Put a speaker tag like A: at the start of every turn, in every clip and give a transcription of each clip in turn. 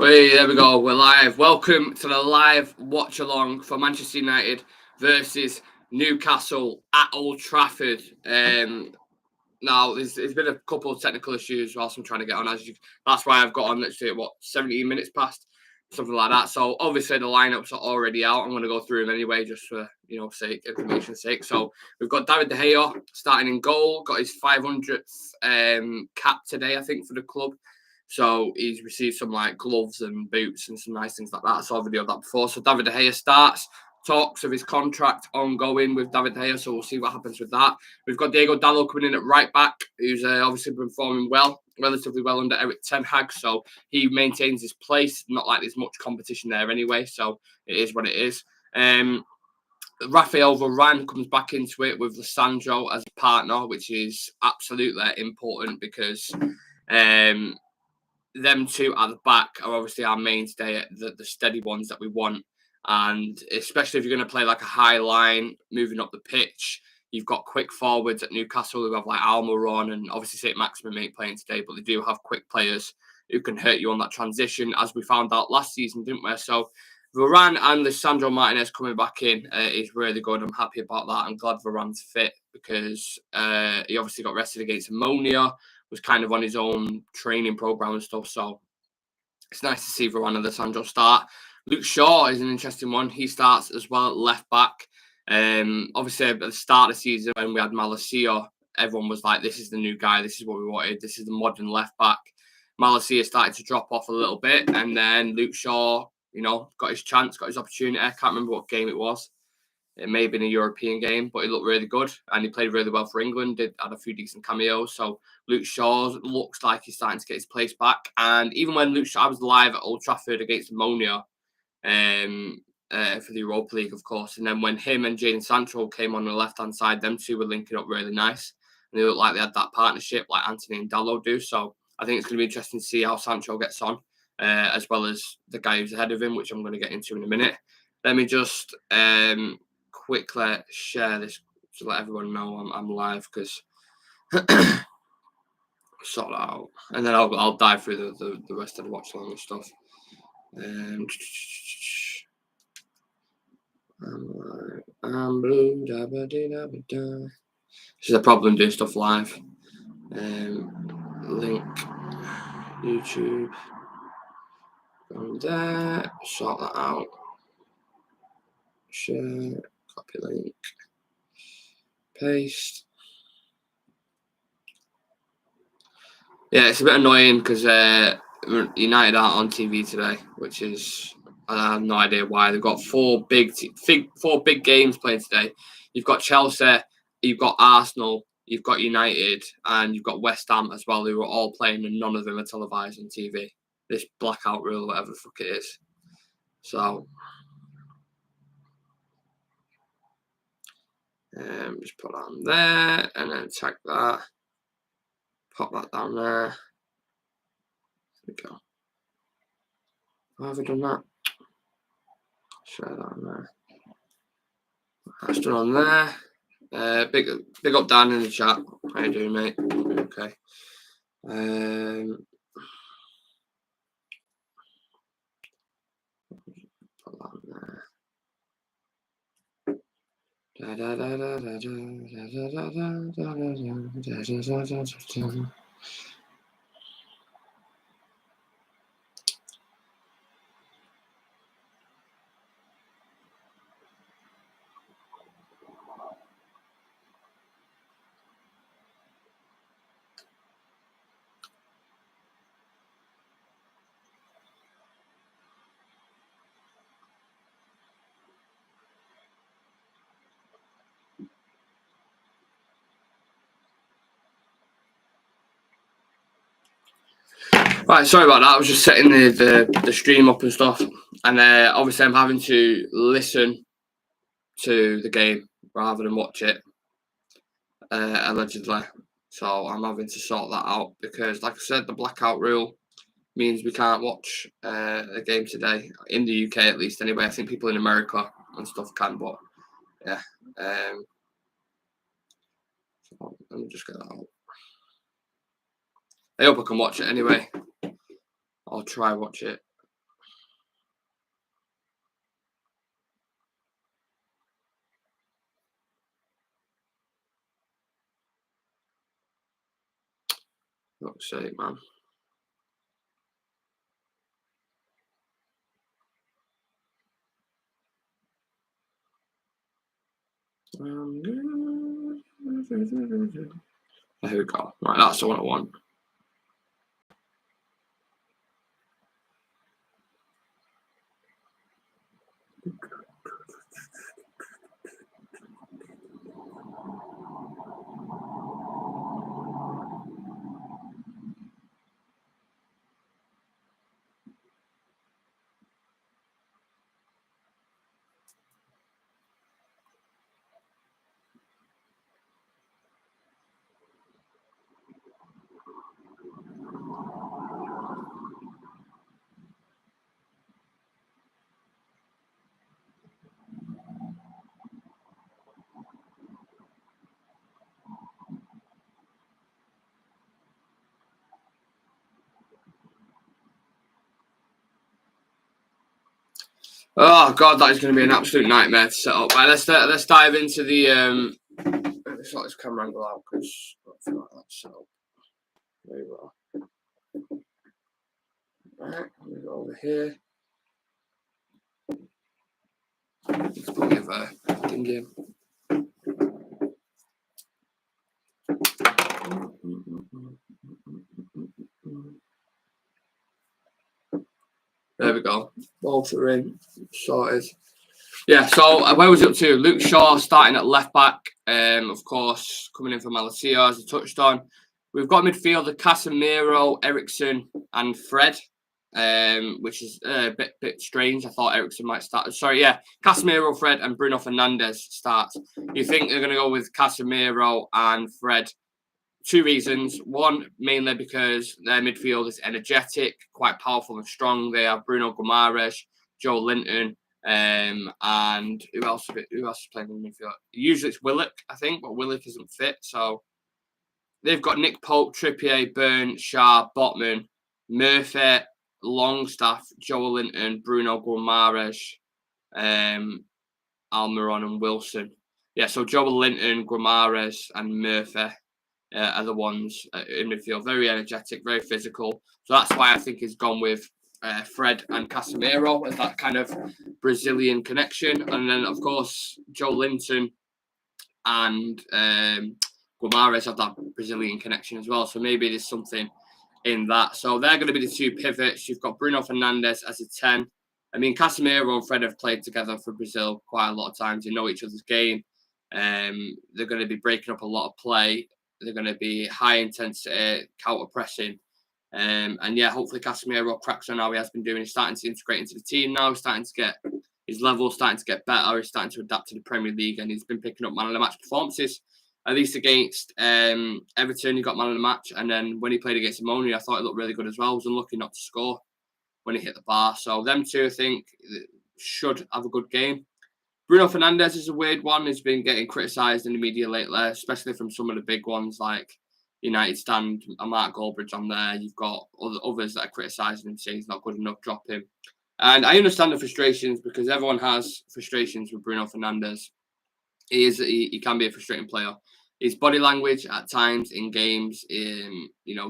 A: Hey, there we go. We're live. Welcome to the live watch along for Manchester United versus Newcastle at Old Trafford. Now there's been a couple of technical issues whilst I'm trying to get on. That's why I've got on literally 17 minutes past, something like that. So obviously the lineups are already out. I'm going to go through them anyway, just for information's sake. So we've got David De Gea starting in goal. Got his 500th cap today, I think, for the club. So he's received some like gloves and boots and some nice things like that. I saw a video of that before. So David De Gea starts. Talks of his contract ongoing with David De Gea, so we'll see what happens with that. We've got Diego Dallo coming in at right back, who's obviously been performing relatively well under Eric Ten Hag, so he maintains his place. Not like there's much competition there anyway, so it is what it is. Rafael Varane comes back into it with Lissandro as a partner, which is absolutely important because them two at the back are obviously our mainstay, the steady ones that we want. And especially if you're going to play like a high line, moving up the pitch, you've got quick forwards at Newcastle who have like Almiron and obviously St. Maximin ain't playing today, but they do have quick players who can hurt you on that transition, as we found out last season, didn't we? So Varane and Lisandro Martinez coming back in is really good. I'm happy about that. I'm glad Varane's fit because he obviously got rested against Ammonia, was kind of on his own training program and stuff. So it's nice to see Varane and Lisandro start. Luke Shaw is an interesting one. He starts as well at left back. Obviously, at the start of the season, when we had Malacia, everyone was like, this is the new guy. This is what we wanted. This is the modern left back. Malacia started to drop off a little bit. And then Luke Shaw, got his chance, got his opportunity. I can't remember what game it was. It may have been a European game, but he looked really good. And he played really well for England, had a few decent cameos. So Luke Shaw looks like he's starting to get his place back. And even when Luke Shaw, I was live at Old Trafford against Ammonia, for the Europa League, of course. And then when him and Jadon Sancho came on the left-hand side, them two were linking up really nice. And they looked like they had that partnership like Anthony and Dallo do. So I think it's going to be interesting to see how Sancho gets on, as well as the guy who's ahead of him, which I'm going to get into in a minute. Let me just quickly share this to let everyone know I'm live, because sort that out. And then I'll dive through the rest of the watch along and stuff. I'm blue, da ba dee da ba da. This is a problem doing stuff live. Link YouTube from there. Sort that out. Share. Copy link. Paste. Yeah, it's a bit annoying because United aren't on TV today, which is, I have no idea why. They've got four big games playing today. You've got Chelsea, you've got Arsenal, you've got United, and you've got West Ham as well, who are all playing, and none of them are televised on TV. This blackout rule, whatever the fuck it is. So, just put that on there, and then tag that. Pop that down there. There we go. How have I done that? Share that on there. That's done on there. Big up Dan in the chat. How you doing, mate? Okay. Put that on there. Right, sorry about that. I was just setting the stream up and stuff, and obviously I'm having to listen to the game rather than watch it, allegedly. So I'm having to sort that out because, like I said, the blackout rule means we can't watch a game today in the UK, at least. Anyway, I think people in America and stuff can, but yeah. So let me just get that out. I hope I can watch it anyway. I'll try watch it. Fuck's sake, man. There we go. Right, that's the one I want. Oh god, that is going to be an absolute nightmare to set up. Right, let's dive into the. Let's sort this camera angle out because I feel like that's set up very well. Right, we go over here. Let's put me over in game. There we go. Both are in. Sorted. Yeah, so where was it up to? Luke Shaw starting at left back. Of course, coming in for Malasio, as I touched on. We've got midfielder Casemiro, Ericsson, and Fred, which is a bit strange. I thought Ericsson might start. Sorry, yeah. Casemiro, Fred, and Bruno Fernandes start. You think they're going to go with Casemiro and Fred? Two reasons. One, mainly because their midfield is energetic, quite powerful and strong. They have Bruno Guimaraes, Joe Linton, and who else is playing in the midfield? Usually it's Willock, I think, but Willock isn't fit. So they've got Nick Pope, Trippier, Burn, Shah, Botman, Murphy, Longstaff, Joe Linton, Bruno Guimaraes, Almiron and Wilson. Yeah, so Joe Linton, Guimaraes and Murphy are the ones in midfield. Very energetic, very physical. So that's why I think he's gone with Fred and Casemiro as that kind of Brazilian connection. And then, of course, Joe Linton and Guimaraes have that Brazilian connection as well. So maybe there's something in that. So they're going to be the two pivots. You've got Bruno Fernandes as a 10. I mean, Casemiro and Fred have played together for Brazil quite a lot of times. They know each other's game. They're going to be breaking up a lot of play. They're going to be high intensity, counter pressing. And yeah, hopefully Casemiro cracks on how he has been doing. He's starting to integrate into the team now. He's starting to get his level, starting to get better. He's starting to adapt to the Premier League, and he's been picking up man of the match performances. At least against Everton, he got man of the match. And then when he played against Ammonia, I thought he looked really good as well. He was unlucky not to score when he hit the bar. So them two, I think, should have a good game. Bruno Fernandes is a weird one. He's been getting criticised in the media lately, especially from some of the big ones like United stand and Mark Goldbridge on there. You've got others that are criticising him, saying he's not good enough, drop him. And I understand the frustrations because everyone has frustrations with Bruno Fernandes. He can be a frustrating player. His body language at times in games,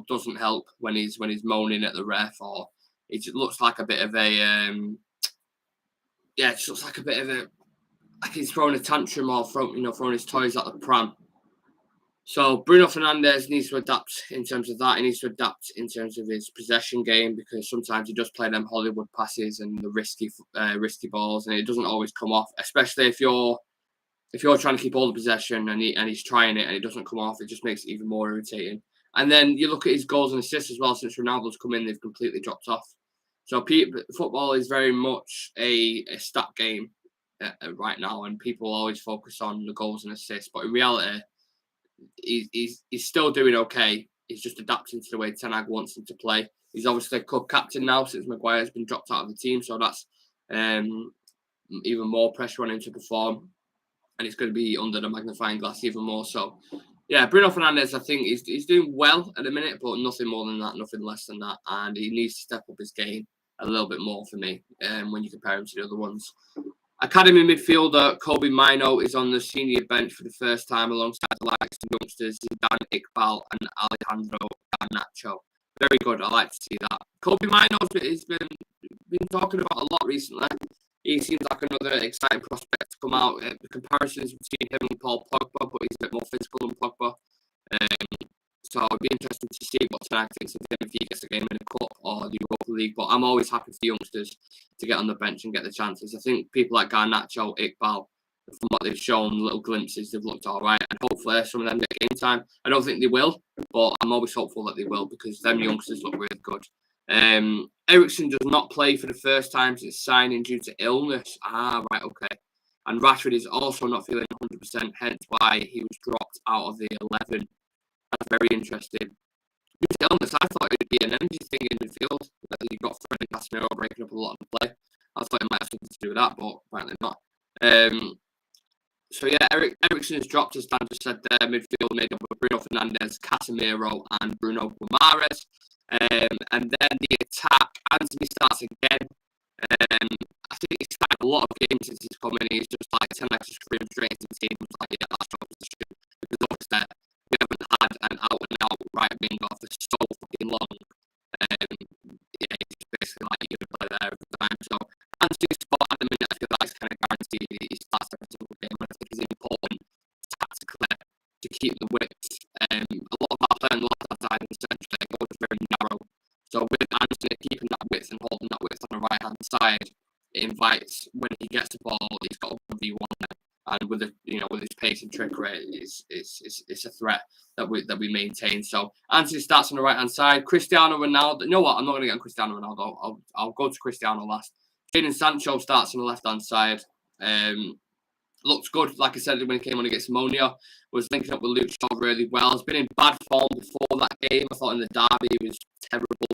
A: doesn't help when he's moaning at the ref, or it just looks like a bit of a like he's throwing a tantrum or throwing his toys at the pram. So Bruno Fernandes needs to adapt in terms of that. He needs to adapt in terms of his possession game because sometimes he does play them Hollywood passes and the risky balls, and it doesn't always come off. Especially if you're trying to keep all the possession and he's trying it and it doesn't come off, it just makes it even more irritating. And then you look at his goals and assists as well. Since Ronaldo's come in, they've completely dropped off. So football is very much a stat game right now, and people always focus on the goals and assists. But in reality, he's still doing okay. He's just adapting to the way Ten Hag wants him to play. He's obviously club captain now since Maguire's been dropped out of the team, so that's even more pressure on him to perform, and it's going to be under the magnifying glass even more. So, yeah, Bruno Fernandes, I think he's doing well at the minute, but nothing more than that, nothing less than that, and he needs to step up his game a little bit more for me when you compare him to the other ones. Academy midfielder Kobe Mino is on the senior bench for the first time alongside the likes of youngsters Zidane, Iqbal and Alejandro Garnacho. Very good. I like to see that. Kobe Minos has been talking about a lot recently. He seems like another exciting prospect to come out. The comparisons between him and Paul Pogba, but he's a bit more physical than Pogba. So it'd be interesting to see what Ten Hag thinks of him if he gets a game in the Cup or the Europa League. But I'm always happy for youngsters to get on the bench and get the chances. I think people like Garnacho, Iqbal, from what they've shown, little glimpses, they've looked all right. And hopefully some of them get game time. I don't think they will, but I'm always hopeful that they will because them youngsters look really good. Eriksen does not play for the first time since signing due to illness. Right, okay. And Rashford is also not feeling 100%, hence why he was dropped out of the 11. That's very interesting. Due to illness, I thought it would be an energy thing in midfield. You got Fred and Casemiro breaking up a lot of the play. I thought it might have something to do with that, but apparently not. So yeah, Eriksen has dropped, as Dan just said there. Midfield made up of Bruno Fernandes, Casemiro, and Bruno Guimaraes. And then the attack, Anthony starts again. I think he's started a lot of games since he's come in. He's just like Ten Hag just threw him straight into the team. Like, yeah, that's your position. Because obviously we haven't had an out-and-out right winger for so fucking long. Yeah, he's just basically like you're gonna play there every time. So Anthony's spot at the minute, I feel like it's kind of guaranteed. He starts every single game, and I think it's important tactically to keep the width. A lot of our playing left side in the centre goes very narrow. So with Anthony keeping that width and holding that width on the right hand side, it invites when he gets the ball, he's got a 1v1 there. And with his pace and trickery, it's a threat that we maintain. So Anthony starts on the right hand side. Cristiano Ronaldo. You know what? I'm not going to get on Cristiano Ronaldo. I'll go to Cristiano last. Jadon Sancho starts on the left hand side. Looked good, like I said, when he came on against Monia. Was linking up with Luke Shaw really well. He's been in bad form before that game. I thought in the derby he was terrible.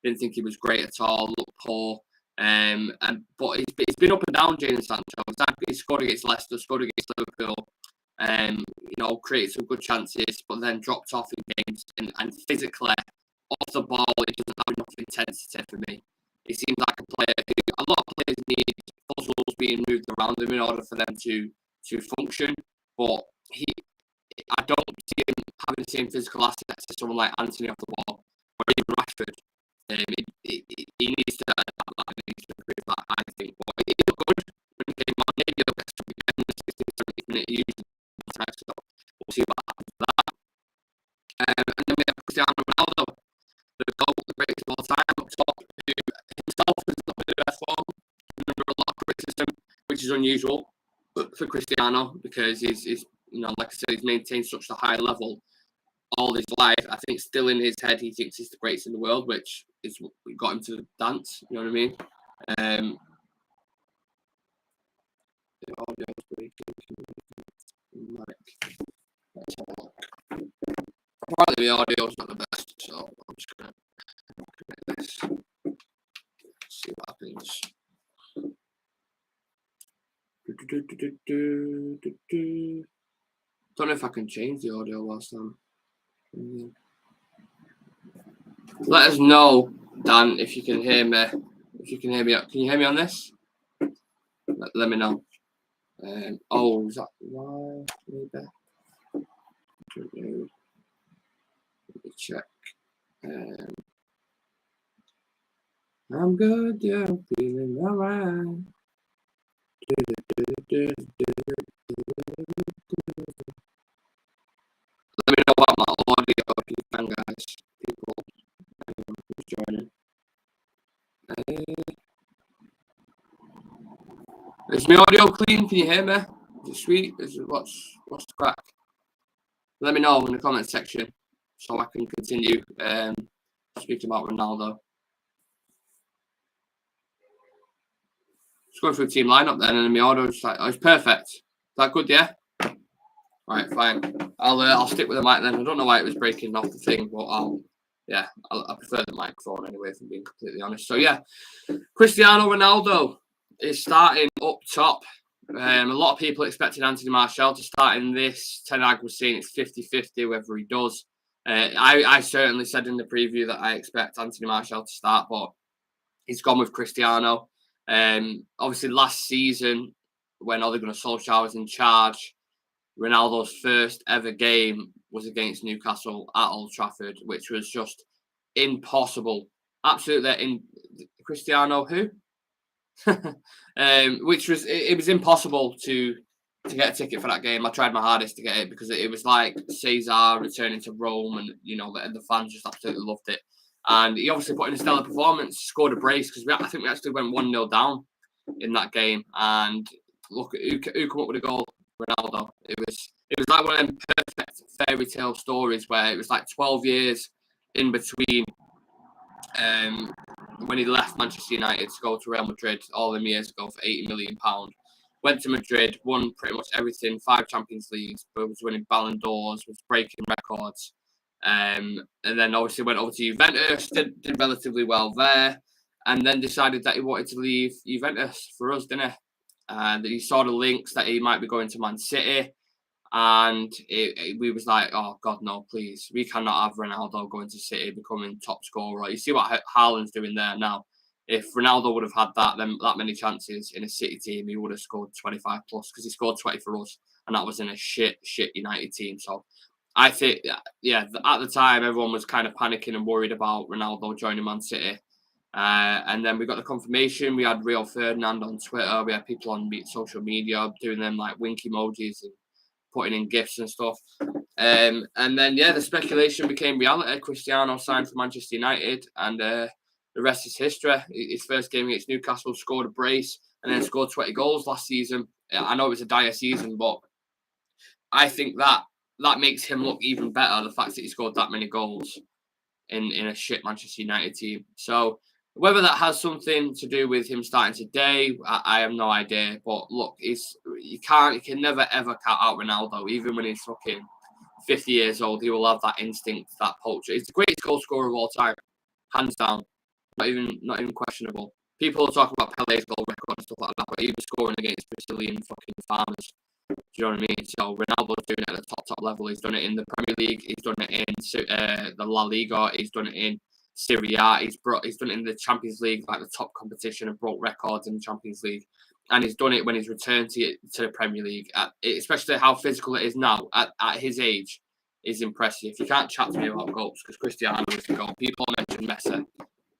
A: Didn't think he was great at all. Looked poor. But he's been up and down, Jadon Sancho. He scored against Leicester, scored against Liverpool. Created some good chances, but then dropped off in games. And physically, off the ball, it doesn't have enough intensity for me. He seems like a player who a lot of players need puzzles being moved around him in order for them to function. But I don't see him having the same physical assets as someone like Anthony off the ball or even Rashford. He needs to adapt that. He needs to improve that, I think. But he looked good when he came on. Maybe he'll get stuck again in the 60th, 70th minute. Usually, so we'll see what happens with that. And then we have Cristiano Ronaldo, the greatest of all time, up top, who himself has not been in the best form, under a lot of criticism, which is unusual for Cristiano because he's like I said, he's maintained such a high level all his life. I think still in his head he thinks he's the greatest in the world, which is what got him to dance. You know what I mean? The audio is breaking. Let's have a look. Apparently the audio is not the best, so I'm just gonna connect this. See what happens. Don't know if I can change the audio whilst I'm. Let us know, Dan, if you can hear me. If you can hear me, can you hear me on this? Let me know. Is that why? Maybe. Let me check. I'm good, yeah, I'm feeling alright. Let me know about my audio if you can, guys. People who's joining. Is my audio clean? Can you hear me? Is it sweet? What's the crack? Let me know in the comment section so I can continue speaking about Ronaldo. Just going through team lineup then, and my audio is like, it's perfect. Is that good? Yeah. Right, fine. I'll stick with the mic then. I don't know why it was breaking off the thing, but I prefer the microphone anyway, if I'm being completely honest. So yeah, Cristiano Ronaldo is starting up top. A lot of people expected Anthony Martial to start in this. Ten Hag was saying it's 50-50 whether he does. I certainly said in the preview that I expect Anthony Martial to start, but he's gone with Cristiano. Obviously, last season when Ole Gunnar Solskjaer was in charge, Ronaldo's first ever game was against Newcastle at Old Trafford, which was just impossible. Absolutely, Cristiano who? Which was it was impossible to get a ticket for that game. I tried my hardest to get it because it was like Cesar returning to Rome, and the fans just absolutely loved it. And he obviously put in a stellar performance, scored a brace because I think we actually went 1-0 down in that game. And look, who come up with a goal? Ronaldo. It was like one of them perfect fairy tale stories where it was like 12 years in between when he left Manchester United to go to Real Madrid all them years ago for £80 million. Went to Madrid, won pretty much everything, 5 Champions Leagues, but was winning Ballon d'Ors, was breaking records. And then obviously went over to Juventus, did relatively well there, and then decided that he wanted to leave Juventus for us, didn't he? And he saw the links that he might be going to Man City. And we was like, oh, God, no, please. We cannot have Ronaldo going to City, becoming top scorer. You see what Haaland's doing there now. If Ronaldo would have had that many chances in a City team, he would have scored 25 plus because he scored 20 for us. And that was in a shit United team. So I think, yeah, at the time, everyone was kind of panicking and worried about Ronaldo joining Man City. And then we got the confirmation. We had Rio Ferdinand on Twitter. We had people on social media doing them like wink emojis and putting in gifts and stuff. And then, yeah, the speculation became reality. Cristiano signed for Manchester United, and the rest is history. His first game against Newcastle, scored a brace, and then scored 20 goals last season. I know it was a dire season, but I think that makes him look even better, the fact that he scored that many goals in a shit Manchester United team. So whether that has something to do with him starting today, I have no idea. But look, you can never ever count out Ronaldo, even when he's fucking 50 years old. He will have that instinct, that poacher. He's the greatest goal scorer of all time, hands down, not even questionable. People are talking about Pele's goal record and stuff like that, but he was scoring against Brazilian fucking farmers. Do you know what I mean? So Ronaldo's doing it at the top level. He's done it in the Premier League. He's done it in the La Liga. He's done it in Serie A. He's done it in the Champions League, like the top competition, and broke records in the Champions League. And he's done it when he's returned to the Premier League. Especially how physical it is now at his age is impressive. You can't chat to me about goals because Cristiano is the goal. People mention Messi.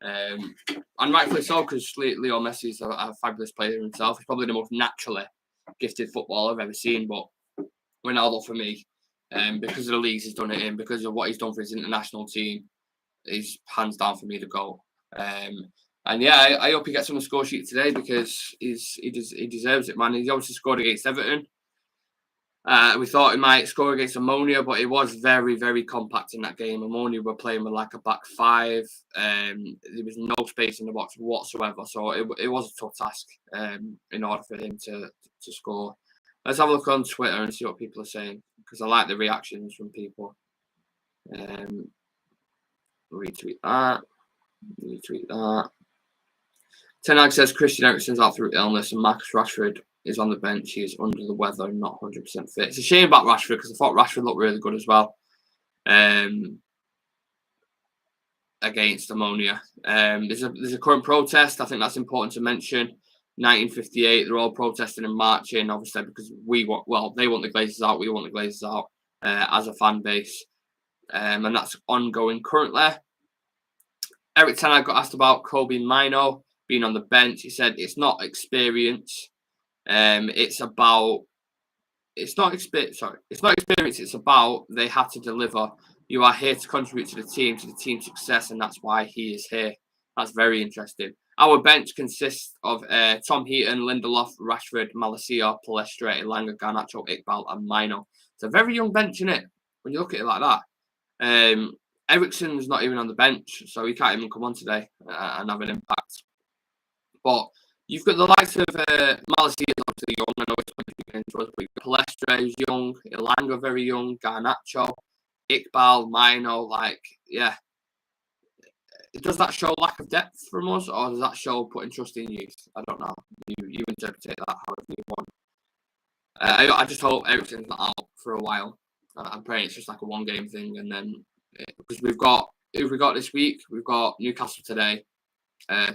A: And rightfully so, because Leo Messi is a fabulous player himself. He's probably the most naturally gifted footballer I've ever seen. But Ronaldo, for me, because of the leagues he's done it in, because of what he's done for his international team, is hands down for me the goal. And yeah, I hope he gets on the score sheet today because he deserves it, man. He obviously scored against Everton. We thought he might score against Ammonia, but it was very, very compact in that game. Ammonia were playing with like a back 5. There was no space in the box whatsoever. So it was a tough task in order for him to score. Let's have a look on Twitter and see what people are saying, because I like the reactions from people. Retweet that. Tenag says Christian Eriksen's out through illness and Marcus Rashford is on the bench. He is under the weather and not 100% fit. It's a shame about Rashford because I thought Rashford looked really good as well against Ammonia. There's a current protest. I think that's important to mention. 1958, they're all protesting and marching, obviously, because they want the Glazers out, we want the Glazers out as a fan base. And that's ongoing currently. Eric Tanner got asked about Kobe Mino being on the bench. He said it's not experience. It's not experience. It's about they had to deliver. You are here to contribute to the team's success, and that's why he is here. That's very interesting. Our bench consists of Tom Heaton, Lindelof, Rashford, Malacia, Palestra, Elanga, Garnacho, Iqbal, and Mino. It's a very young bench, isn't it? When you look at it like that. Eriksen's not even on the bench, so he can't even come on today and have an impact. But you've got the likes of Malacia is obviously young. I know it's playing into us, but Palestra is young, Elanga very young, Garnacho, Iqbal, Mino. Yeah. Does that show lack of depth from us, or does that show putting trust in youth? I don't know. You interpret that however you want. I just hope Eriksen's not out for a while. I'm praying it's just like a one-game thing, and then because who have we got this week? We've got Newcastle today,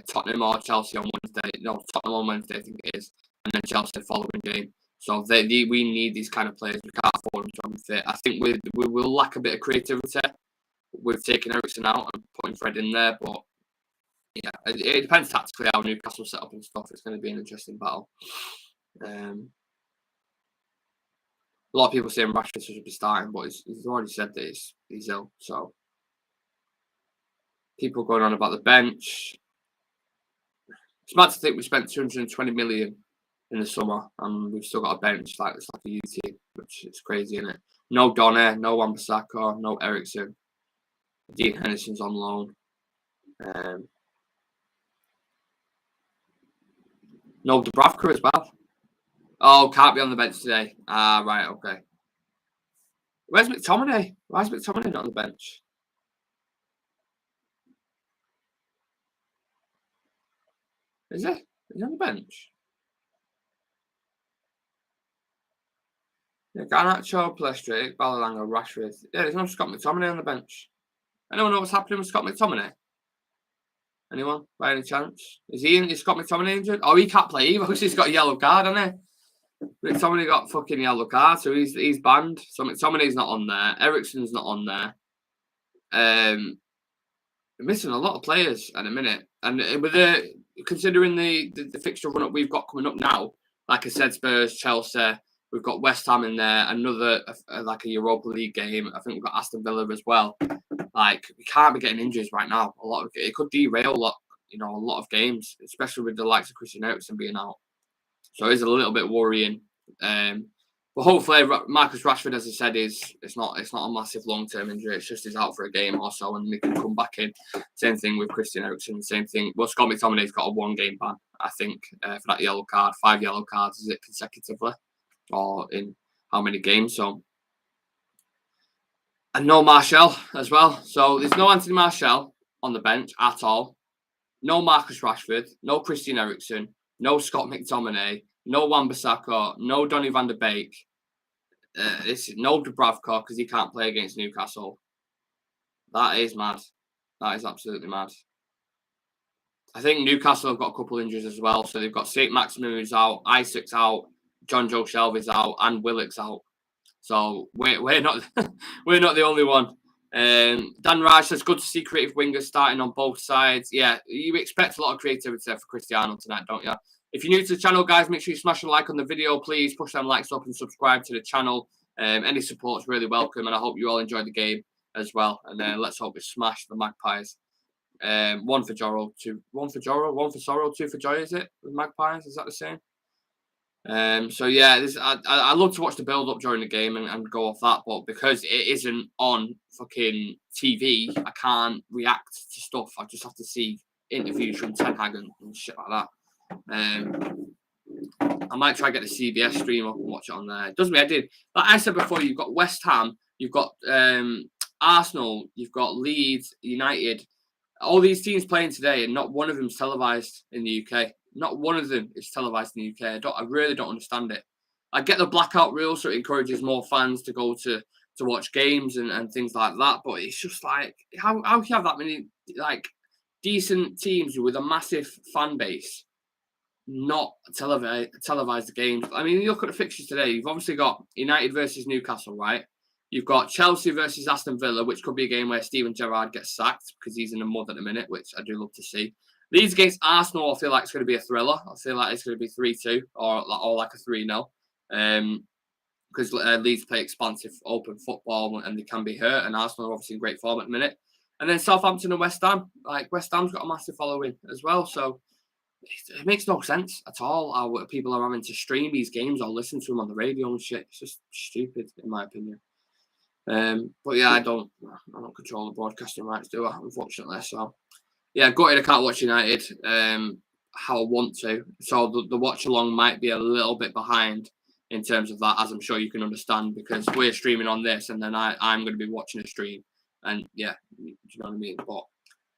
A: Tottenham or Chelsea on Wednesday. No, Tottenham on Wednesday, I think it is, and then Chelsea the following game. So we need these kind of players. We can't forward and John fit. I think we will lack a bit of creativity with taking Eriksen out and putting Fred in there, but yeah, it depends tactically how Newcastle set up and stuff. It's going to be an interesting battle. A lot of people saying Rashford should be starting, but he's already said that he's ill. So people going on about the bench. It's mad to think we spent 220 million in the summer and we've still got a bench like it's like a U team, which is crazy, isn't it? No Donner, no Wan-Bissaka, no Eriksen. Dean Henderson's on loan. No Dubravka as well. Oh, can't be on the bench today. Ah, right, okay. Where's McTominay? Why is McTominay not on the bench? Is he? Is he on the bench? Yeah, Garnacho, Pellistri, Ballananga, Rashford. Yeah, there's no Scott McTominay on the bench. Anyone know what's happening with Scott McTominay? Anyone? By any chance? Is Scott McTominay injured? Oh, he can't play either because he's got a yellow card, hasn't he? McTominay got fucking yellow card, so he's banned. So McTominay's not on there. Eriksen's not on there. We're missing a lot of players at a minute. And with considering the fixture run-up we've got coming up now, like I said, Spurs, Chelsea, we've got West Ham in there, another like a Europa League game. I think we've got Aston Villa as well. Like, we can't be getting injuries right now. It could derail a lot of games, especially with the likes of Christian Eriksen being out. So it's a little bit worrying. But hopefully, Marcus Rashford, as I said, it's not a massive long-term injury. It's just he's out for a game or so, and they can come back in. Same thing with Christian Eriksen. Same thing. Well, Scott McTominay's got a one-game ban, I think, for that yellow card. 5 yellow cards, is it consecutively, or in how many games? So, and no Martial as well. So there's no Anthony Martial on the bench at all. No Marcus Rashford. No Christian Eriksen. No Scott McTominay. No Wan-Bissaka. No Donny van de Beek. No Dubravka because he can't play against Newcastle. That is mad. That is absolutely mad. I think Newcastle have got a couple injuries as well. So they've got St. Maximin who's out, Isaac's out, John Joe Shelby's out, and Willock's out. So we're not we're not the only one. Dan Raj says, good to see creative wingers starting on both sides. Yeah, you expect a lot of creativity for Cristiano tonight, don't you? If you're new to the channel, guys, make sure you smash a like on the video. Please push them likes up and subscribe to the channel. Any support is really welcome, and I hope you all enjoyed the game as well. And let's hope we smash the Magpies. 1 for Joro, 2. 1 for Joro, 1 for Sorrow, 2 for Joy, is it? With Magpies, is that the same? So yeah, I love to watch the build up during the game and go off that, but because it isn't on fucking TV, I can't react to stuff. I just have to see interviews from Ten Hag and shit like that. I might try to get the CBS stream up and watch it on there. It does me, I did. Like I said before, you've got West Ham, you've got Arsenal, you've got Leeds United. All these teams playing today, and not one of them's televised in the UK. Not one of them is televised in the UK. I really don't understand it. I get the blackout rule, so it encourages more fans to go to watch games and things like that. But it's just like, how can you have that many like decent teams with a massive fan base not televise the games? I mean, you look at the fixtures today. You've obviously got United versus Newcastle, right? You've got Chelsea versus Aston Villa, which could be a game where Steven Gerrard gets sacked because he's in the mud at the minute, which I do love to see. Leeds against Arsenal, I feel like it's going to be a thriller. I feel like it's going to be 3-2 or like a 3-0. Because Leeds play expansive, open football and they can be hurt. And Arsenal are obviously in great form at the minute. And then Southampton and West Ham. Like, West Ham's got a massive following as well. So it makes no sense at all how people are having to stream these games or listen to them on the radio and shit. It's just stupid, in my opinion. But yeah, I don't control the broadcasting rights, do I? Unfortunately, so yeah, gutted I can't watch United how I want to. So the watch along might be a little bit behind in terms of that, as I'm sure you can understand, because we're streaming on this, and then I'm going to be watching a stream, and yeah, do you know what I mean? But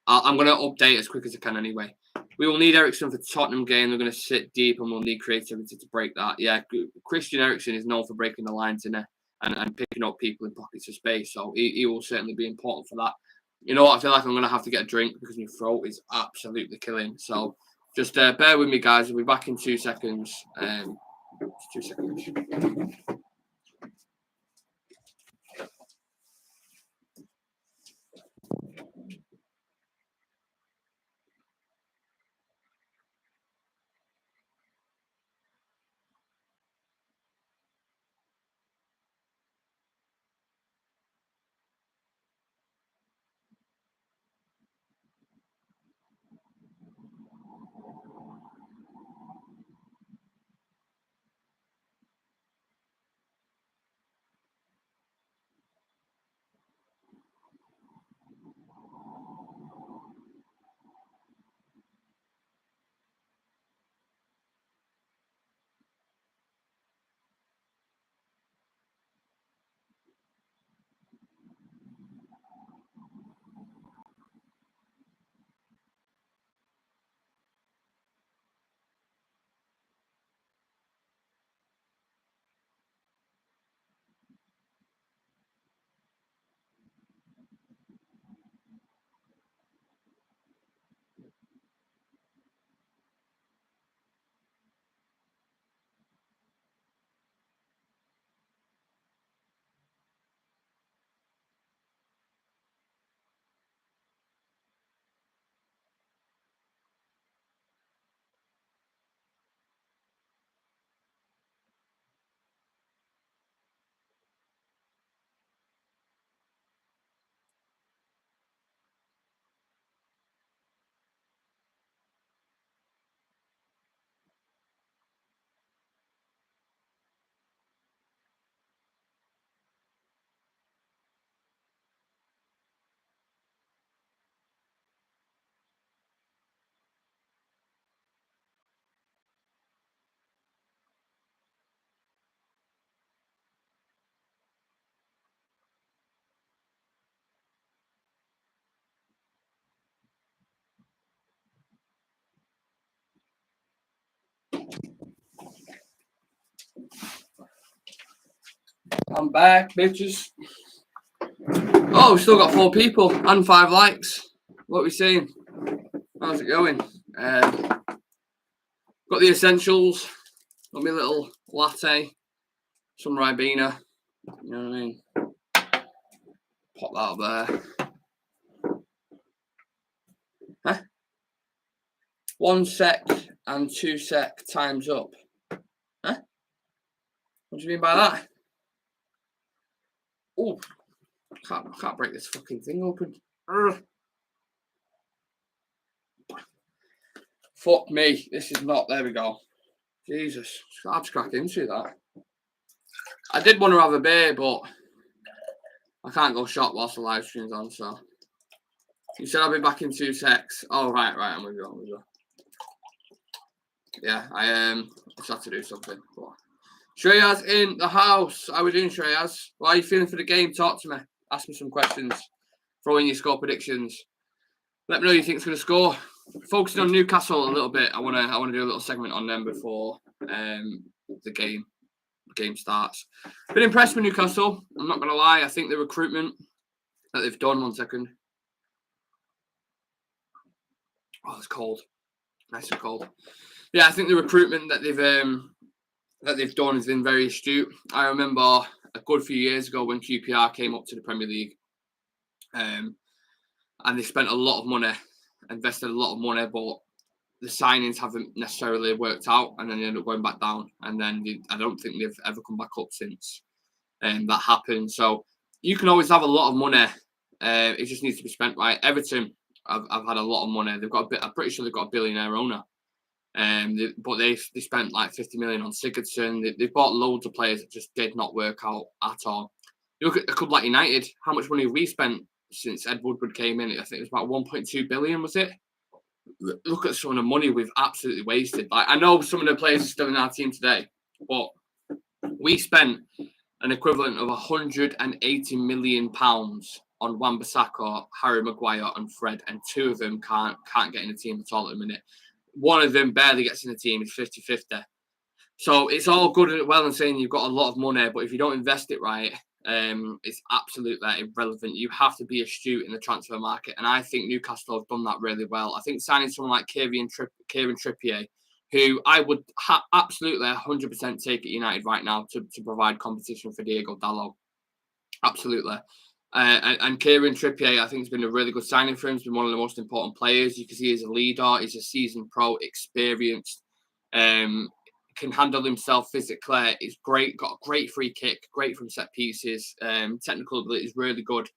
A: I'm going to update as quick as I can anyway. We will need Eriksen for Tottenham game. They're going to sit deep, and we'll need creativity to break that. Yeah, Christian Eriksen is known for breaking the lines in there. And picking up people in pockets of space. So he will certainly be important for that. You know what? I feel like I'm going to have to get a drink because my throat is absolutely killing. So just bear with me, guys. I'll be back in 2 seconds. 2 seconds. I'm back, bitches. Oh, we've still got 4 people and 5 likes. What are we saying? How's it going? Got the essentials. Got my little latte. Some Ribena. You know what I mean? Pop that up there. Huh? 1 sec and 2 sec times up. Huh? What do you mean by that? Oh, I can't break this fucking thing open. Urgh. Fuck me. This is not. There we go. Jesus. I have to crack into that. I did want to have a beer, but I can't go shop whilst the live stream's on, so. You said I'll be back in 2 secs. Oh, right, I'm with you. Yeah, I just had to do something. But Shreyas in the house. How are we doing, Shreyas? How are you feeling for the game? Talk to me. Ask me some questions. Throw in your score predictions. Let me know who you think is going to score. Focusing on Newcastle a little bit. I want to do a little segment on them before the game starts. Been impressed with Newcastle. I'm not going to lie. I think the recruitment that they've done. 1 second. Oh, it's cold. Nice and cold. Yeah, I think the recruitment that they've done has been very astute. I remember a good few years ago when QPR came up to the Premier League, and they spent a lot of money, invested a lot of money, but the signings haven't necessarily worked out, and then they end up going back down. And then I don't think they've ever come back up since that happened. So you can always have a lot of money. It just needs to be spent right. Everton, I've had a lot of money. They've got I'm pretty sure they've got a billionaire owner. But they spent like 50 million on Sigurdsson. They've bought loads of players that just did not work out at all. You look at a club like United. How much money have we spent since Ed Woodward came in? I think it was about 1.2 billion, was it? Look at some of the money we've absolutely wasted. Like, I know some of the players are still in our team today, but we spent an equivalent of 180 million pounds on Wan-Bissaka, Harry Maguire, and Fred, and 2 of them can't get in the team at all at the minute. 1 of them barely gets in the team. It's 50-50. So it's all good and well and saying you've got a lot of money, but if you don't invest it right, it's absolutely irrelevant. You have to be astute in the transfer market, and I think Newcastle have done that really well. I think signing someone like Kieran Trippier, who I would absolutely 100% take at United right now to provide competition for Diego Dalot. Absolutely. And Kieran Trippier, I think, has been a really good signing for him. He's been one of the most important players. You can see he's a leader. He's a seasoned pro, experienced, can handle himself physically. He's great, got a great free kick, great from set pieces. Technical ability is really good.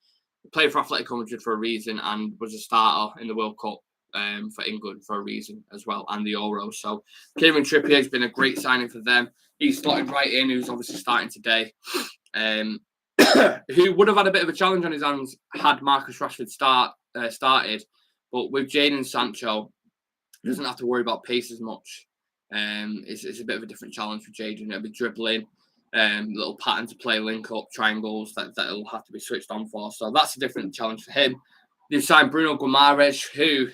A: He played for Atletico Madrid for a reason and was a starter in the World Cup for England for a reason as well, and the Euros. So Kieran Trippier has been a great signing for them. He's slotted right in. Who's obviously starting today. Who would have had a bit of a challenge on his hands had Marcus Rashford started, but with Jadon Sancho, he doesn't have to worry about pace as much. It's a bit of a different challenge for Jadon. It'll be dribbling, little pattern to play, link up, triangles that'll have to be switched on for. So that's a different challenge for him. They've signed Bruno Guimaraes, who,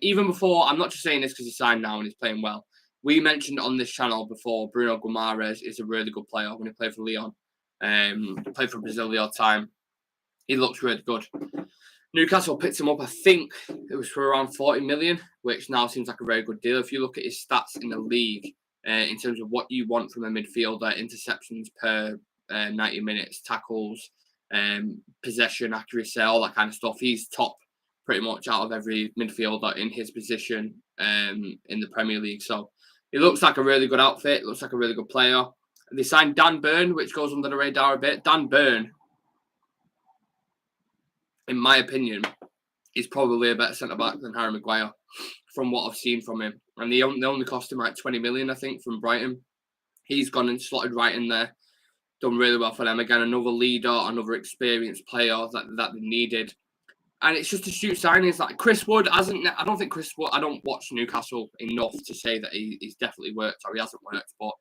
A: even before, I'm not just saying this because he's signed now and he's playing well. We mentioned on this channel before, Bruno Guimaraes is a really good player when he played for Lyon. Played for Brazil the odd time. He looks really good. Newcastle picked him up, I think it was for around 40 million, which now seems like a very good deal. If you look at his stats in the league, in terms of what you want from a midfielder, interceptions per 90 minutes, tackles, possession, accuracy, all that kind of stuff, he's top pretty much out of every midfielder in his position in the Premier League. So he looks like a really good outfit, looks like a really good player. They signed Dan Burn, which goes under the radar a bit. Dan Burn, in my opinion, is probably a better centre-back than Harry Maguire from what I've seen from him. And they only cost him like 20 million, I think, from Brighton. He's gone and slotted right in there. Done really well for them. Again, another leader, another experienced player that they needed. And it's just astute signings. Like Chris Wood hasn't... I don't think Chris Wood... I don't watch Newcastle enough to say that he's definitely worked or he hasn't worked, but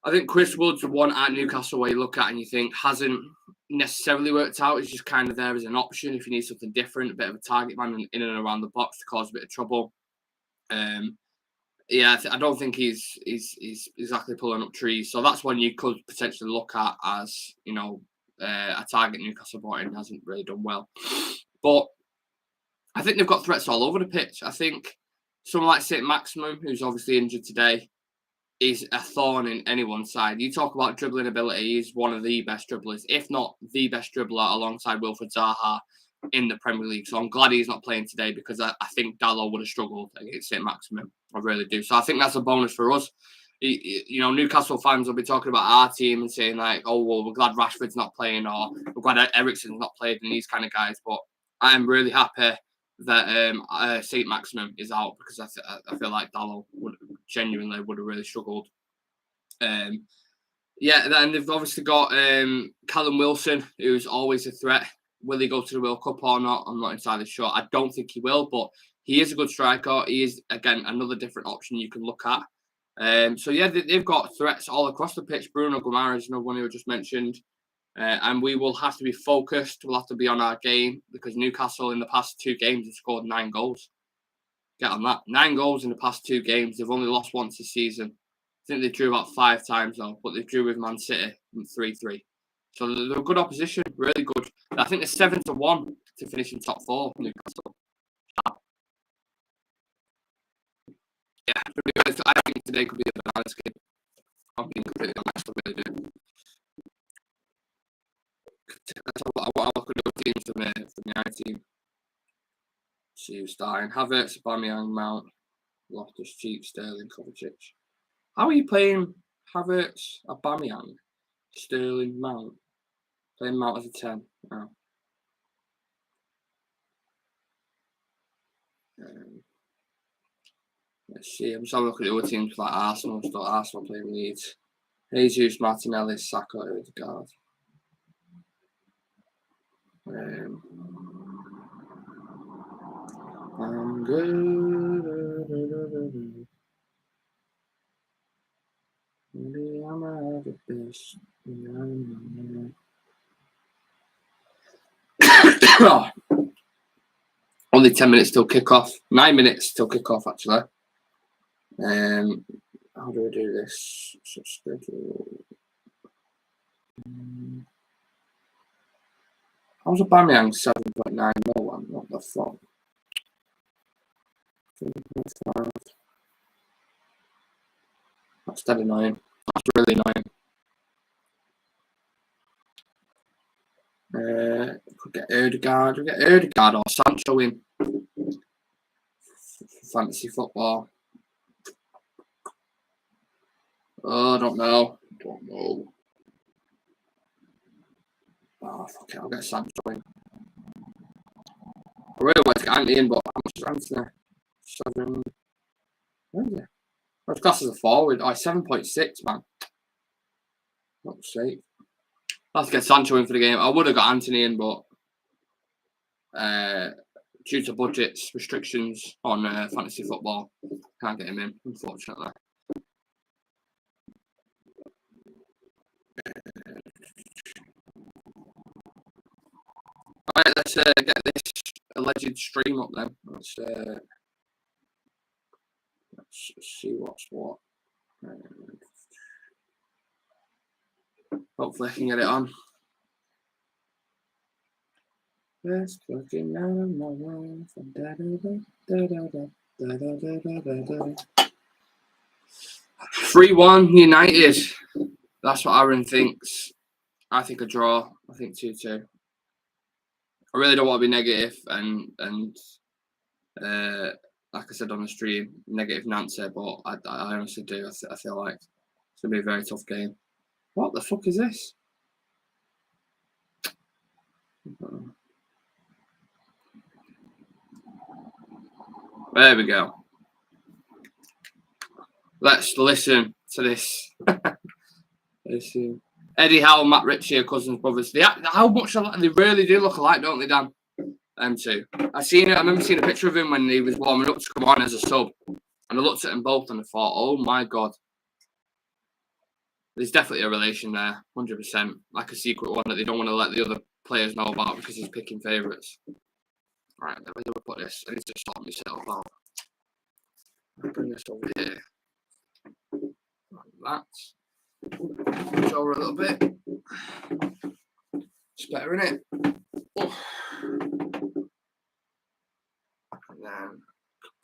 A: I think Chris Wood's the one at Newcastle where you look at and you think hasn't necessarily worked out. It's just kind of there as an option if you need something different, a bit of a target man in and around the box to cause a bit of trouble. Yeah, I don't think he's exactly pulling up trees. So that's one you could potentially look at as, you know, a target Newcastle brought in, hasn't really done well. But I think they've got threats all over the pitch. I think someone like St. Maximum, who's obviously injured today, is a thorn in anyone's side. You talk about dribbling ability, he's one of the best dribblers, if not the best dribbler alongside Wilfred Zaha in the Premier League. So I'm glad he's not playing today because I think Dalot would have struggled against St. Maximum. I really do. So I think that's a bonus for us. You know, Newcastle fans will be talking about our team and saying like, oh, well, we're glad Rashford's not playing or we're glad Eriksen's not playing and these kind of guys. But I'm really happy that St. Maximum is out because I feel like Dalot would have really struggled. Yeah, then they've obviously got Callum Wilson, who's always a threat. Will he go to the World Cup or not? I'm not entirely sure. I don't think he will, but he is a good striker. He is, again, another different option you can look at. So, yeah, they've got threats all across the pitch. Bruno Guimaraes is another one who I just mentioned. And we will have to be focused. We'll have to be on our game because Newcastle in the past 2 games have scored 9 goals. Get on that. 9 goals in the past 2 games. They've only lost once this season. I think they drew about 5 times though, but they drew with Man City 3-3. So they're a good opposition, really good. I think they're 7-1 to finish in top 4, Newcastle. Yeah, I think today could be a bananas game. I'm being completely honest, I really do. What I look at the teams from the I team. See who's starting. Havertz, Aubameyang, Mount, Loftus-Cheek, Sterling, Kovacic. How are you playing Havertz, Aubameyang, Sterling, Mount? Playing Mount as a 10. Oh. Let's see. I'm just having a look at the other teams like Arsenal. Still Arsenal playing Leeds. Jesus, Martinelli, Saka, Odegaard. I'm good. Maybe I'm out of this. Only 10 minutes till kickoff. 9 minutes till kickoff, actually. How do I do this? How's Aubameyang 7.9 mil? What the fuck? That's dead annoying. That's really annoying. Could get Odegaard. We get Odegaard or Sancho in fantasy football. Oh, I don't know. Oh, fuck it. I'll get Sancho in. I really want to get Anthony in, but how much is Anthony? 7. Where is it? What's class as a forward? Oh, 7.6, man. Not safe. I'll have to get Sancho in for the game. I would have got Anthony in, but due to budgets, restrictions on fantasy football, can't get him in, unfortunately. Alright, let's get this alleged stream up then. Let's see what's what. Hopefully I can get it on. Best looking out of my life. 3-1 United. That's what Aaron thinks. I think a draw. I think 2-2. I really don't want to be negative and like I said on the stream, negative Nancy, but I honestly do. I feel like it's going to be a very tough game. What the fuck is this? There we go. Let's listen to this. Eddie Howe, Matt Ritchie are cousins, brothers. How much they really do look alike, don't they, Dan? Them two. I remember seeing a picture of him when he was warming up to come on as a sub. And I looked at them both and I thought, oh my God. There's definitely a relation there, 100%. Like a secret one that they don't want to let the other players know about because he's picking favourites. Right, let me put this. I need to sort myself out. Bring this over here. Like that. Push over a little bit. It's better, isn't it? Oh. And then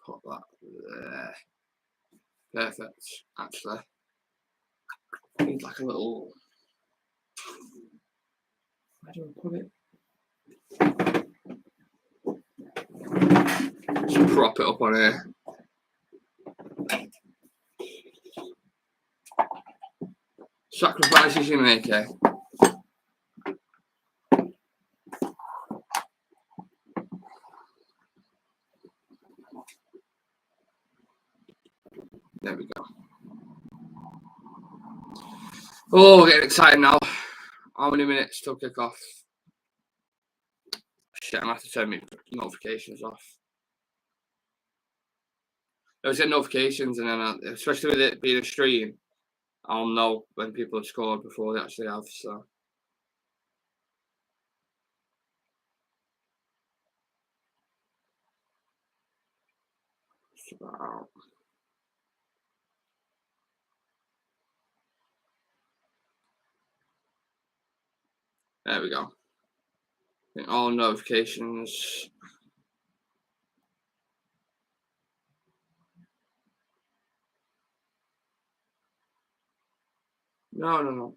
A: put that there. Perfect, actually. I need like a little. Where do I put it? Just prop it up on here. Sacrifices you make, eh? There we go. Oh, getting excited now. How many minutes till kick off? Shit, I'm gonna have to turn my notifications off. I was getting notifications, and then especially with it being a stream, I'll know when people have scored before they actually have. So. Wow. There we go. All notifications. No.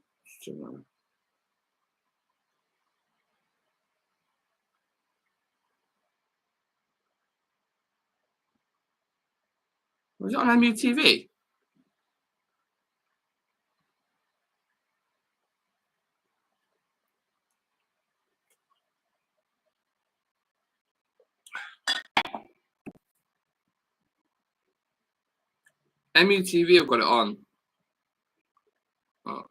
A: Was it on MUTV? MUTV have got it on. Oh.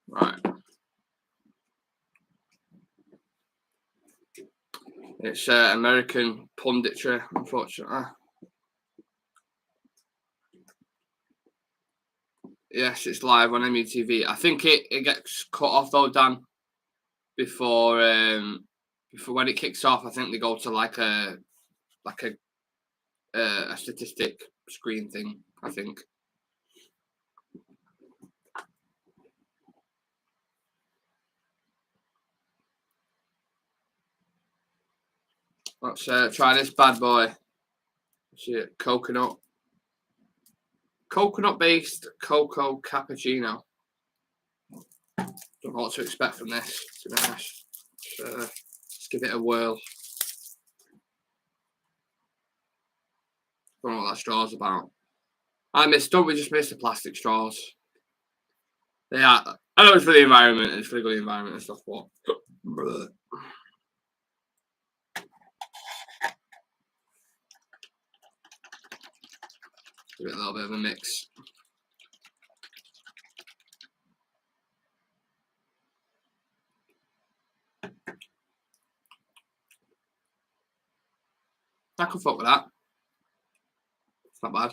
A: Right. It's American punditry, unfortunately. Yes, it's live on MUTV. I think it gets cut off though, Dan, before when it kicks off. I think they go to like a statistic screen thing, I think. Let's try this bad boy. See it, coconut-based cocoa cappuccino. Don't know what to expect from this, to be honest. Let's give it a whirl. Don't know what that straw's about. Don't we just miss the plastic straws? They are. I know it's for the environment. It's for the good environment and stuff. But give it a little bit of a mix. I can fuck with that. It's not bad.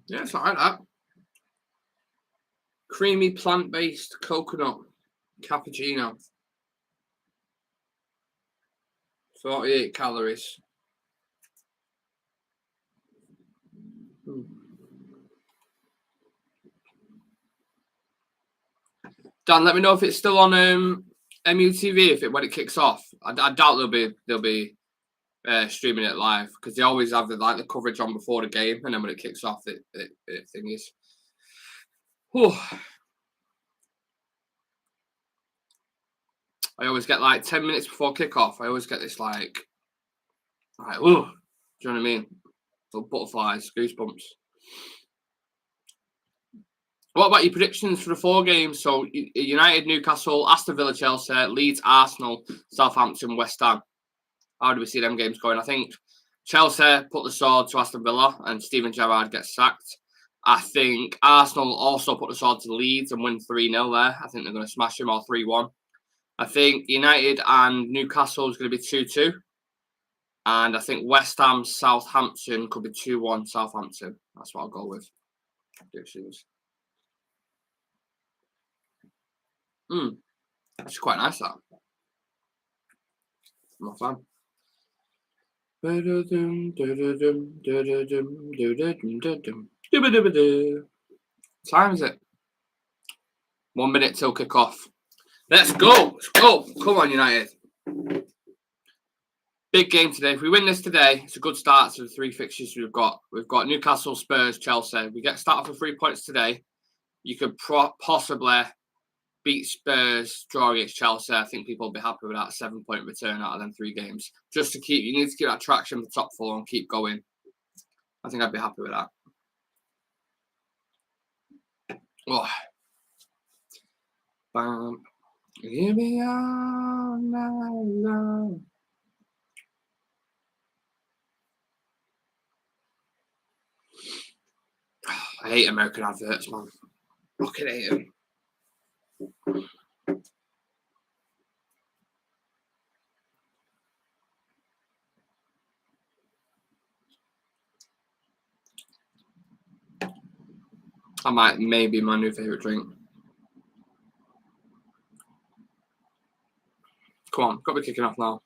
A: Yeah, it's alright, that. Creamy plant-based coconut cappuccino. 48 calories. Dan, let me know if it's still on MUTV when it kicks off. I doubt they'll be streaming it live because they always have the coverage on before the game, and then when it kicks off, it thingies. Whew. I always get like 10 minutes before kickoff. I always get this like, ooh, do you know what I mean? Little butterflies, goosebumps. What about your predictions for the 4 games? So United, Newcastle, Aston Villa, Chelsea, Leeds, Arsenal, Southampton, West Ham. How do we see them games going? I think Chelsea put the sword to Aston Villa and Steven Gerrard gets sacked. I think Arsenal will also put the sword to Leeds and win 3-0 there. I think they're going to smash them, or 3-1. I think United and Newcastle is going to be 2-2. And I think West Ham, Southampton could be 2-1 Southampton. That's what I'll go with. It's quite nice, that. I'm a fan. Time is it? 1 minute till kick off. Let's go. Let's go. Come on, United. Big game today. If we win this today, it's a good start to the 3 fixtures we've got. We've got Newcastle, Spurs, Chelsea. We get started for 3 points today. You could possibly beat Spurs, draw against Chelsea. I think people will be happy with that 7-point return out of them 3 games. Just to keep, you need to keep that traction for top 4 and keep going. I think I'd be happy with that. Oh. Bam. Give me all night long. I hate American adverts, man. Fucking hate them. I might, maybe my new favourite drink. Come on, got to be kicking off now.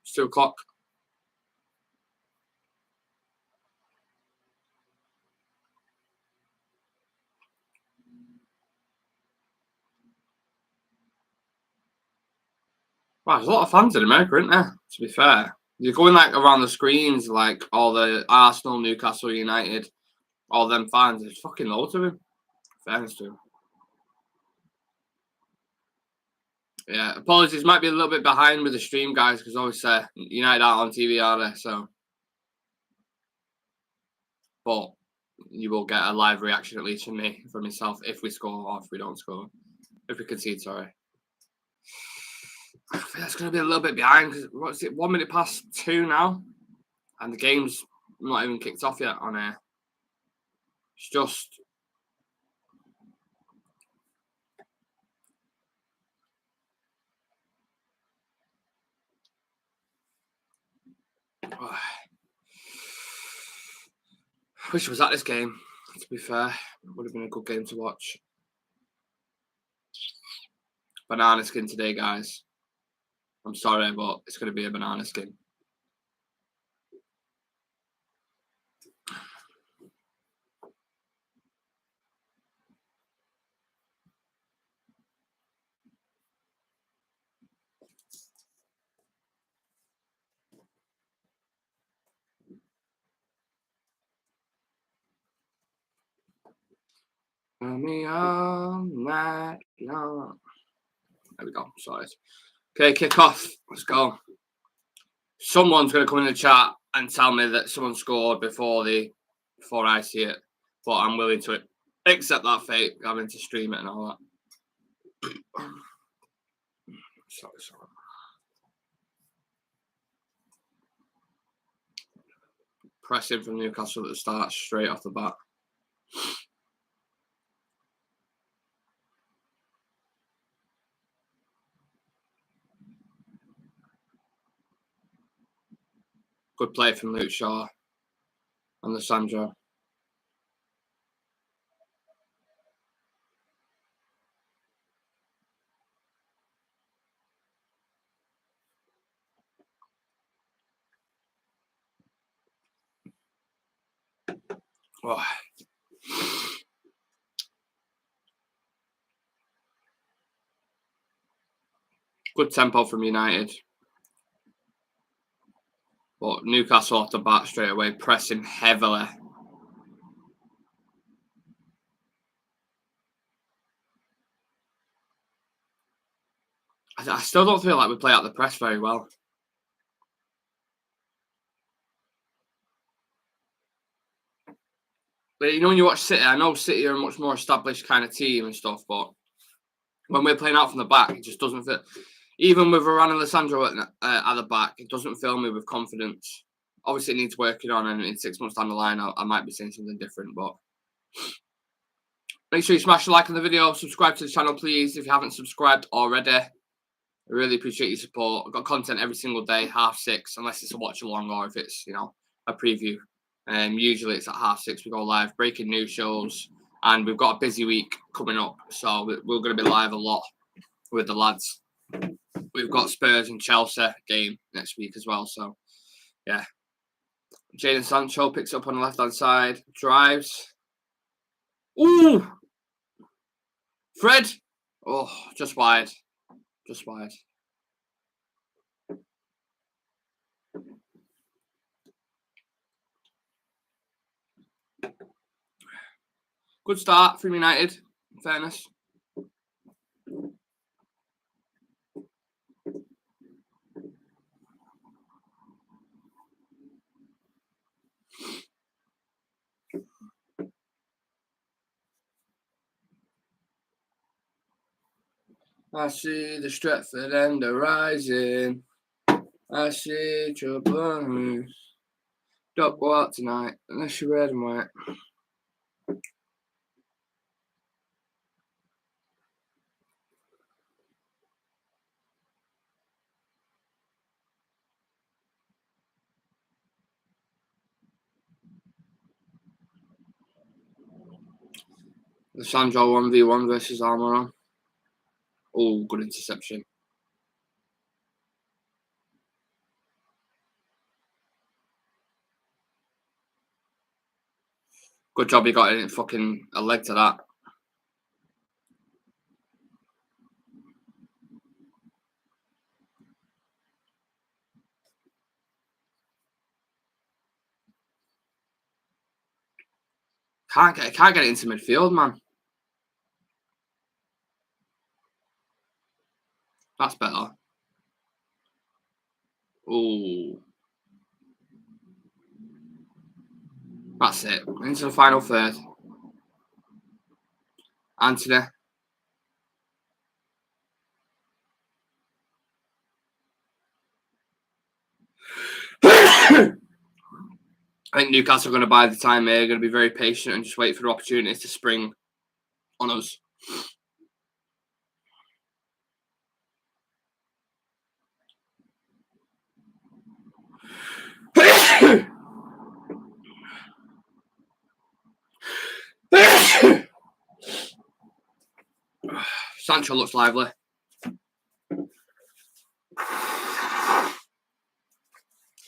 A: It's 2 o'clock. Wow, there's a lot of fans in America, isn't there? To be fair, you're going like around the screens, like all the Arsenal, Newcastle United, all them fans. There's fucking loads of them. Fairness to them. Yeah, apologies. Might be a little bit behind with the stream, guys, because obviously United aren't on TV, are they? So, but you will get a live reaction at least from me, from myself, if we score or if we don't score, if we concede. Sorry. I think that's going to be a little bit behind because what's it? 1 minute past 2 now, and the game's not even kicked off yet on air. It's just. Oh. I wish I was at this game, to be fair. It would have been a good game to watch. Banana skin today, guys. I'm sorry, but it's going to be a banana skin. Me all night long. There we go. Sorry. Okay, kick off. Let's go. Someone's going to come in the chat and tell me that someone scored before I see it, but I'm willing to accept that fate, having to stream it and all that. Sorry. Pressing from Newcastle at the start, straight off the bat. Good play from Luke Shaw and Lissandro. Oh. Good tempo from United. But Newcastle off the bat straight away, pressing heavily. I still don't feel like we play out the press very well. But you know, when you watch City, I know City are a much more established kind of team and stuff, but when we're playing out from the back, it just doesn't fit. Even with Varane and Lissandro at the back, it doesn't fill me with confidence. Obviously, it needs working on, and in 6 months down the line, I might be saying something different, but Make sure you smash the like on the video. Subscribe to the channel, please, if you haven't subscribed already. I really appreciate your support. I've got content every single day, 6:30, unless it's a watch along or if it's, a preview. Usually it's at 6:30 we go live, breaking news shows, and we've got a busy week coming up, so we're going to be live a lot with the lads. We've got Spurs and Chelsea game next week as well, so yeah. Jadon Sancho picks up on the left-hand side, drives. Ooh! Fred! Oh, just wide. Just wide. Good start from United, in fairness. I see the Stretford and the rising. I see trouble. Don't go out tonight unless you're red and white. The Sandro 1v1 versus Almiron. Oh, good interception. Good job he got in fucking a leg to that. Can't get it into midfield, man. That's better. Oh. That's it. Into the final third. Anthony. I think Newcastle are going to bide the time here. They're going to be very patient and just wait for the opportunities to spring on us. Sancho looks lively.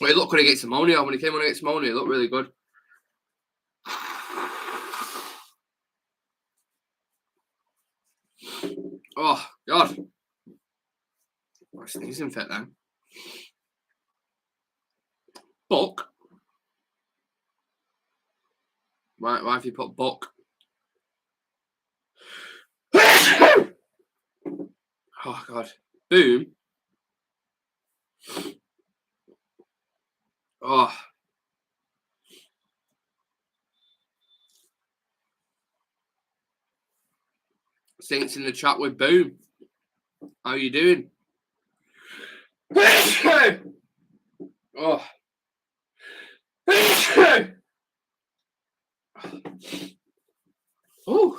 A: Well, he looked good against Ammonia. When he came on against Ammonia, he looked really good. Oh, God. I'm sneezing fit then. Buck? Why have you put Buck? Oh, God. Boom. Oh. Saints in the chat with Boom. How you doing? Oh. Oh.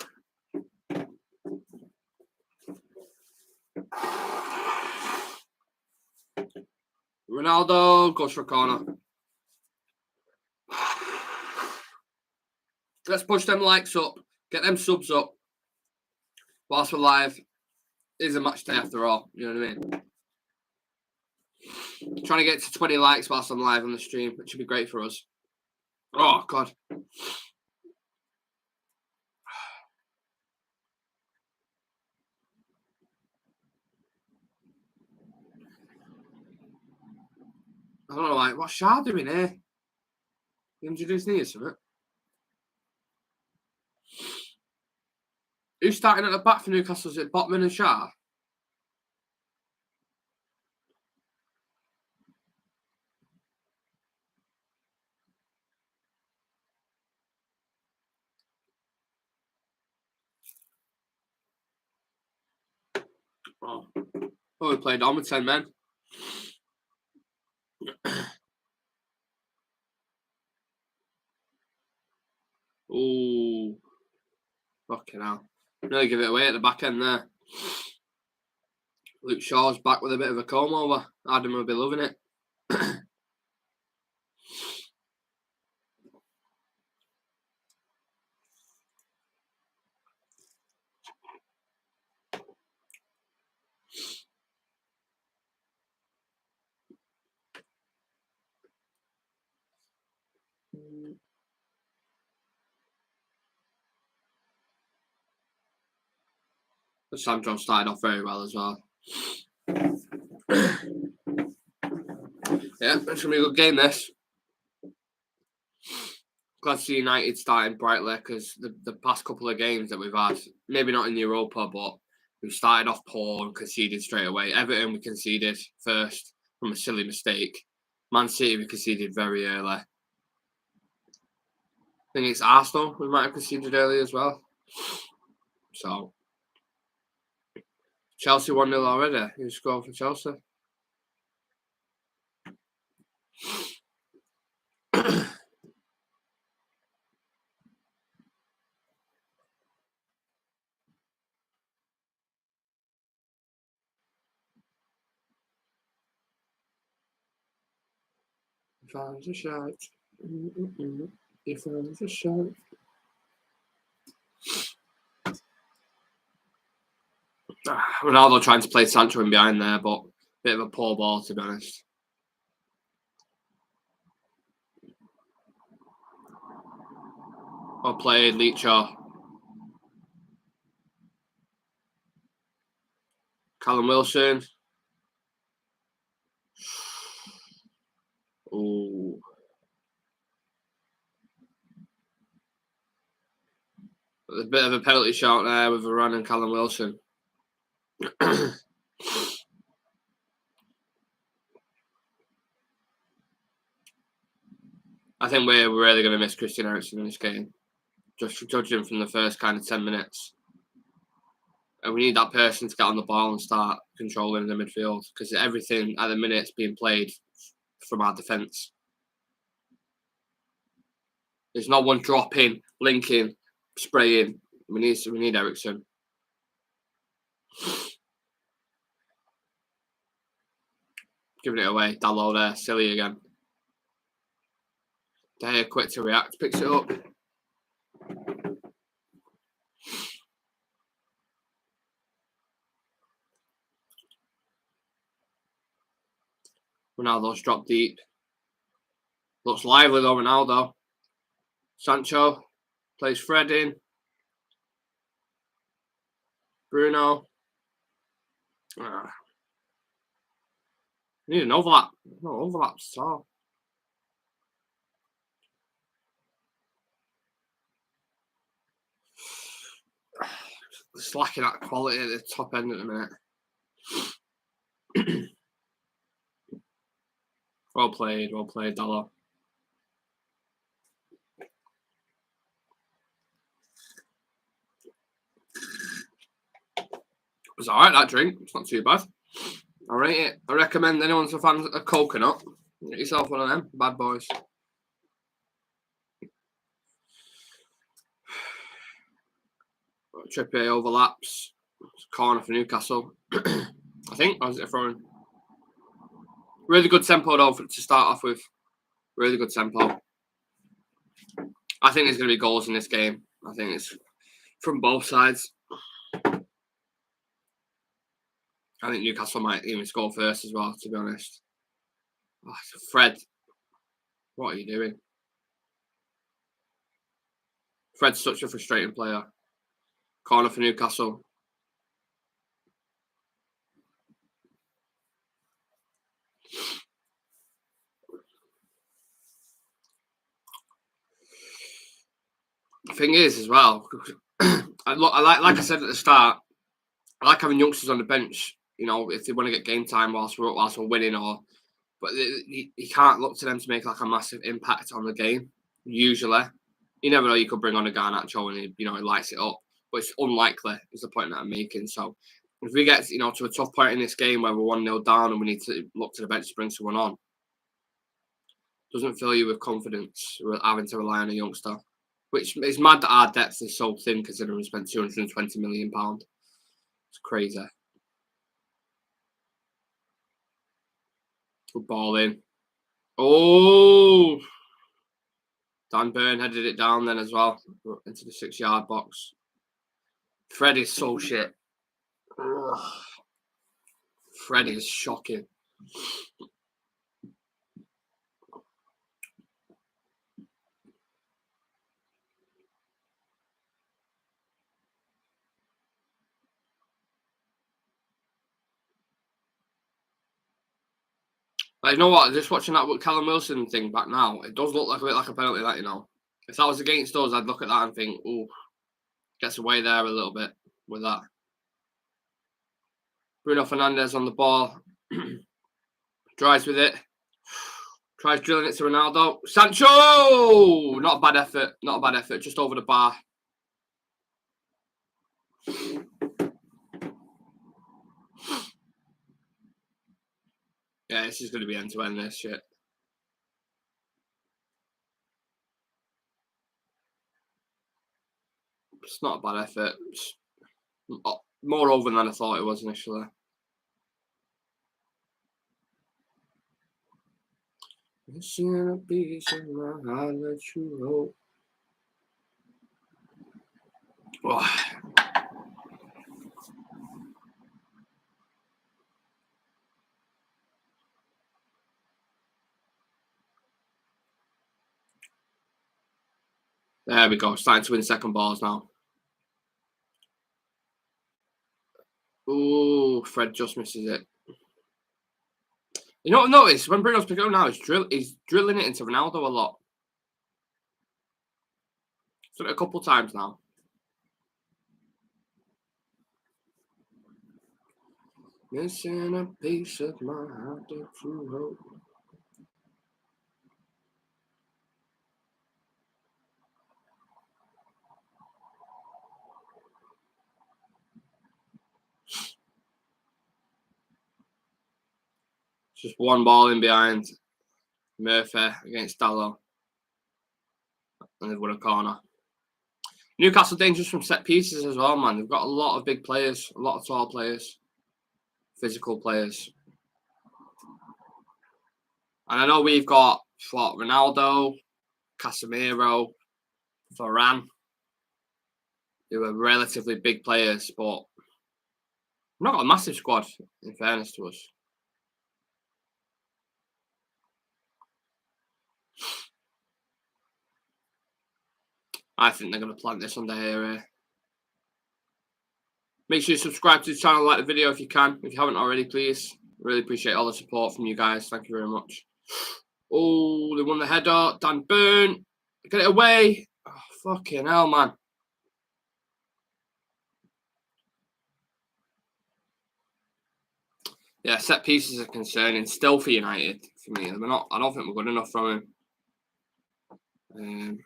A: Ronaldo goes for a corner. Let's push them likes up. Get them subs up. Whilst we're live. It is a match day after all. You know what I mean? Trying to get to 20 likes whilst I'm live on the stream, which would be great for us. Oh, God. I don't know, like, what's Shah doing here? He injured his knee or something? Who's starting at the back for Newcastle? Is it Botman and Shah? Oh, we played on with 10 men. Ooh. Fucking hell. Really give it away at the back end there. Luke Shaw's back with a bit of a comb over. Adam will be loving it. Sandro started off very well as well. Yeah, it's going to be a good game, this. Glad to see United starting brightly, because the past couple of games that we've had, maybe not in Europa, but we started off poor and conceded straight away. Everton, we conceded first from a silly mistake. Man City, we conceded very early. I think it's Arsenal we might have conceded early as well. So, Chelsea 1-0 already. Who scored for Chelsea? If I was a shout. If I was a shout. Ronaldo trying to play Sancho in behind there, but a bit of a poor ball, to be honest. Well played, Leacher. Callum Wilson. Ooh. A bit of a penalty shot there with Varane and Callum Wilson. I think we're really going to miss Christian Eriksen in this game. Just judging from the first kind of 10 minutes. And we need that person to get on the ball and start controlling the midfield, because everything at the minute is being played from our defence. There's no one dropping, linking, spraying. We need Eriksen. Giving it away. Dalot there. Silly again. They're quick to react. Picks it up. Ronaldo's dropped deep. Looks lively though, Ronaldo. Sancho plays Fred in. Bruno. Need an overlap. No overlaps at all. It's lacking that quality at the top end at the minute. Well played, Dalot. It was alright, that drink. It's not too bad. I rate it. I recommend anyone's a fan of coconut. Get yourself one of them bad boys. Trippier overlaps. Corner for Newcastle. I think. Or is it a throw-in? Really good tempo though to start off with. Really good tempo. I think there's going to be goals in this game. I think it's from both sides. I think Newcastle might even score first as well, to be honest. Oh, Fred, what are you doing? Fred's such a frustrating player. Corner for Newcastle. The thing is, as well, like I said at the start, I like having youngsters on the bench. You know, if they want to get game time whilst we're winning, but you can't look to them to make like a massive impact on the game. Usually, you never know. You could bring on a Garnacho and he lights it up, but it's unlikely. Is the point that I'm making. So if we get to a tough point in this game where we're 1-0 down and we need to look to the bench to bring someone on, doesn't fill you with confidence having to rely on a youngster. Which is mad that our depth is so thin considering we spent £220 million. It's crazy. Good ball in. Oh! Dan Burn headed it down then as well into the 6-yard box. Fred is so shit. Ugh. Fred is shocking. Like, you know what? Just watching that Callum Wilson thing back now, it does look like a bit like a penalty, that, you know. If that was against us, I'd look at that and think, ooh, gets away there a little bit with that. Bruno Fernandes on the ball. Drives with it. Tries drilling it to Ronaldo. Sancho! Not a bad effort. Not a bad effort. Just over the bar. Yeah, this is going to be end-to-end, this shit. It's not a bad effort. It's more over than I thought it was initially. Missing a piece of my heart that you hope. Oh. There we go. Starting to win second balls now. Ooh, Fred just misses it. You know what I've noticed? When Bruno's picking up now, he's drilling it into Ronaldo a lot. He's done it a couple times now. Missing a piece of my heart that you hope. Just one ball in behind. Murphy against Dallo. And they've won a corner. Newcastle dangerous from set pieces as well, man. They've got a lot of big players, a lot of tall players, physical players. And I know we've got Ronaldo, Casemiro, Varane, who are relatively big players, but we've not got a massive squad, in fairness to us. I think they're going to plant this under here. Make sure you subscribe to the channel, like the video if you can. If you haven't already, please. Really appreciate all the support from you guys. Thank you very much. Oh, they won the header. Dan Burn. Get it away. Oh, fucking hell, man. Yeah, set pieces are concerning still for United. For me, I don't think we're good enough from him.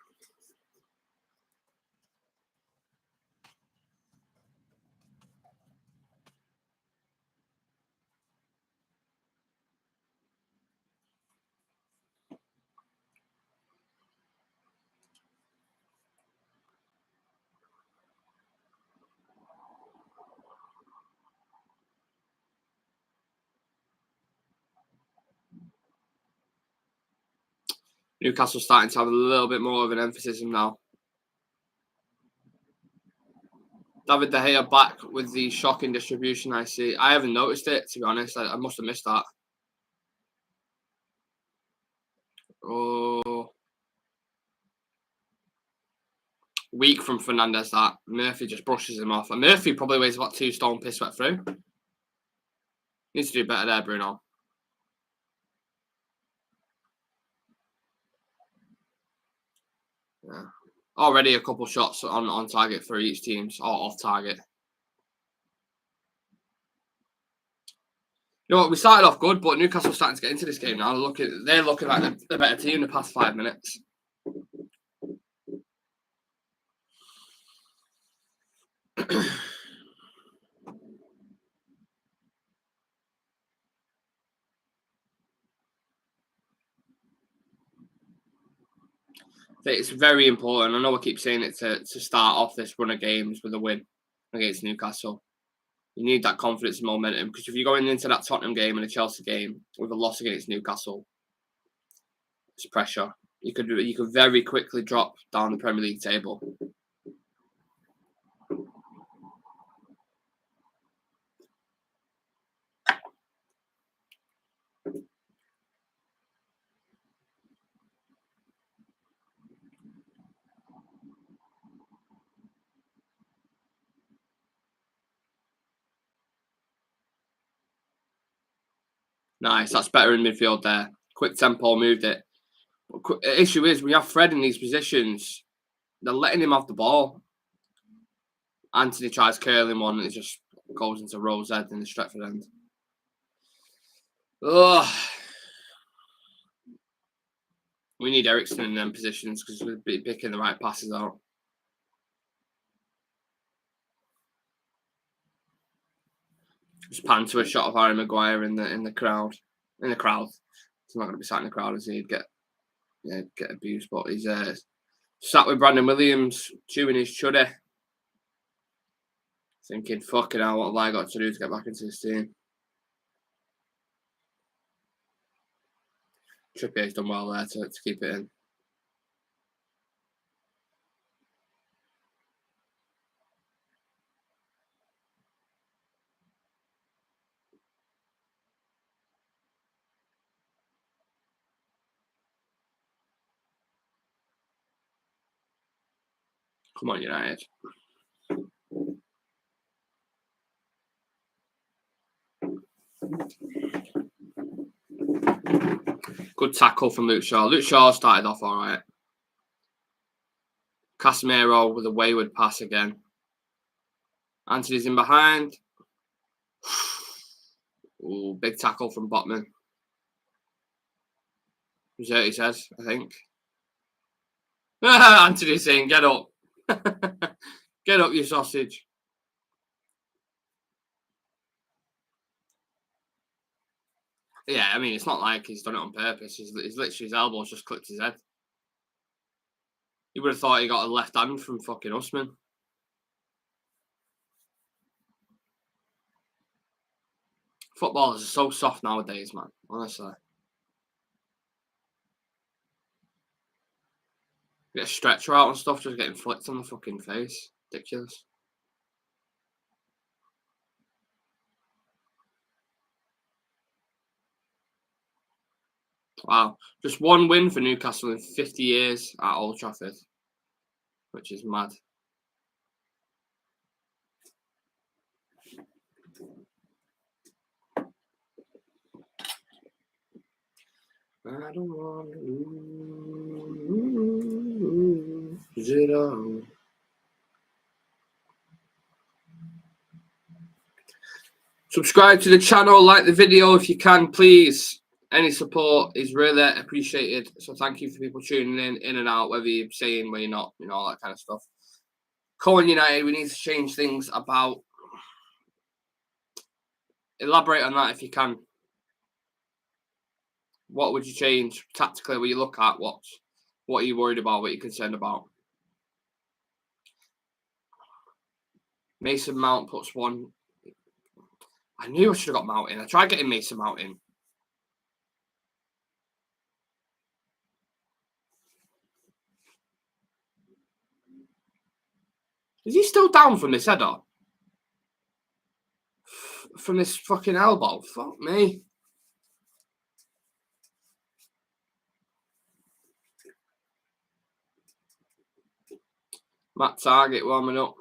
A: Newcastle starting to have a little bit more of an emphasis now. David De Gea back with the shocking distribution I see. I haven't noticed it, to be honest. I must have missed that. Oh. Weak from Fernandes, that. Murphy just brushes him off. And Murphy probably weighs about 2 stone piss wet through. Needs to do better there, Bruno. Yeah. Already a couple shots on target for each team, or off target. You know what? We started off good, but Newcastle starting to get into this game now. They're looking like the better team in the past 5 minutes. It's very important. I know I keep saying it to start off this run of games with a win against Newcastle. You need that confidence and momentum, because if you're going into that Tottenham game and a Chelsea game with a loss against Newcastle, it's pressure. You could very quickly drop down the Premier League table. Nice, that's better in midfield there. Quick tempo, moved it. The issue is, we have Fred in these positions. They're letting him have the ball. Anthony tries curling one, and it just goes into Rose head in the Stretford end. Ugh. We need Ericsson in them positions, because we'll be picking the right passes out. Just pan to a shot of Harry Maguire in the crowd. In the crowd. He's not going to be sat in the crowd, as he'd get abused. But he's sat with Brandon Williams, chewing his chuddy, thinking, fucking hell, what have I got to do to get back into this team? Trippier's done well there to keep it in. Come on, United. Good tackle from Luke Shaw. Luke Shaw started off all right. Casemiro with a wayward pass again. Anthony's in behind. Ooh, big tackle from Botman. He says, I think. Anthony's saying, get up. Get up, you sausage. Yeah, I mean, it's not like he's done it on purpose. He's literally, his elbows just clipped his head. You would have thought he got a left hand from fucking Usman. Footballers are so soft nowadays, man. Honestly. Get a stretcher out and stuff, just getting flicked on the fucking face. Ridiculous. Wow. Just one win for Newcastle in 50 years at Old Trafford, which is mad. I don't want to lose it all. Subscribe to the channel, like the video if you can, please. Any support is really appreciated. So thank you for people tuning in and out, whether you're saying, whether you're not, you know, all that kind of stuff. Cohen United, we need to change things about. Elaborate on that if you can. What would you change tactically when you look at what are you worried about, what you're concerned about? Mason Mount puts one. I knew I should have got Mount in. I tried getting Mason Mount in. Is he still down from this header? From this fucking elbow? Fuck me. Matt Target warming up.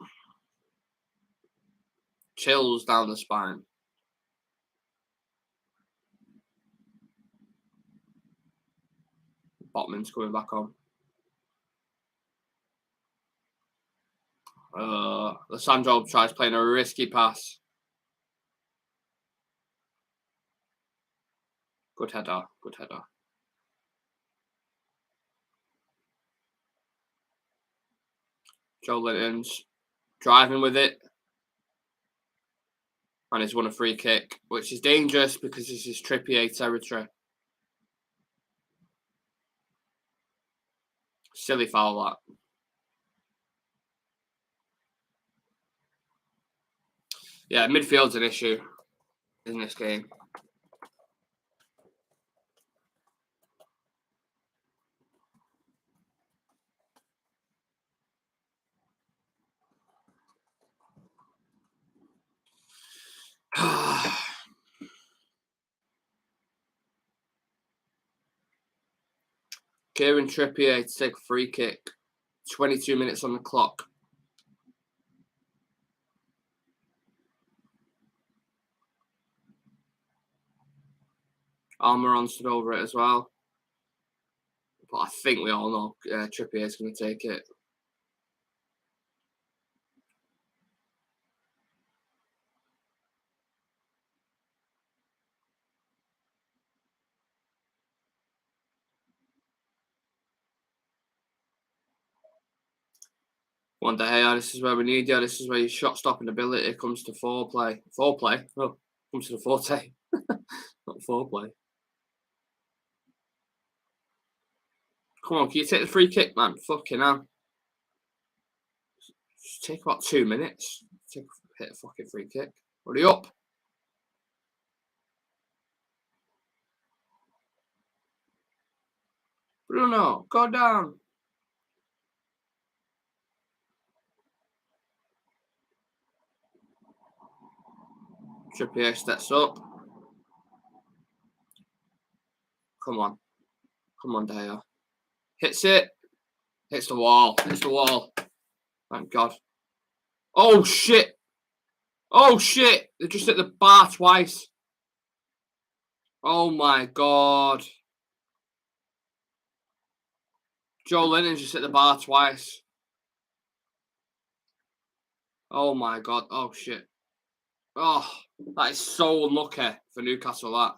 A: Chills down the spine. Botman's coming back on. Lissandro tries playing a risky pass. Good header. Good header. Joe Linton's driving with it. And he's won a free kick, which is dangerous because this is Trippier territory. Silly foul, that. Yeah, midfield's an issue in this game. Kieran Trippier to take a free kick. 22 minutes on the clock. Almiron stood over it as well. But I think we all know Trippier is going to take it. One day, this is where we need you. This is where your shot stopping ability comes to foreplay. Foreplay? Oh, comes to the forte. Not foreplay. Come on, can you take the free kick, man? Fucking hell. Just take about 2 minutes. Hit a fucking free kick. Hurry up. Bruno, go down. Trippier steps up. Come on. Come on, Daya. Hits it. Hits the wall. Hits the wall. Thank God. Oh, shit. Oh, shit. They just hit the bar twice. Oh, my God. Joe Linton just hit the bar twice. Oh, my God. Oh, shit. Oh, that is so unlucky for Newcastle, that.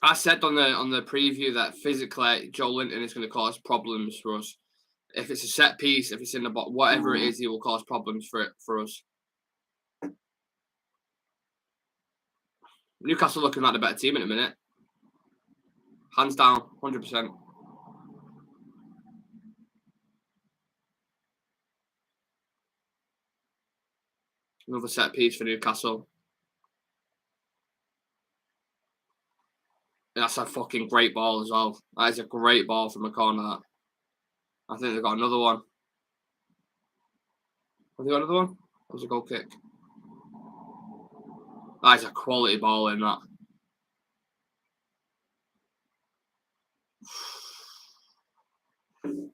A: I said on the preview that physically Joe Linton is going to cause problems for us. If it's a set piece, if it's in the box, whatever it is, he will cause problems for us. Newcastle looking like the better team in a minute. Hands down, 100%. Another set piece for Newcastle. And that's a fucking great ball as well. That is a great ball from a corner. I think they've got another one. Have they got another one? That was a goal kick. That is a quality ball in that.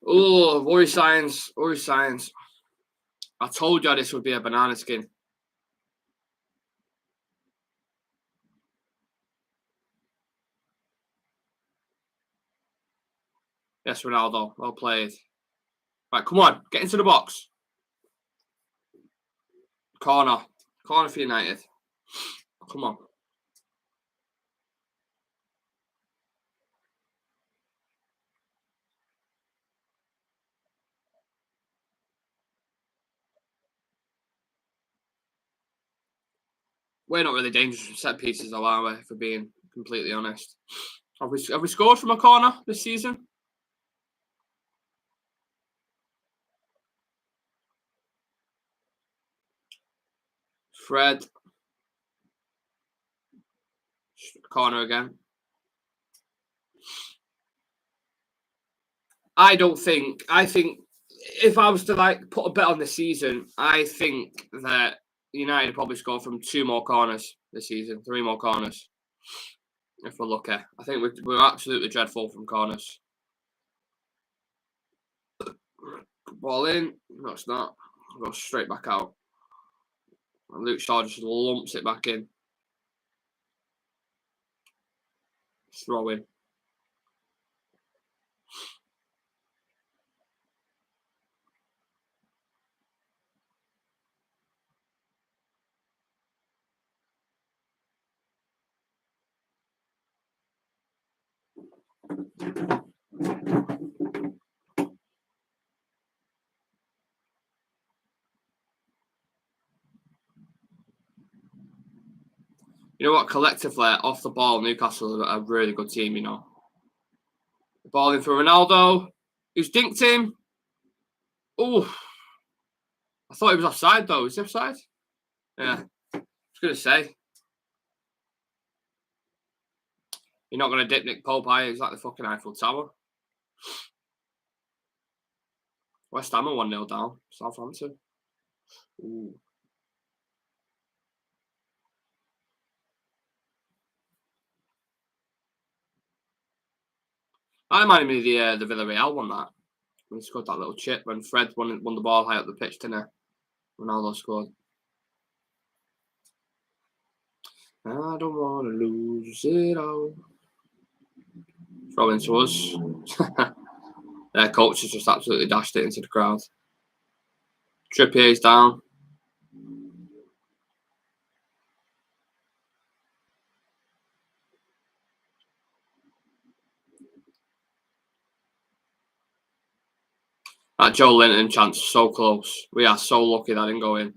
A: Oh, worry signs. Worry signs. I told you this would be a banana skin. Yes, Ronaldo. Well played. Right, come on. Get into the box. Corner. Corner for United. Come on. We're not really dangerous with set pieces, though, are we? For being completely honest. Have we scored from a corner this season? Fred. Corner again. I think if I was to put a bet on the season, I think that United probably score from 2 more corners this season, 3 more corners. If we're lucky. I think we're absolutely dreadful from corners. Ball in. No, it's not. Go straight back out. And Luke Shaw just lumps it back in. Throw in. You know what? Collectively, off the ball, Newcastle are a really good team, you know. Ball in for Ronaldo, who's dinked him. Oh, I thought he was offside though. Is he offside? Yeah, I was going to say. You're not going to dip Nick Pope, are you? He's like the fucking Eiffel Tower. West Ham are 1-0 down. Southampton. Ooh. That reminded me of the Villarreal one, that. When he scored that little chip when Fred won the ball high up the pitch, didn't he? Ronaldo scored. I don't want to lose it all. Throw into us. Their coach has just absolutely dashed it into the crowd. Trippier's down. That Joe Linton chance was so close. We are so lucky that didn't go in.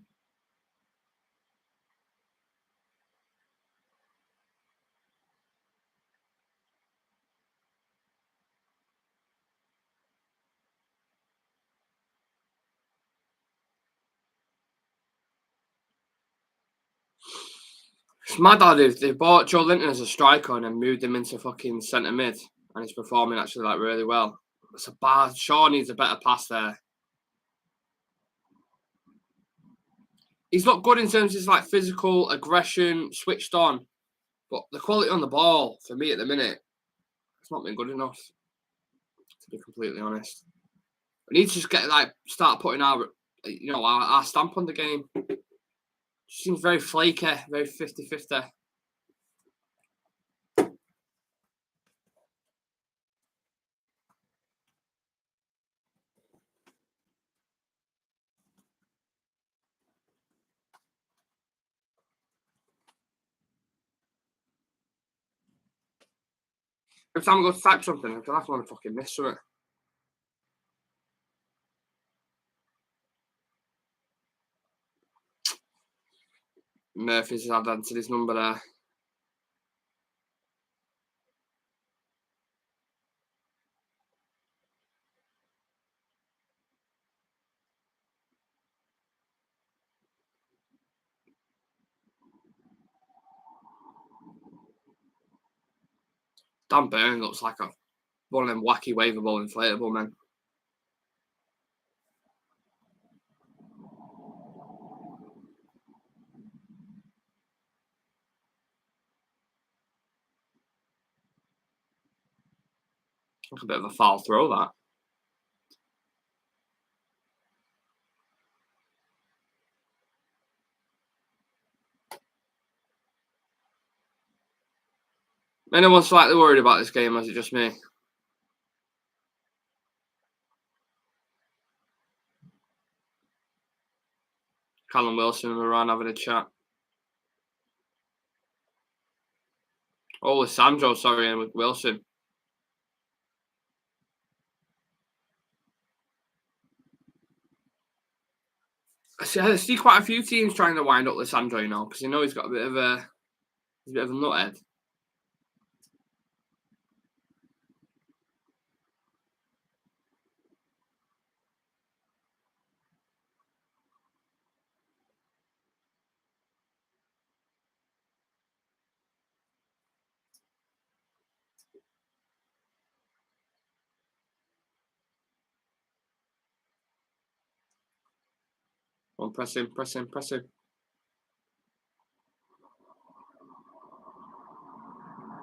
A: It's mad how they bought Joe Linton as a striker and then moved him into fucking centre mid, and he's performing actually like really well. It's a bad. Shaw needs a better pass there. He's not good in terms of his like physical aggression, switched on, but the quality on the ball for me at the minute, it's not been good enough. To be completely honest, we need to just start putting our stamp on the game. Seems very flaky, very 50-50. Every time I go to type something, I feel like I want to fucking miss something. Murphy's had answered his number there. Dan Burn looks like one of them wacky waveable inflatable men. Like a bit of a foul throw, that. Anyone slightly worried about this game, or is it just me? Callum Wilson and Moran having a chat. Oh, Sandro, sorry, and with Wilson. I see quite a few teams trying to wind up Lissandro, because he's got a bit of a nuthead. Come on, press him.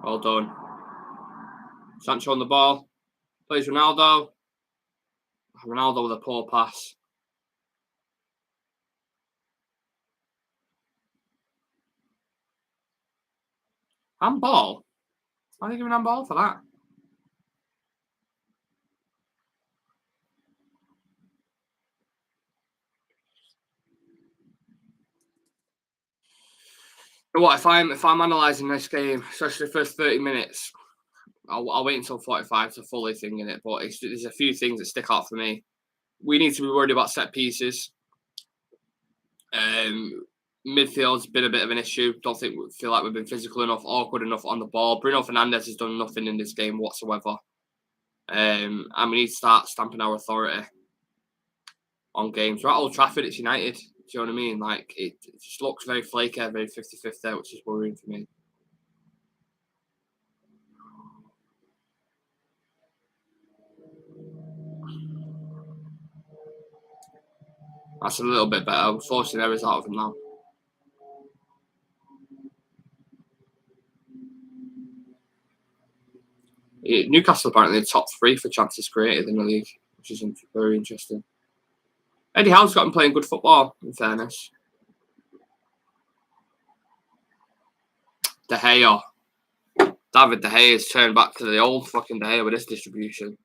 A: Well done. Sancho on the ball. Plays Ronaldo. Ronaldo with a poor pass. Handball? Why are they giving handball for that? What if I'm analysing this game, especially the first 30 minutes? I'll wait until 45 to fully think in it, but there's a few things that stick out for me. We need to be worried about set pieces. Midfield's been a bit of an issue. Don't feel like we've been physical enough, awkward enough on the ball. Bruno Fernandes has done nothing in this game whatsoever. And we need to start stamping our authority on games. We're at Old Trafford, it's United. Do you know what I mean? Like, it just looks very flaky, very 50-50 there, which is worrying for me. That's a little bit better. We're forcing errors out of him now. Newcastle apparently the top 3 for chances created in the league, which is very interesting. Eddie Howe's got him playing good football, in fairness. De Gea. David De Gea has turned back to the old fucking De Gea with this distribution.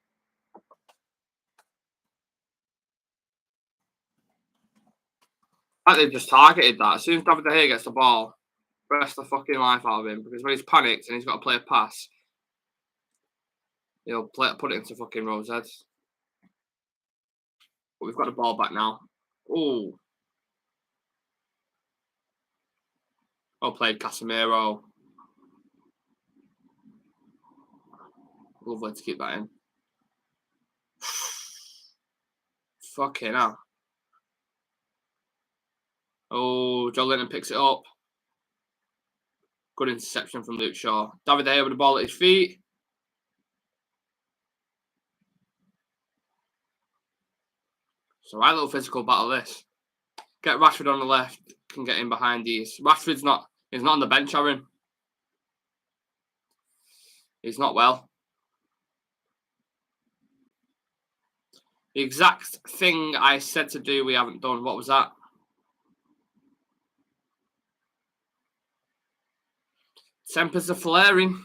A: Like they've just targeted that. As soon as David De Gea gets the ball, press the fucking life out of him, because when he's panicked and he's got to play a pass, he'll put it into fucking Rose's heads. But we've got the ball back now. Ooh. Well played, Casemiro. Lovely to keep that in. Fucking hell. Oh, Joe Linton picks it up. Good interception from Luke Shaw. David De Gea with the ball at his feet. It's a right little physical battle, this. Get Rashford on the left. Can get in behind these. Rashford's not... He's not on the bench, Aaron. He's not well. The exact thing I said to do, we haven't done. What was that? Tempers are flaring.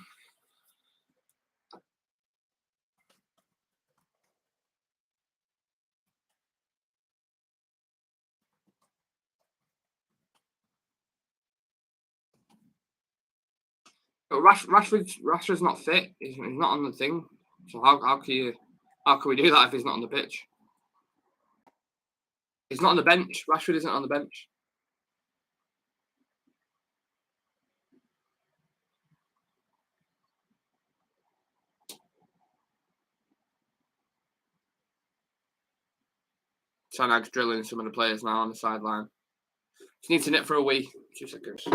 A: But Rashford's not fit. He's not on the thing. So how can we do that if he's not on the pitch? He's not on the bench. Rashford isn't on the bench. Tanag's drilling some of the players now on the sideline. Just need to nip for a wee. 2 seconds.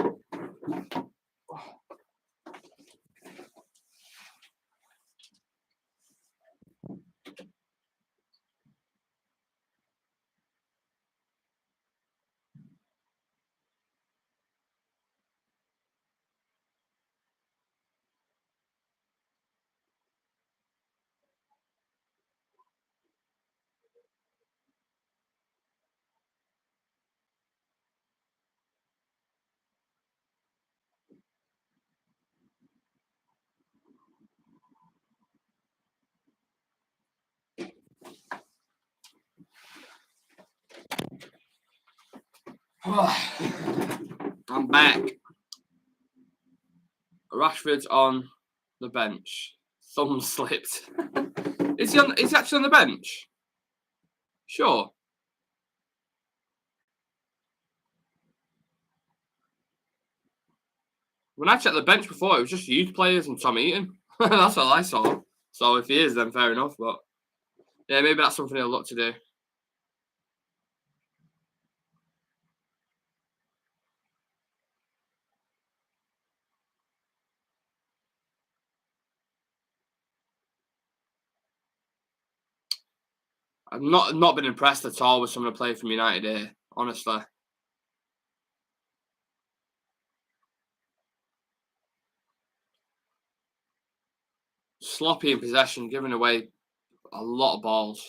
A: I'm back. Rashford's on the bench. Thumb slipped. Is he actually on the bench? Sure. When I checked the bench before, it was just youth players and Tom Eaton. That's all I saw. So if he is, then fair enough. But yeah, maybe that's something he'll look to do. I've not been impressed at all with some of the play from United here, honestly. Sloppy in possession, giving away a lot of balls.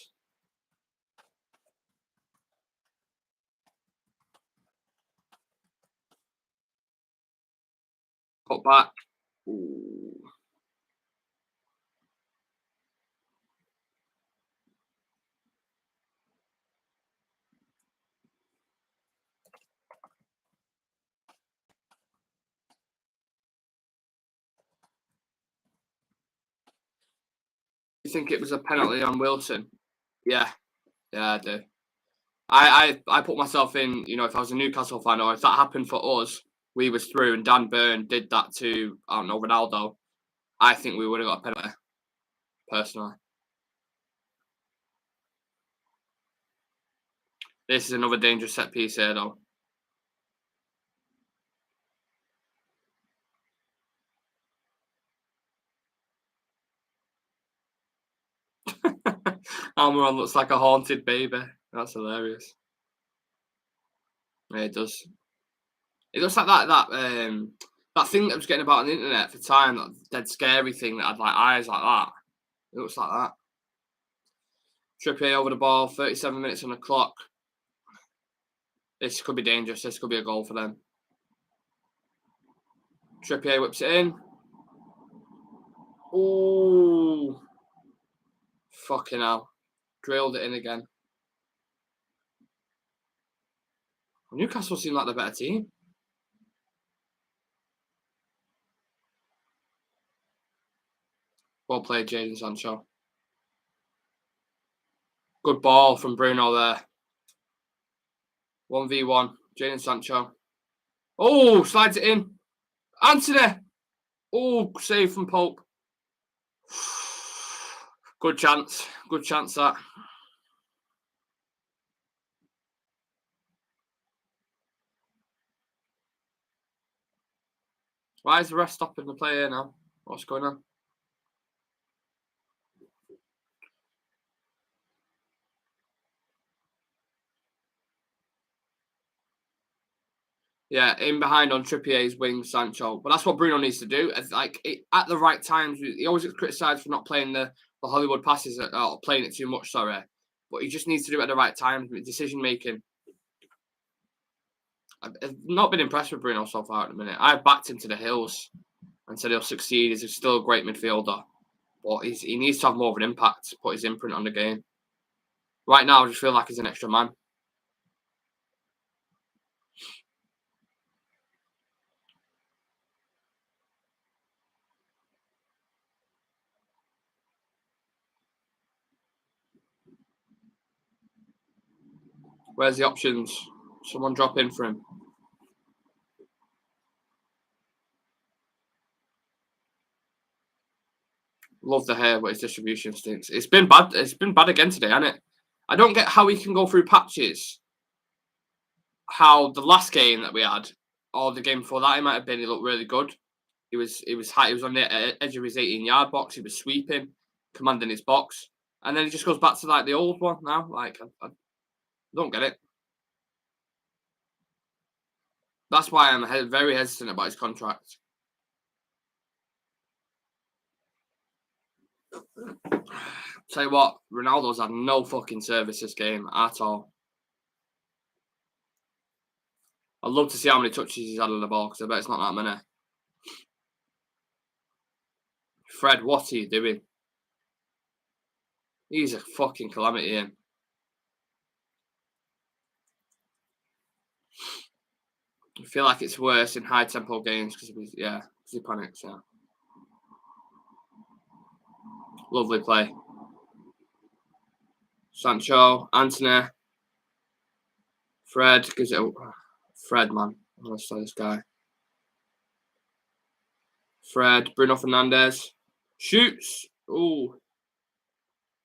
A: Put back. Ooh. You think it was a penalty on Wilson? Yeah, I do. I put myself in, if I was a Newcastle fan or if that happened for us, we was through and Dan Burn did that to, I don't know, Ronaldo, I think we would have got a penalty, personally. This is another dangerous set piece here, though. Almiron looks like a haunted baby. That's hilarious. Yeah, it does. It looks like that thing that was getting about on the internet for time, that dead scary thing that had like eyes like that. It looks like that. Trippier over the ball, 37 minutes on the clock. This could be dangerous. This could be a goal for them. Trippier whips it in. Oh, fucking hell. Drilled it in again. Newcastle seem like the better team. Well played, Jadon Sancho. Good ball from Bruno there. 1v1. Jadon Sancho. Oh, slides it in. Anthony. Oh, save from Pope. Good chance. Good chance, that. Why is the ref stopping the play here now? What's going on? Yeah, in behind on Trippier's wing, Sancho. But that's what Bruno needs to do. At the right times, he always gets criticised for not playing the Hollywood passes, or playing it too much, sorry. But he just needs to do it at the right time, decision making. I've not been impressed with Bruno so far at the minute. I've backed him to the hills and said he'll succeed. He's still a great midfielder. But he needs to have more of an impact, put his imprint on the game. Right now, I just feel like he's an extra man. Where's the options? Someone drop in for him. Love the hair, but his distribution stinks. It's been bad. It's been bad again today, hasn't it? I don't get how he can go through patches. How the last game that we had, or the game before that, he might have been. He looked really good. He was high. He was on the edge of his 18-yard box. He was sweeping, commanding his box, and then he just goes back to like the old one now. Like I don't get it. That's why I'm very hesitant about his contract. Tell you what, Ronaldo's had no fucking service this game at all. I'd love to see how many touches he's had on the ball, because I bet it's not that many. Fred, what are you doing? He's a fucking calamity, him. I feel like it's worse in high tempo games because he panics. Yeah, lovely play. Sancho, Anthony, Fred gives it. Fred, man, I'm gonna say this guy. Fred, Bruno Fernandes shoots. Ooh,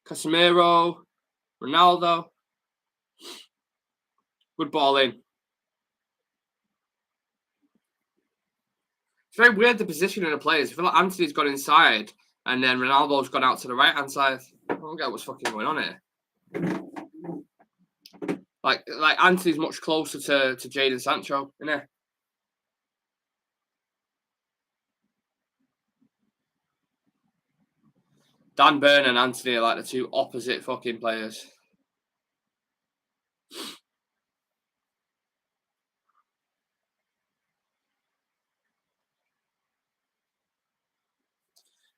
A: Casemiro, Ronaldo. Good ball in. It's very weird, the position of the players. I feel like Anthony's gone inside and then Ronaldo's gone out to the right hand side. I don't get what's fucking going on here. Like Anthony's much closer to Jadon Sancho, isn't he? Dan Burn and Anthony are like the two opposite fucking players.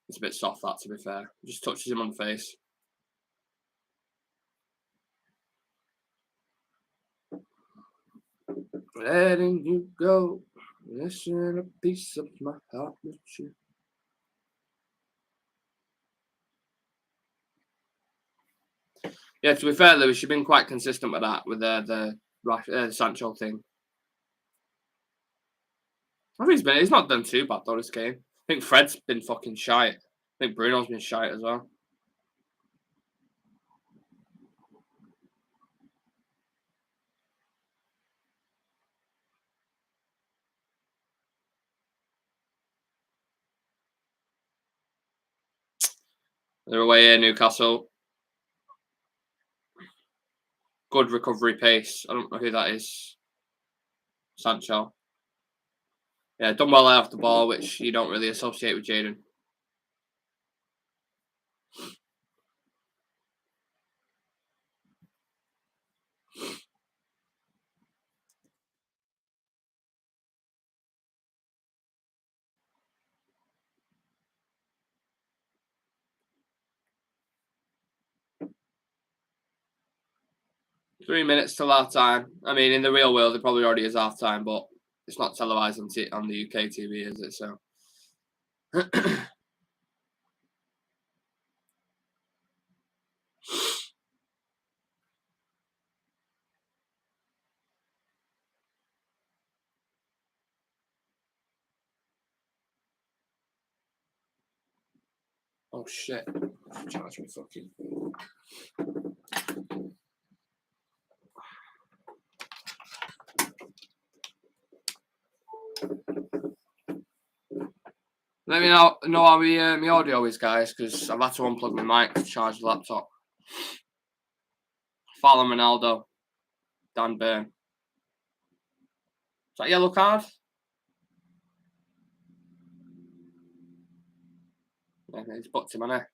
A: It's a bit soft, that, to be fair. Just touches him on the face. Letting you go, missing a piece of my heart with you. Yeah, to be fair, Lewis, you've been quite consistent with that, with the Sancho thing. I think he's not done too bad though this game. I think Fred's been fucking shite. I think Bruno's been shite as well. They're away here, Newcastle. Good recovery pace. I don't know who that is. Sancho. Yeah, done well off the ball, which you don't really associate with Jadon. Three minutes till half time. I mean, in the real world, it probably already is half time, but it's not televised on the UK TV, is it? So. Oh shit! Charge me fucking. Let me know how my audio is, guys, because I've had to unplug my mic to charge the laptop. Follow Ronaldo. Dan Burn. Is that yellow card? Yeah, he's booked him, hasn't he?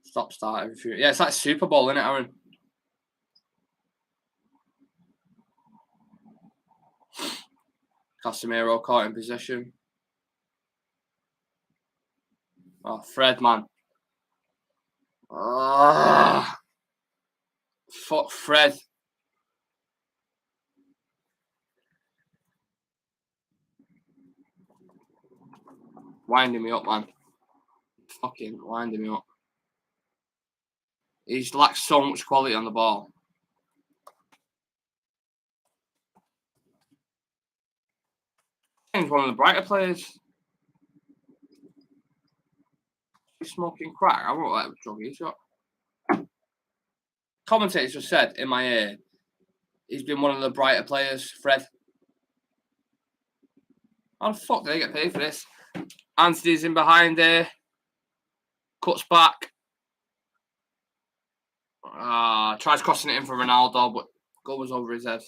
A: Stop start every few. Yeah, it's like Super Bowl, isn't it, Aaron? Casemiro caught in position. Oh, Fred, man. Fuck Fred. Winding me up, man. Fucking winding me up. He's lacks so much quality on the ball. He's one of the brighter players. He's smoking crack. I won't let him drug he's got. Commentators just said in my ear, he's been one of the brighter players, Fred. How the fuck did they get paid for this? Anthony's in behind there. Cuts back. Tries crossing it in for Ronaldo, but goal was over his head.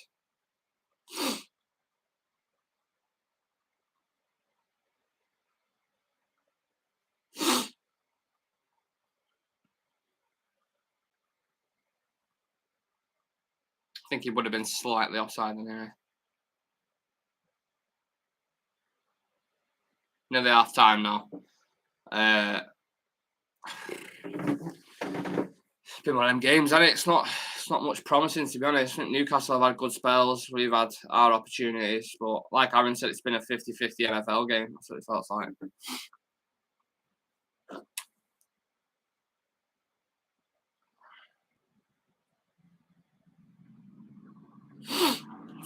A: I think he would have been slightly offside in there. Nearly half time now. It's been one of them games, hasn't it? It's not much promising, to be honest. I think Newcastle have had good spells. We've had our opportunities, but like Aaron said, it's been a 50-50 NFL game. That's what it felt like.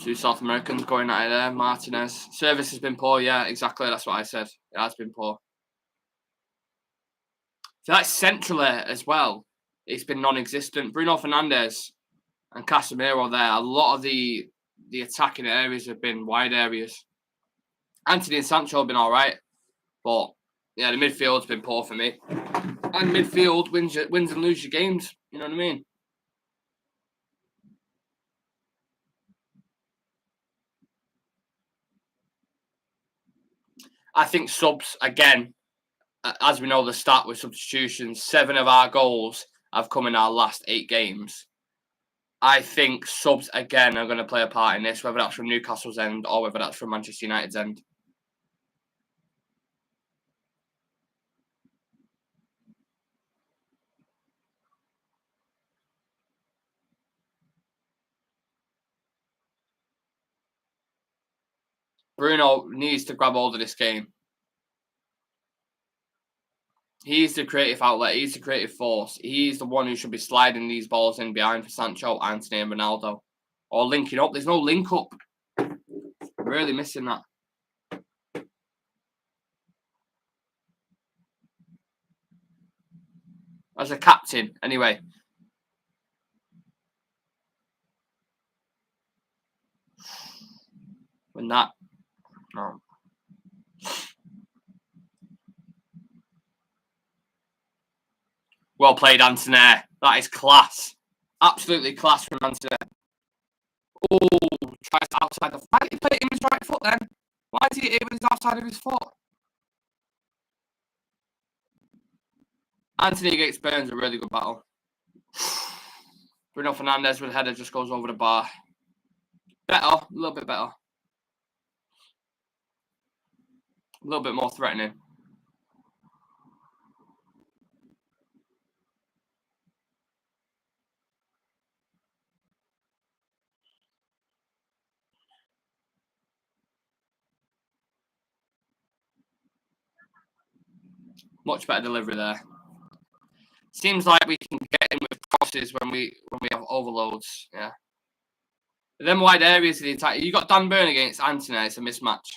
A: Two South Americans going at it there. Martinez. Service has been poor, yeah, exactly. That's what I said. It has been poor. So that's centrally as well. It's been non-existent. Bruno Fernandes and Casemiro there. A lot of the attacking areas have been wide areas. Anthony and Sancho have been all right, but yeah, the midfield's been poor for me. And midfield wins and loses your games. You know what I mean? I think subs, again, as we know the stat with substitutions, 7 of our goals have come in our last 8 games. I think subs, again, are going to play a part in this, whether that's from Newcastle's end or whether that's from Manchester United's end. Bruno needs to grab hold of this game. He's the creative outlet. He's the creative force. He's the one who should be sliding these balls in behind for Sancho, Anthony, and Ronaldo. Or linking up. There's no link up. I'm really missing that. as a captain, anyway. When that, no. Well played, Anthony. That is class. Absolutely class from Anthony. Oh, tries outside the. Why did he play it in his right foot then? Why is he with his outside of his foot? Anthony against Burns, a really good battle. Bruno Fernandes with a header just goes over the bar. Better, a little bit better. A little bit more threatening. Much better delivery there. Seems like we can get in with crosses when we have overloads. Yeah. Them wide areas of the attack. You got Dan Burn against Anthony. It's a mismatch.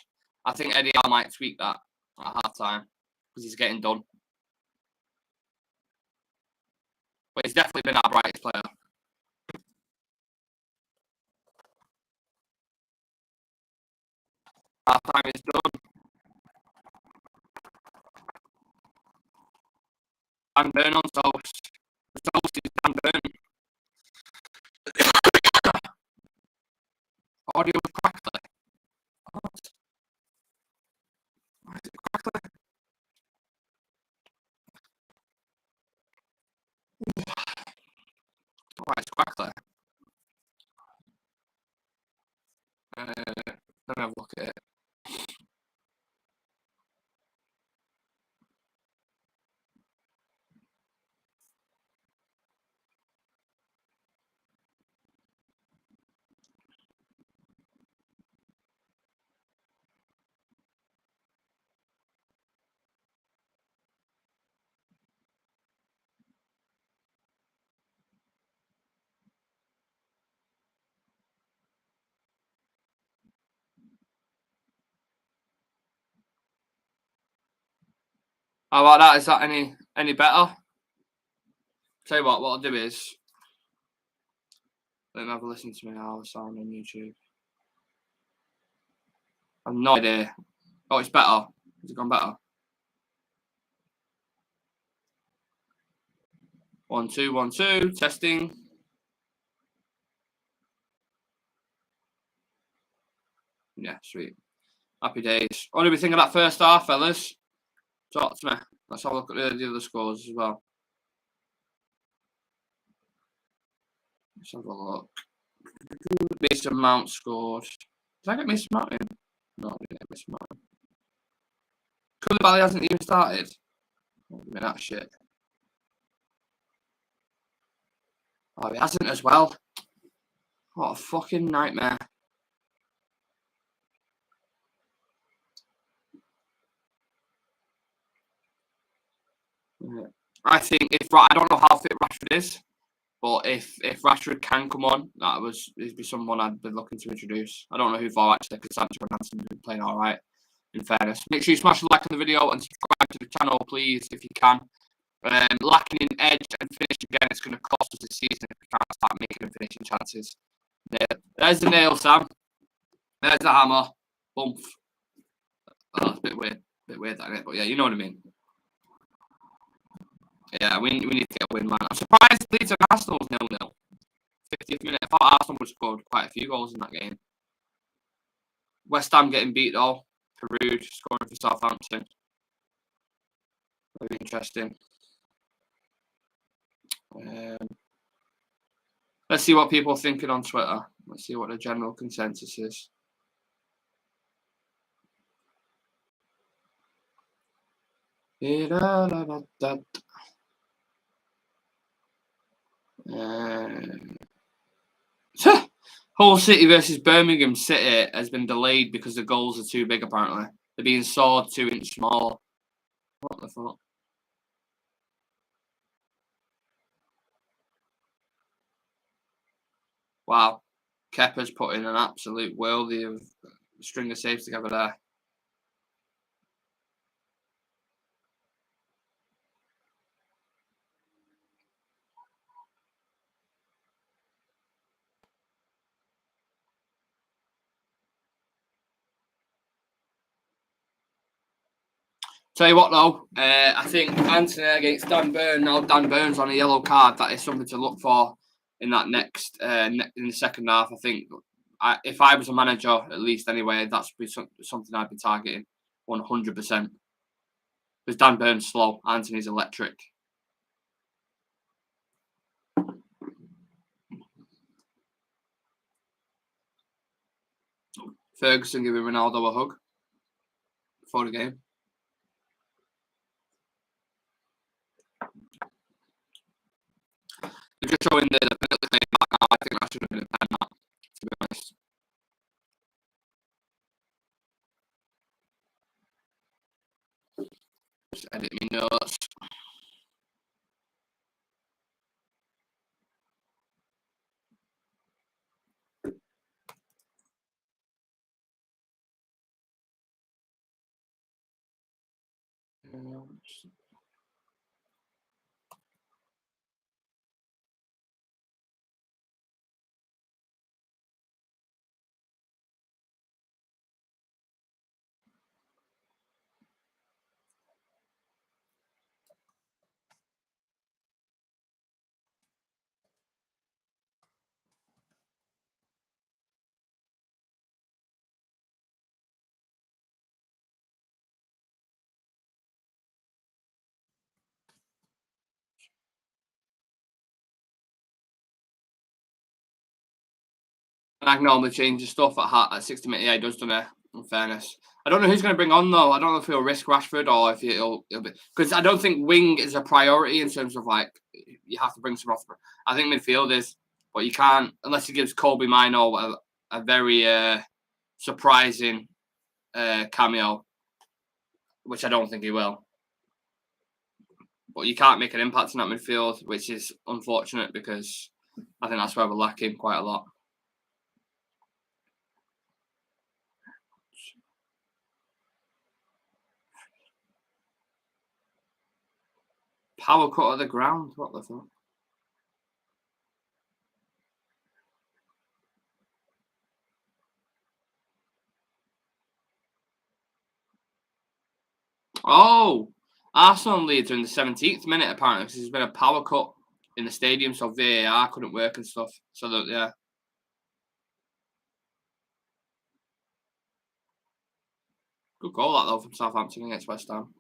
A: I think Eddie Howe might tweak that at half time because he's getting done. But he's definitely been our brightest player. Half time is done. Dan Burn on toast. The toast is Dan Burn. Audio is crackly. What? Why is it crackly? Why it's crackly? Let me have a look at it. How about that? Is that any better? Tell you what I'll do is let me have a listen to me how I sound on YouTube. I've no idea. Oh, it's better. Has it gone better? 1 2 1 2 testing. Yeah, sweet. Happy days. What do we think of that first half, fellas? Talk to me. Let's have a look at the other scores as well. Let's have a look. Mason Mount scored. Did I get Mason Mount in? No, I didn't get Mason Mount in. Koulibaly hasn't even started. Oh, I mean, that shit. Oh, he hasn't as well. What a fucking nightmare. Yeah. I think I don't know how fit Rashford is, but if Rashford can come on, he'd be someone I'd be looking to introduce. I don't know who for actually, because Sancho and Hansen have been playing all right. In fairness, make sure you smash the like on the video and subscribe to the channel, please, if you can. Lacking in edge and finish again, it's going to cost us this season if we can't start making and finishing chances. There's the nail, Sam. There's the hammer. Bump. Oh, it's a bit weird. That, isn't it? But yeah, you know what I mean. Yeah, we need to get a win, man. I'm surprised Leeds and Arsenal was 0-0. 50th minute. I thought Arsenal would have scored quite a few goals in that game. West Ham getting beat though. Peru scoring for Southampton. Very interesting. Let's see what people are thinking on Twitter. Let's see what the general consensus is. Hull City versus Birmingham City has been delayed because the goals are too big, apparently. They're being sawed 2 inches small. What the fuck? Wow. Kepa's put in an absolute worldie of string of saves together there. Tell you what though, I think Anthony against Dan Burn. Now Dan Burns on a yellow card. That is something to look for in that next in the second half. I think if I was a manager, at least anyway, that's be something I'd be targeting 100%. Because Dan Burns slow, Anthony's electric. Ferguson giving Ronaldo a hug before the game. They're just showing the penalty claim back now. I think that should have been a pen, that, to be honest. Just edit me notes. Mag normally changes stuff at 60 minutes. Yeah, he does, doesn't he? In fairness, I don't know who's going to bring on though. I don't know if he'll risk Rashford or if he'll be, because I don't think wing is a priority in terms of like you have to bring some off. I think midfield is, but you can't unless he gives Colby Mino a very surprising cameo, which I don't think he will. But you can't make an impact in that midfield, which is unfortunate because I think that's where we're lacking quite a lot. Power cut at the ground. What the fuck? Oh, Arsenal leads in the 17th minute apparently because there's been a power cut in the stadium, so VAR couldn't work and stuff. So that, yeah. Good goal that though from Southampton against West Ham.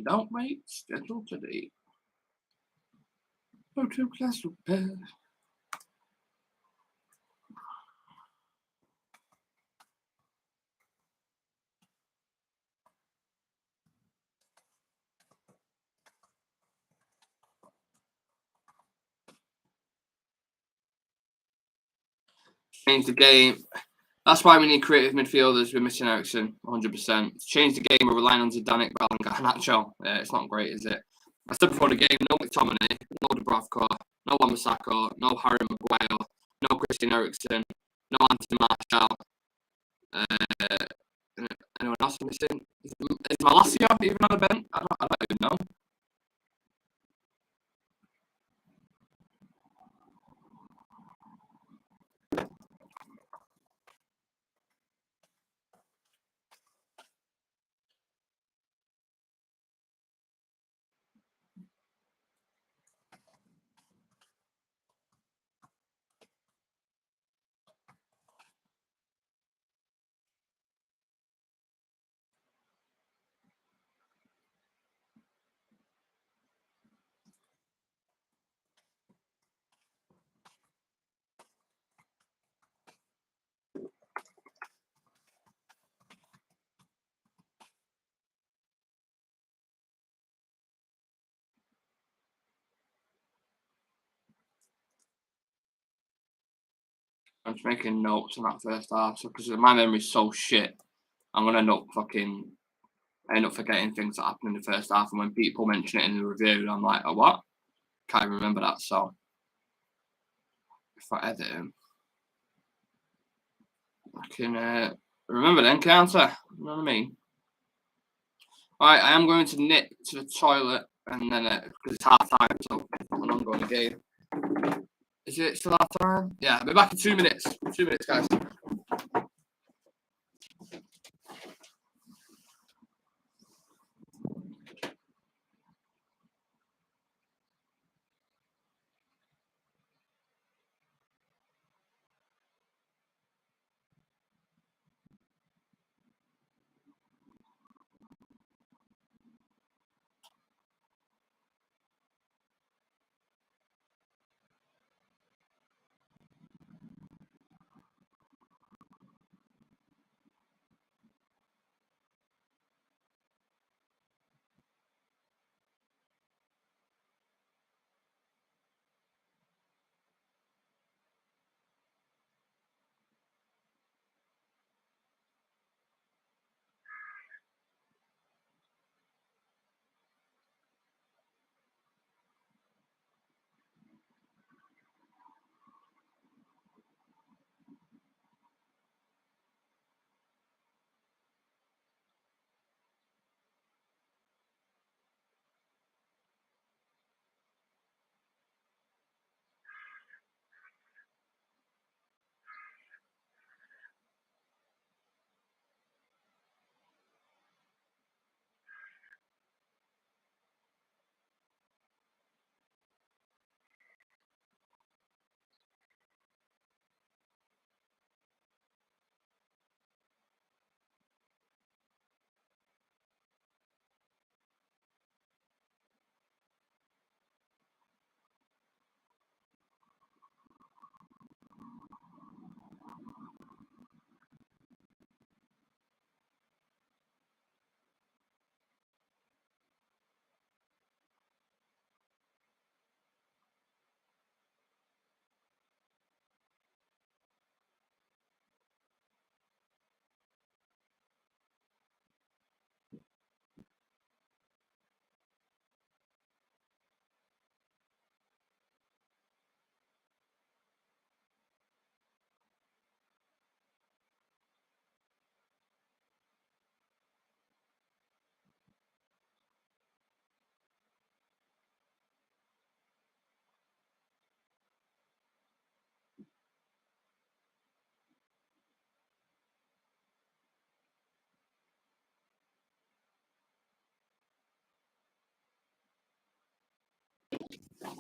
A: Don't wait, schedule today. Go to class repair. Change the game. That's why we need creative midfielders. We're missing Eriksen, 100%. Change the game. We're relying on Zidane, Garnacho. It's not great, is it? I said before the game, no McTominay, no Dubravka, no Wan-Bissaka, no Harry Maguire, no Christian Eriksen, no Anthony Martial. Anyone else missing? Is Malacia even on the bench? I don't even know. I'm just making notes on that first half, so because my memory's so shit, I'm gonna end up forgetting things that happened in the first half, and when people mention it in the review, I'm like, oh, what? Can't even remember that. So if I edit him, I can remember then, can't I? You know what I mean? All right, I am going to nip to the toilet, and then because it's half time, so I'm not going to game. Is it still half time? Yeah, I'll be back in 2 minutes. 2 minutes, guys.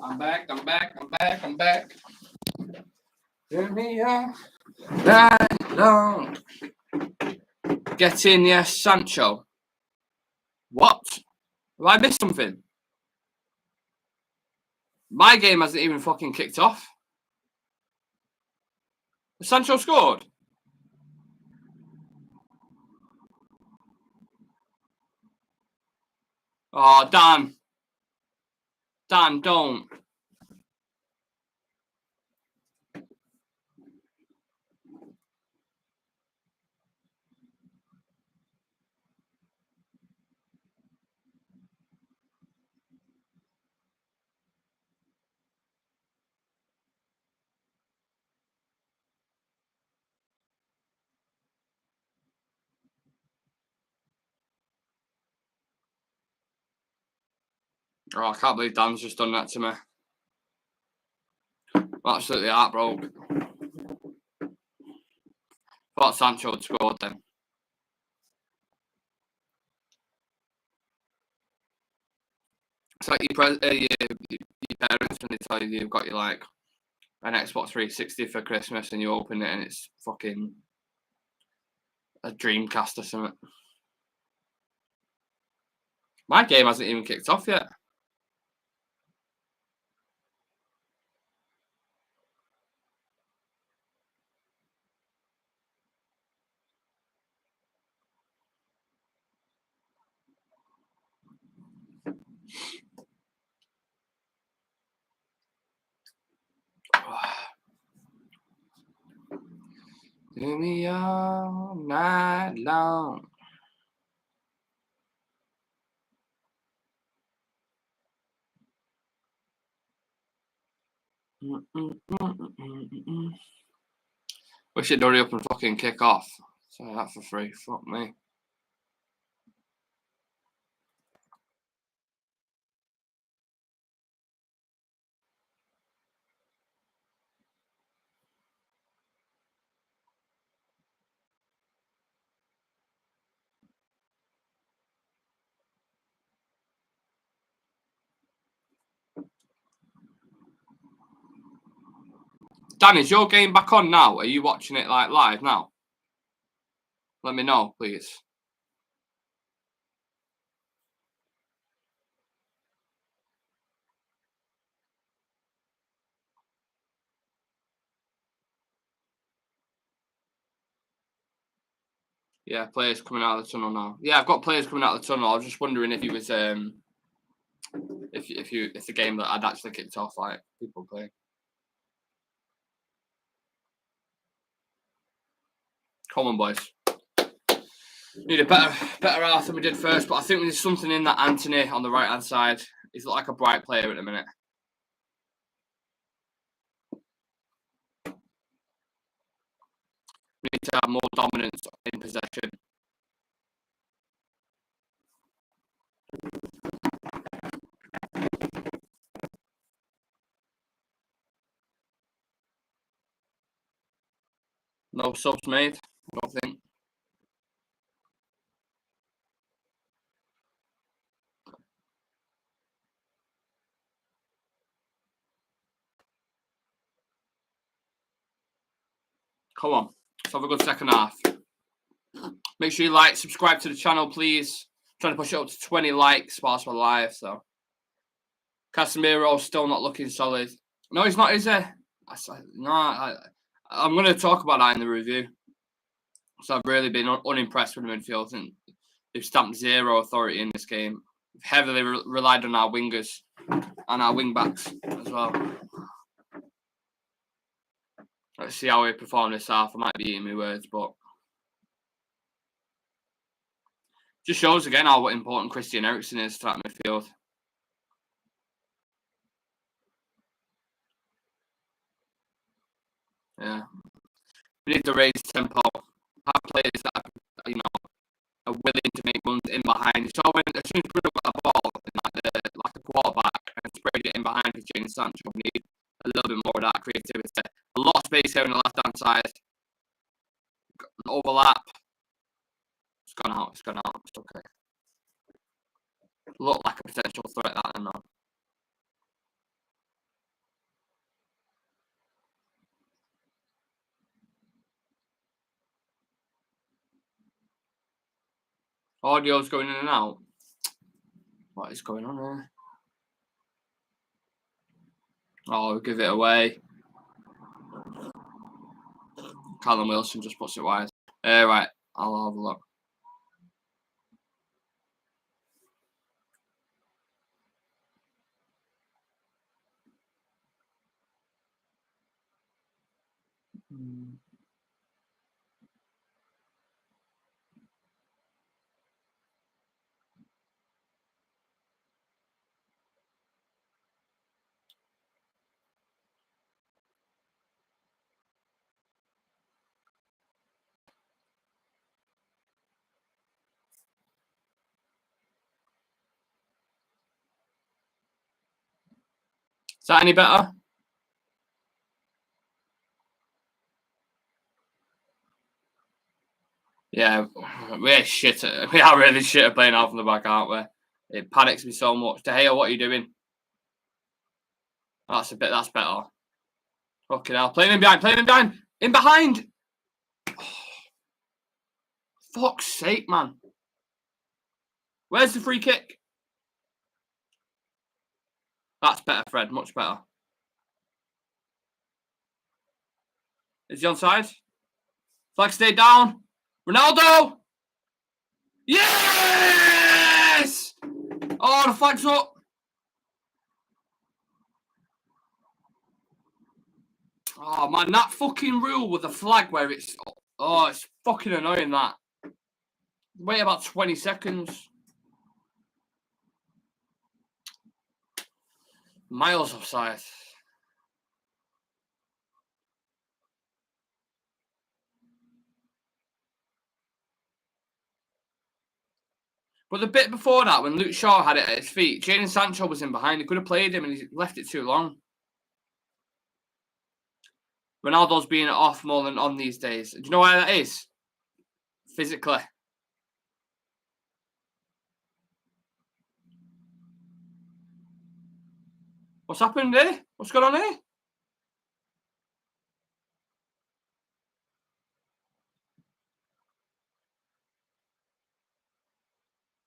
A: I'm back. Give me a night long. Get in, yes, Sancho. What? Have I missed something? My game hasn't even fucking kicked off. Sancho scored. Oh, Dan. Dan, don't. Oh, I can't believe Dan's just done that to me. Absolutely heartbroken. Thought Sancho had scored then. It's like your parents when they tell you you've got your like an Xbox 360 for Christmas and you open it and it's fucking a Dreamcast or something. My game hasn't even kicked off yet. Do me all night long. Wish it'd hurry up and fucking kick off. So that for free. Fuck me. Dan, is your game back on now? Are you watching it like live now? Let me know, please. Yeah, players coming out of the tunnel now. Yeah, I've got players coming out of the tunnel. I was just wondering if he was if the game that I'd actually kicked off, like people playing. Come on, boys. Need a better half than we did first, but I think there's something in that Anthony on the right hand side. He's like a bright player at the minute. We need to have more dominance in possession. No subs made, I don't think. Come on, let's have a good second half. Make sure you like, subscribe to the channel, please. I'm trying to push it up to 20 likes whilst we're live. So Casemiro still not looking solid. No, he's not, is he? I'm going to talk about that in the review. So I've really been unimpressed with the midfield. I think they've stamped zero authority in this game. We've heavily relied on our wingers and our wing backs as well. Let's see how we perform this half. I might be eating my words, but just shows again how important Christian Eriksen is to that midfield. Yeah, we need to raise tempo. Have players that are willing to make runs in behind. So when as soon as Bruno got a ball, like a quarterback, and sprayed it in behind for Jadon Sancho, we need a little bit more of that creativity. A lot of space here on the left-hand side. Overlap. It's gone out. It's gone out. It's okay. Look like a potential threat, that and not. Audio's going in and out. What is going on here? Oh, we'll give it away. Callum Wilson just puts it wide. Right, I'll have a look. Is that any better? Yeah, we're shit. We are really shit at playing out from the back, aren't we? It panics me so much. De Gea, what are you doing? That's better. Fucking hell. Play him in behind. Play him in behind. In behind. Oh, fuck's sake, man. Where's the free kick? That's better, Fred. Much better. Is he onside? Flag stay down. Ronaldo! Yes! Oh, the flag's up. Oh, man, that fucking rule with the flag where it's Oh, it's fucking annoying that. Wait about 20 seconds. Miles offside. But the bit before that, when Luke Shaw had it at his feet, Jadon Sancho was in behind. He could have played him and he left it too long. Ronaldo's being off more than on these days. Do you know why that is? Physically. What's happened here? What's going on here?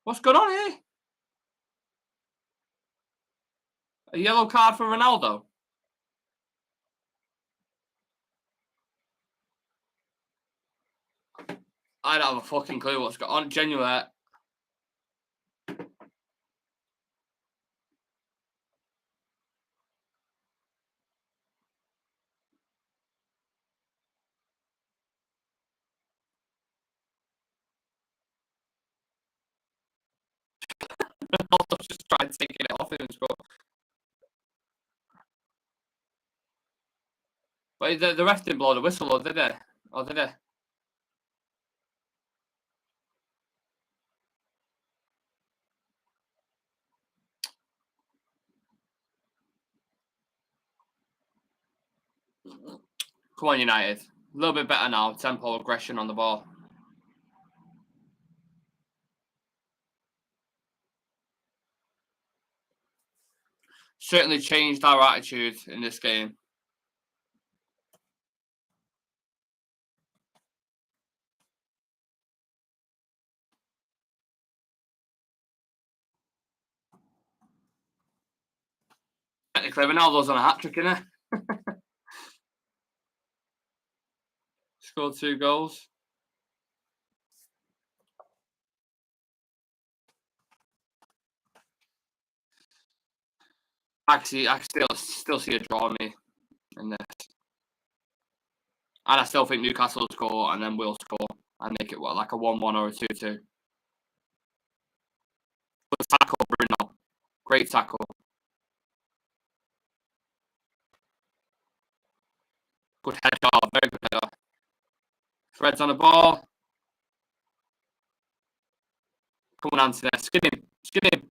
A: What's going on here? A yellow card for Ronaldo? I don't have a fucking clue what's going on. Genuinely. Ronaldo's just tried taking it off him. But the ref didn't blow the whistle, or did they? Or did they? Come on, United. A little bit better now. Tempo, aggression on the ball. Certainly changed our attitude in this game. Technically, Ronaldo's on a hat-trick, isn't he? Scored 2 goals. Actually, I still see a draw in me in this. And I still think Newcastle will score and then we'll score and make it, what, like a 1-1 or a 2-2. Good tackle, Bruno. Great tackle. Good header, very good header. Threads on the ball. Come on, Anthony. Skin him. Skin him.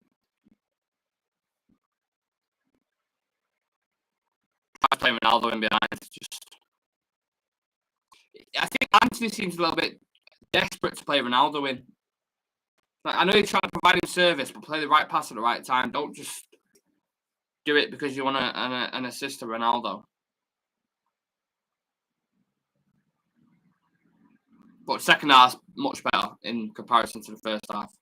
A: Try playing Ronaldo in behind. I think Anthony seems a little bit desperate to play Ronaldo in. Like, I know you're trying to provide him service, but play the right pass at the right time. Don't just do it because you want an assist to Ronaldo. But second half, much better in comparison to the first half.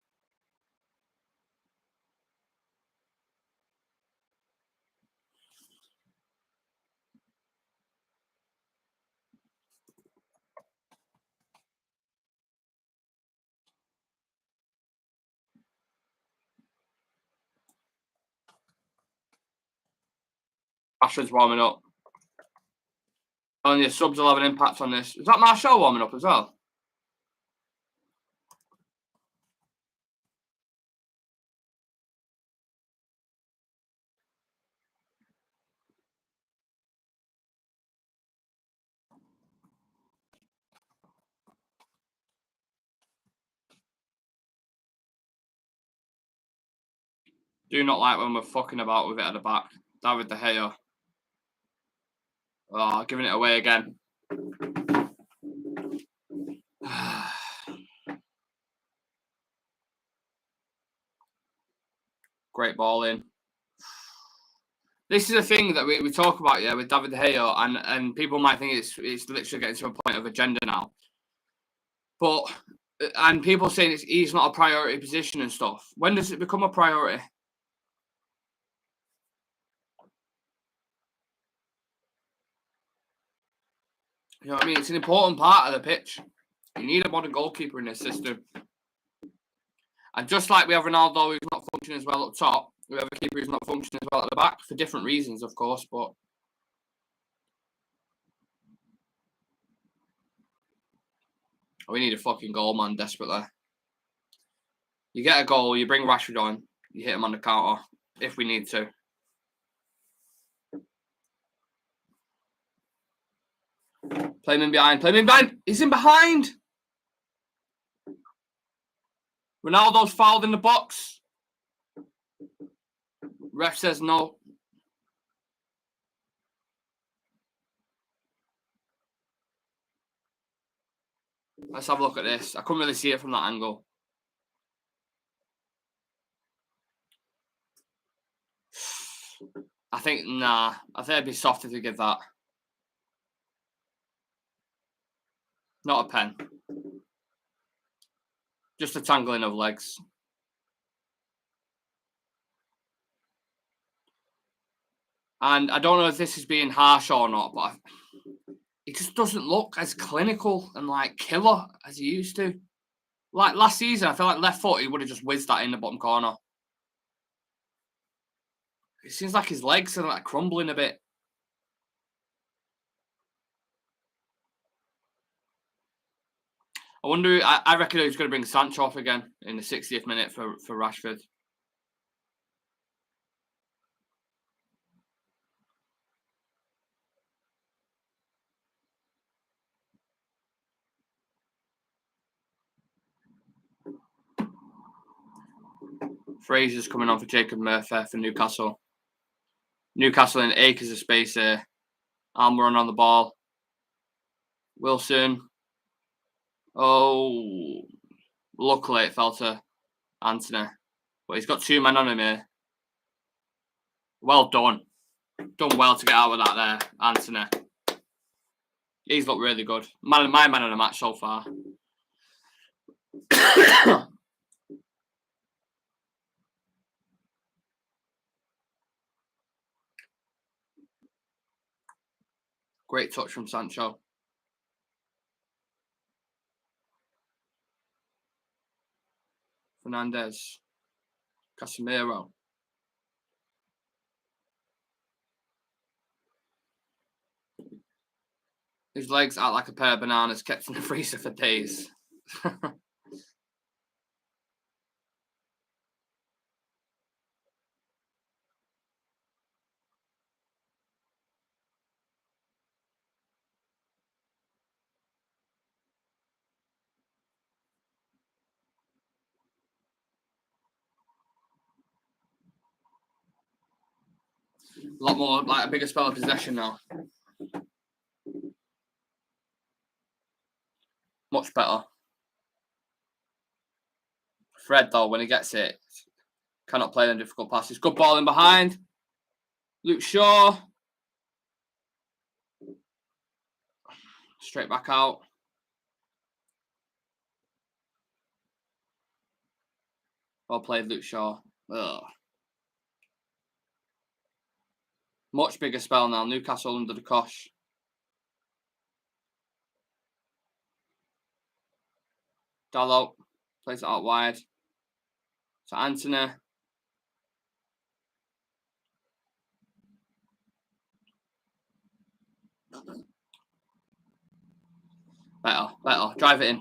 A: Rashford's warming up. Only the subs will have an impact on this. Is that Martial warming up as well? Do not like when we're fucking about with it at the back. David De Gea. Oh, giving it away again. Great ball in. This is a thing that we talk about, yeah, with David De Gea, and people might think it's literally getting to a point of agenda now. But, and people saying he's not a priority position and stuff. When does it become a priority? You know what I mean? It's an important part of the pitch. You need a modern goalkeeper in this system. And just like we have Ronaldo who's not functioning as well up top, we have a keeper who's not functioning as well at the back for different reasons, of course, but We need a fucking goal, man, desperately. You get a goal, you bring Rashford on, you hit him on the counter if we need to. Play him in behind, play him in behind. He's in behind. Ronaldo's fouled in the box. Ref says no. Let's have a look at this. I couldn't really see it from that angle. I think it'd be softer to give that. Not a pen. Just a tangling of legs. And I don't know if this is being harsh or not, but he just doesn't look as clinical and like killer as he used to. Like last season, I feel like left foot, he would have just whizzed that in the bottom corner. It seems like his legs are like crumbling a bit. I wonder, I reckon he's going to bring Sancho off again in the 60th minute for Rashford. Fraser's coming on for Jacob Murphy for Newcastle. Newcastle in acres of space here. Almiron on the ball. Wilson. Oh, luckily it fell to Anthony. But he's got two men on him here. Well done. Done well to get out of that there, Anthony. He's looked really good. My man of the match so far. Great touch from Sancho. Fernandes. Casemiro. His legs act like a pair of bananas kept in the freezer for days. A lot more, like a bigger spell of possession now. Much better. Fred, though, when he gets it, cannot play them difficult passes. Good ball in behind. Luke Shaw. Straight back out. Well played, Luke Shaw. Ugh. Much bigger spell now. Newcastle under the cosh. Dalot plays it out wide. So Anthony. Better. Drive it in.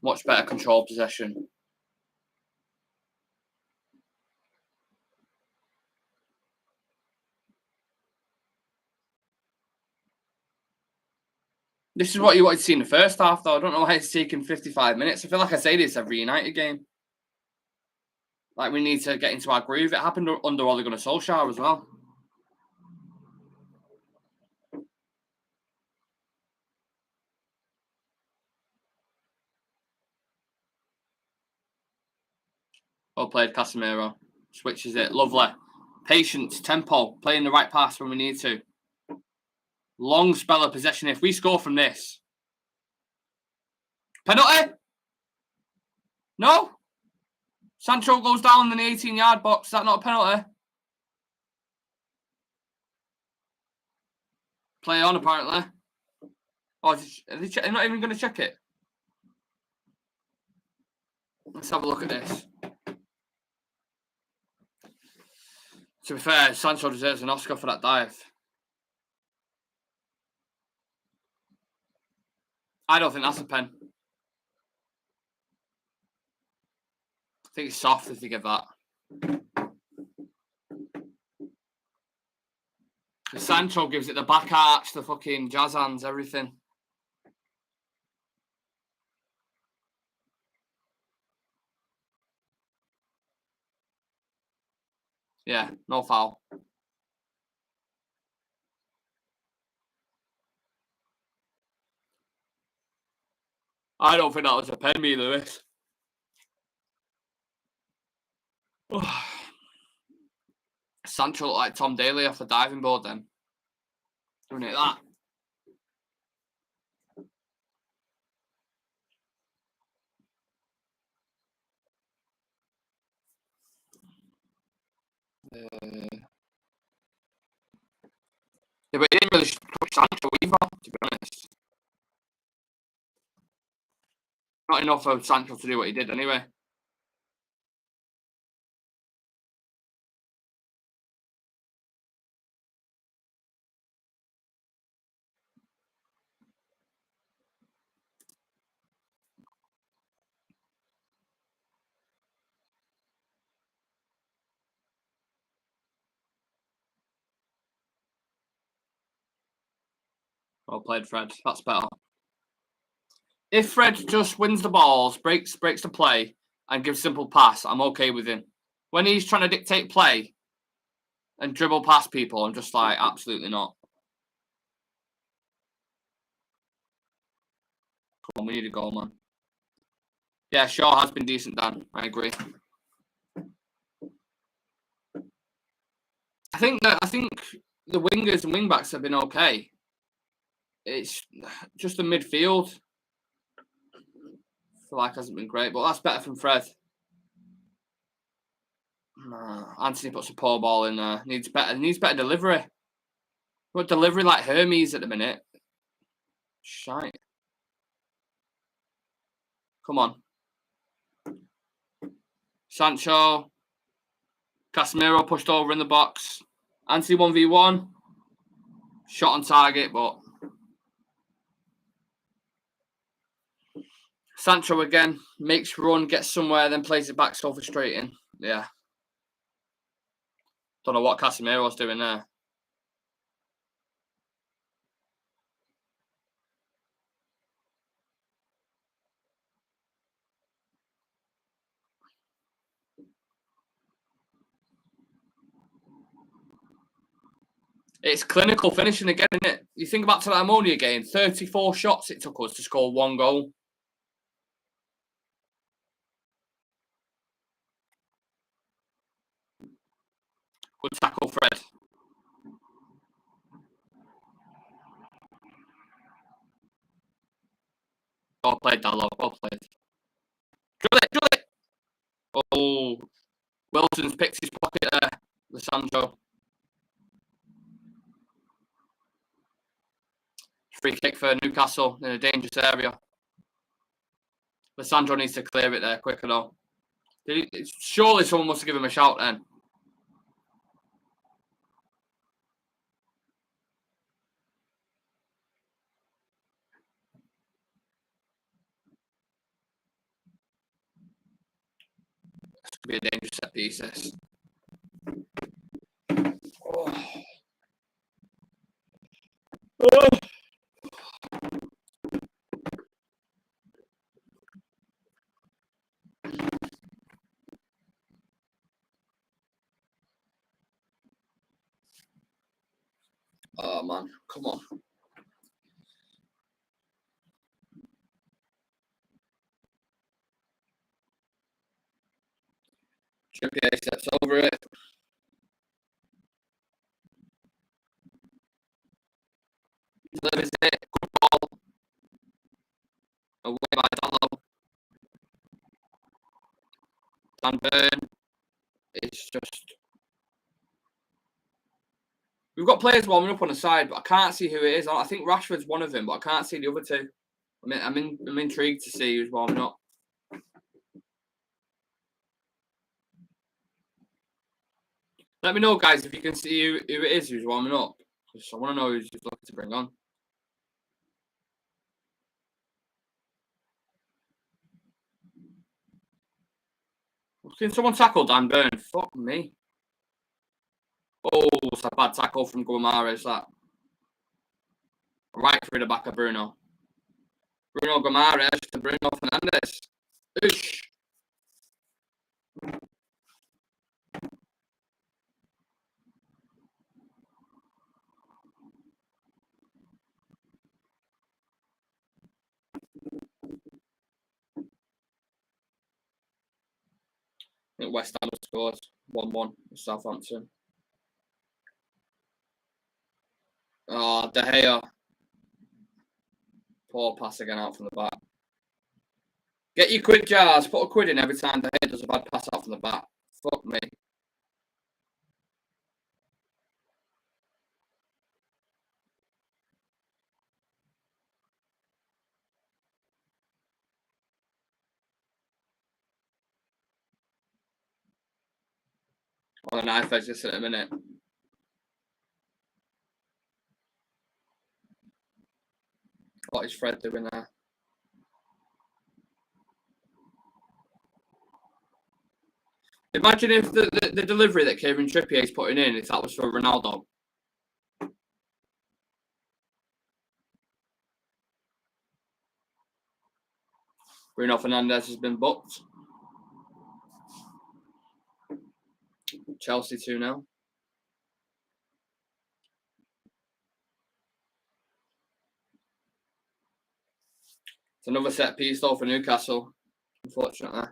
A: Much better control possession. This is what you wanted to see in the first half, though. I don't know why it's taken 55 minutes. I feel like I say this every United game. Like, we need to get into our groove. It happened under Ole Gunnar Solskjaer as well. Well played, Casemiro. Switches it. Lovely. Patience, tempo, playing the right pass when we need to. Long spell of possession. If we score from this. Penalty? No? Sancho goes down in the 18-yard box. Is that not a penalty? Play on, apparently. Oh, they're not even going to check it. Let's have a look at this. To be fair, Sancho deserves an Oscar for that dive. I don't think that's a pen. I think it's soft if you give that. Sancho gives it the back arch, the fucking jazz hands, everything. Yeah, no foul. I don't think that was a pen, me, Lewis. Sancho looked like Tom Daly off the diving board then. Doing it that. Yeah, but he didn't really touch Sancho either, to be honest. Not enough for Sancho to do what he did anyway. Well played, Fred. That's better. If Fred just wins the balls, breaks the play, and gives simple pass, I'm okay with him. When he's trying to dictate play and dribble past people, I'm just like, absolutely not. Come on, we need a goal, man. Yeah, Shaw has been decent, Dan. I agree. I think the wingers and wingbacks have been okay. It's just the midfield. I feel like hasn't been great, but that's better from Fred. Anthony puts a poor ball in there. Needs better delivery. What delivery like Hermes at the minute? Shite. Come on. Sancho. Casemiro pushed over in the box. Anthony 1v1. Shot on target, but Sancho again makes run, gets somewhere, then plays it back, so frustrating. Yeah. Don't know what Casemiro's doing there. It's clinical finishing again, isn't it? You think back to that Ammonia game, 34 shots it took us to score 1 goal. Good tackle, Fred. Well played, Dallo. Well played. Drill it! Oh, Wilson's picked his pocket there. Lissandro. Free kick for Newcastle in a dangerous area. Lissandro needs to clear it there quicker though. Surely someone must have given him a shout then. This could be a dangerous set piece, this. Oh man, come on. Trippier steps over it. Delivers it. Good ball. Away by Dallo. Dan Burn. It's just... We've got players warming up on the side, but I can't see who it is. I think Rashford's one of them, but I can't see the other two. I'm intrigued to see who's warming up. Let me know, guys, if you can see who it is who's warming up. I want to know who's looking to bring on. Can someone tackle Dan Burn? Fuck me. Oh, it's a bad tackle from Guimaraes, that. Right through the back of Bruno. Bruno Guimaraes to Bruno Fernandes. Oosh. I think West Ham scored 1-1 with Southampton. Oh, De Gea. Poor pass again out from the back. Get your quid jars. Put a quid in every time De Gea does a bad pass out from the back. Fuck me. On a knife edge just in a minute. What is Fred doing there? Imagine if the delivery that Kevin Trippier is putting in, if that was for Ronaldo. Bruno Fernandes has been booked. Chelsea 2-0. It's another set piece though for Newcastle, unfortunately. I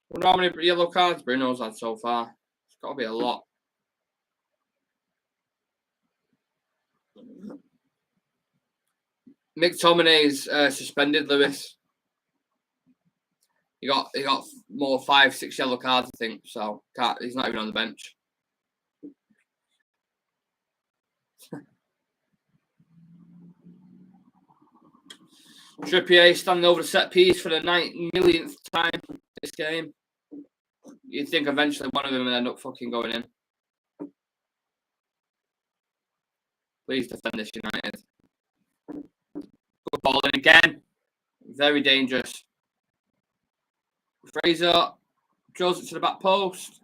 A: wonder how many yellow cards Bruno's had so far. It's got to be a lot. McTominay's suspended, Lewis. He got more 5-6 yellow cards, I think. So he's not even on the bench. Trippier standing over the set piece for the 9 millionth time this game. You'd think eventually one of them would end up fucking going in. Please defend this United. Good ball in again. Very dangerous. Fraser draws it to the back post.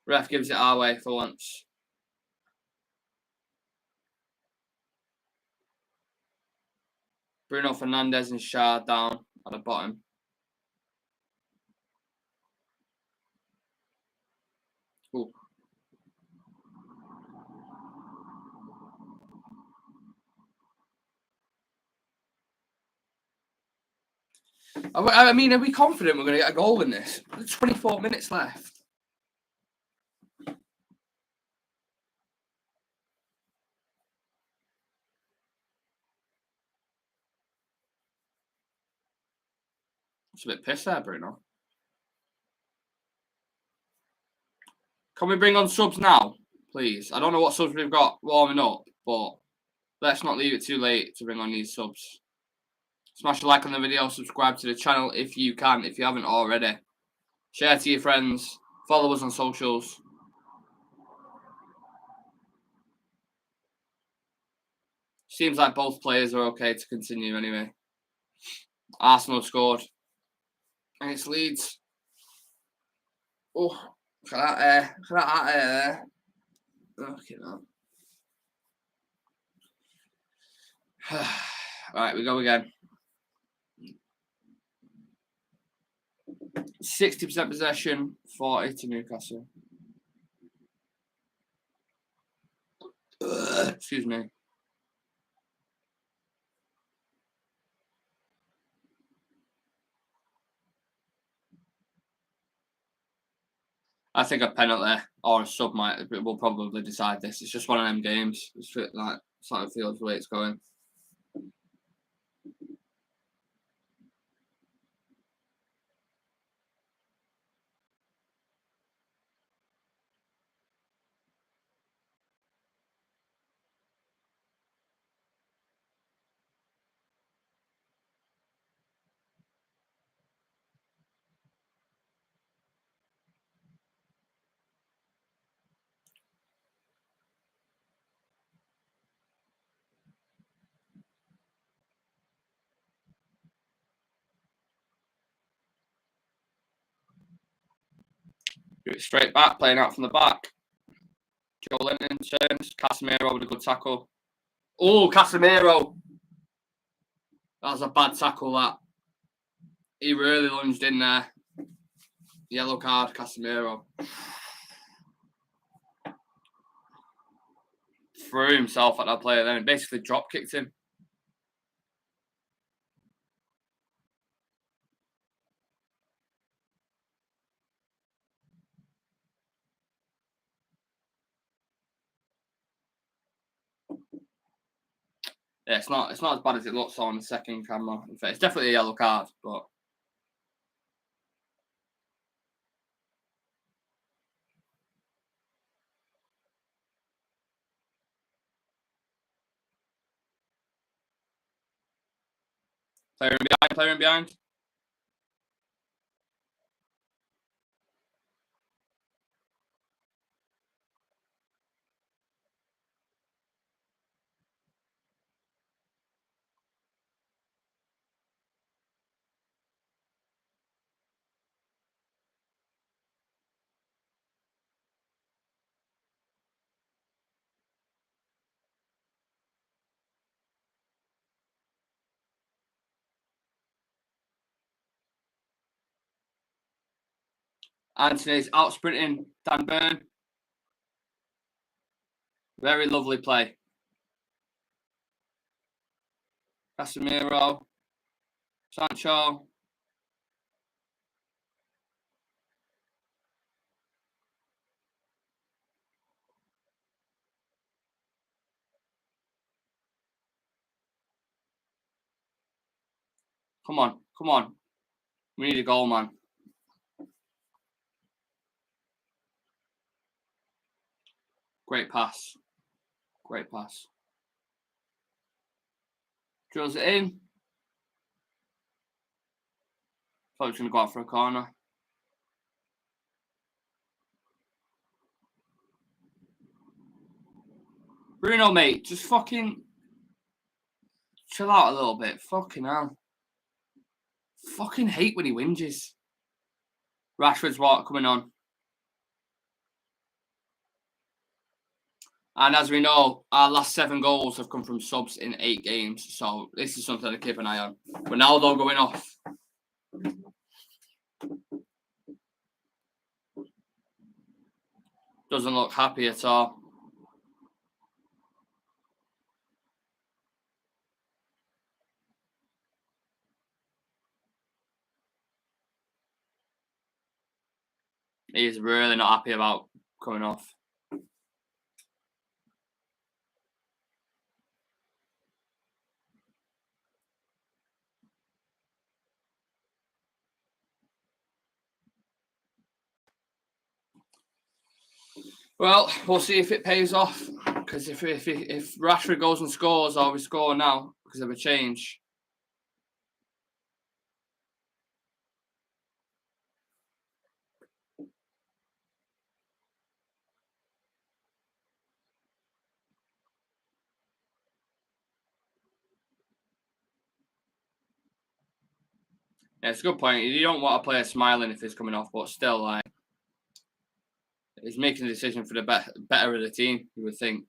A: Ref gives it our way for once. Bruno Fernandes and Shah down at the bottom. Ooh. I mean, are we confident we're going to get a goal in this? There's 24 minutes left. It's a bit pissed there, Bruno. Can we bring on subs now, please? I don't know what subs we've got warming up, but let's not leave it too late to bring on these subs. Smash a like on the video, subscribe to the channel if you can, if you haven't already. Share to your friends, follow us on socials. Seems like both players are okay to continue anyway. Arsenal scored. And it's Leeds. Oh, look at that air. Look at that air there. Okay, no. Right, we go again. 60% possession, 40 to Newcastle. Excuse me. I think a penalty or a sub will probably decide this. It's just one of them games. It's like sort of feels the way it's going. Give it straight back, playing out from the back. Joe Lennon turns. Casemiro with a good tackle. Oh, Casemiro. That was a bad tackle, that. He really lunged in there. Yellow card, Casemiro. Threw himself at that player then and basically drop kicked him. Yeah, it's not as bad as it looks on the second camera. In fact, it's definitely a yellow card, but player in behind. Anthony's out sprinting Dan Burn. Very lovely play. Casemiro. Sancho. Come on, come on. We need a goal, man. Great pass. Great pass. Drills it in. Thought he was going to go out for a corner. Bruno, mate, just fucking chill out a little bit. Fucking hell. Fucking hate when he whinges. Rashford's what coming on. And as we know, our last 7 goals have come from subs in 8 games. So this is something to keep an eye on. Ronaldo going off. Doesn't look happy at all. He's really not happy about coming off. Well, we'll see if it pays off. Because if Rashford goes and scores, or we score now because of a change. Yeah, it's a good point. You don't want a player smiling if he's coming off, but still, like, he's making a decision for the better of the team, you would think.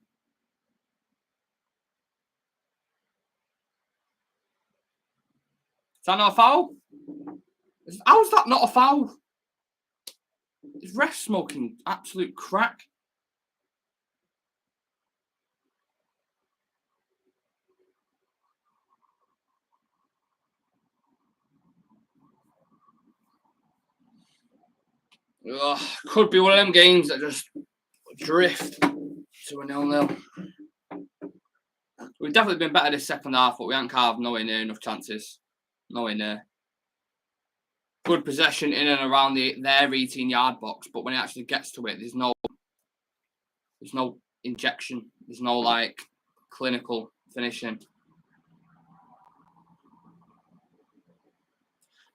A: Is that not a foul? How is that not a foul? Is ref smoking absolute crack? Ugh, could be one of them games that just drift to a 0-0. We've definitely been better this second half, but we haven't carved nowhere near enough chances. Nowhere near. Good possession in and around their 18-yard box, but when it actually gets to it, there's no injection. There's no like clinical finishing.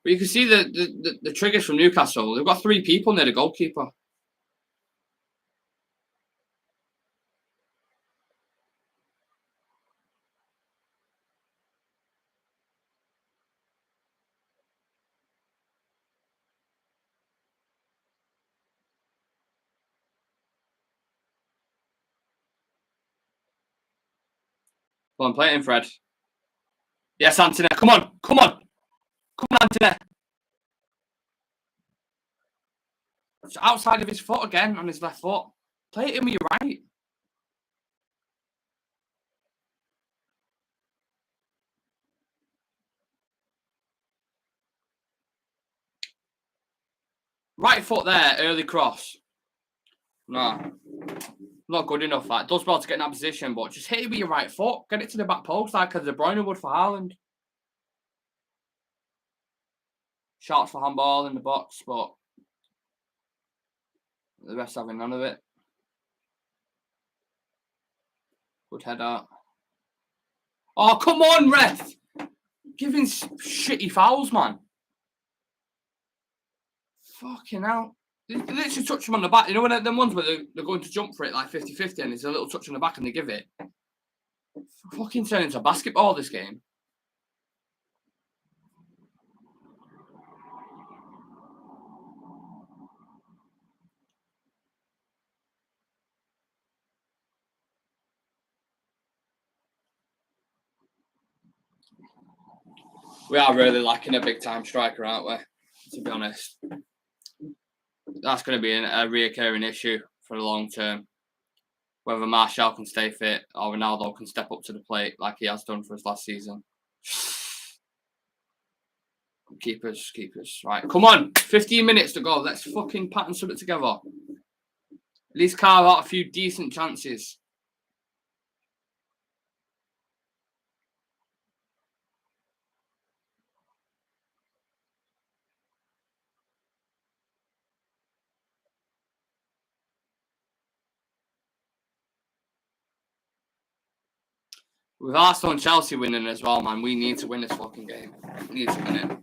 A: But you can see the triggers from Newcastle. They've got 3 people near the goalkeeper. Come on, play it in, Fred. Yes, Anthony. Come on. Come on. Come on, Anthony. It's outside of his foot again, on his left foot. Play it in with your right. Right foot there, early cross. No. Not good enough. That does well to get in that position, but just hit it with your right foot. Get it to the back post like De Bruyne would for Haaland. Shots for handball in the box, but the rest having none of it. Good header. Oh, come on, ref! Giving shitty fouls, man. Fucking hell. They literally touch him on the back. You know when them ones where they're going to jump for it like 50-50 and there's a little touch on the back and they give it? Fucking turn into a basketball, this game. We are really lacking a big-time striker, aren't we? To be honest. That's going to be a reoccurring issue for the long term. Whether Martial can stay fit or Ronaldo can step up to the plate like he has done for his last season. Keepers. Right, come on. 15 minutes to go. Let's fucking pattern something together. At least carve out a few decent chances. With Arsenal and Chelsea winning as well, man, we need to win this fucking game. We need to win it.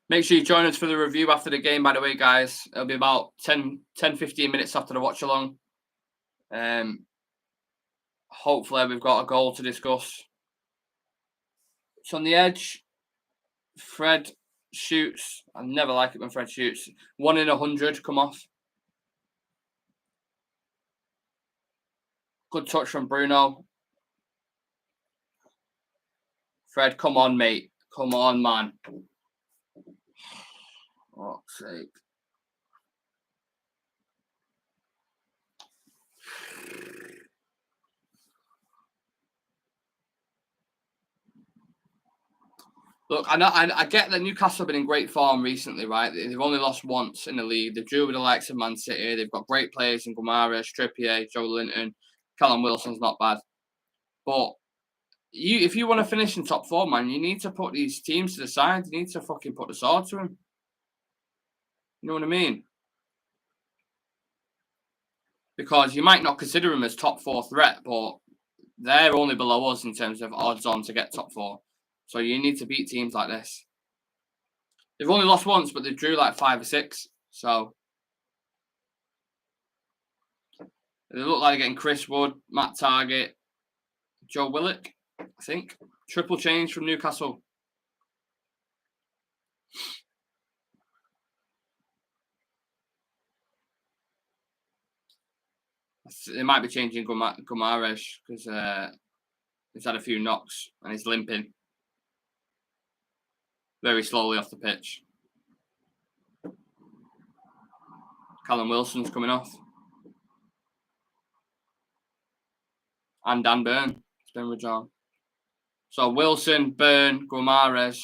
A: Make sure you join us for the review after the game, by the way, guys. It'll be about 10-15 minutes after the watch-along. Hopefully we've got a goal to discuss. It's on the edge. Fred shoots. I never like it when Fred shoots. 1 in 100 come off. Good touch from Bruno. Fred, come on, mate. Come on, man. Oh, sake. Look, I get that Newcastle have been in great form recently, right? They've only lost once in the league. They drew with the likes of Man City. They've got great players in Guimaraes, Trippier, Joe Linton. Callum Wilson's not bad. But if you want to finish in top 4, man, you need to put these teams to the side. You need to fucking put the sword to them. You know what I mean? Because you might not consider them as top 4 threat, but they're only below us in terms of odds on to get top 4. So you need to beat teams like this. They've only lost once, but they drew like 5 or 6. So they look like they're getting Chris Wood, Matt Target, Joe Willock, I think. Triple change from Newcastle. They might be changing Guimaraes because he's had a few knocks and he's limping very slowly off the pitch. Callum Wilson's coming off. And Dan Burn. It's been withdrawn. So Wilson, Burn, Guimaraes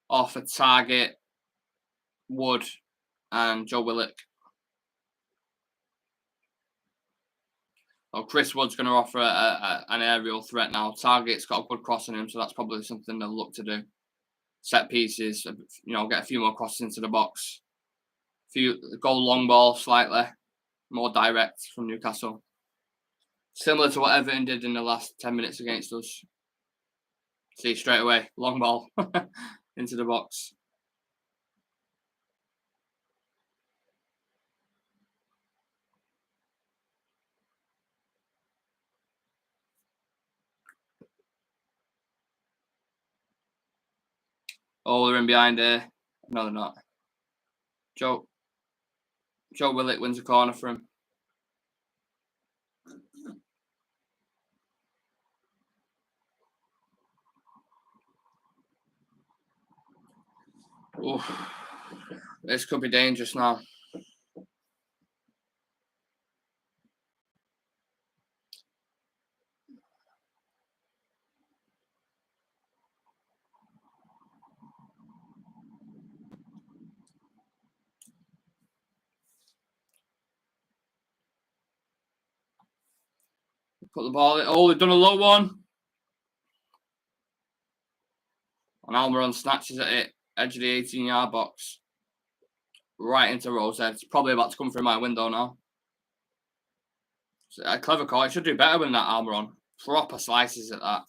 A: off a Target, Wood, and Joe Willock. So Chris Wood's going to offer an aerial threat now. Target's got a good cross on him, so that's probably something they'll look to do. Set pieces, get a few more crosses into the box. Go long ball slightly, more direct from Newcastle. Similar to what Everton did in the last 10 minutes against us. See, straight away, long ball into the box. Oh, they're in behind here. No, they're not. Joe Willett wins a corner for him. Oof. This could be dangerous now. Put the ball in. Oh, they've done a low one. And Almiron snatches at it. Edge of the 18-yard box. Right into Rosehead. It's probably about to come through my window now. It's a clever call. It should do better than that Almiron. Proper slices at that.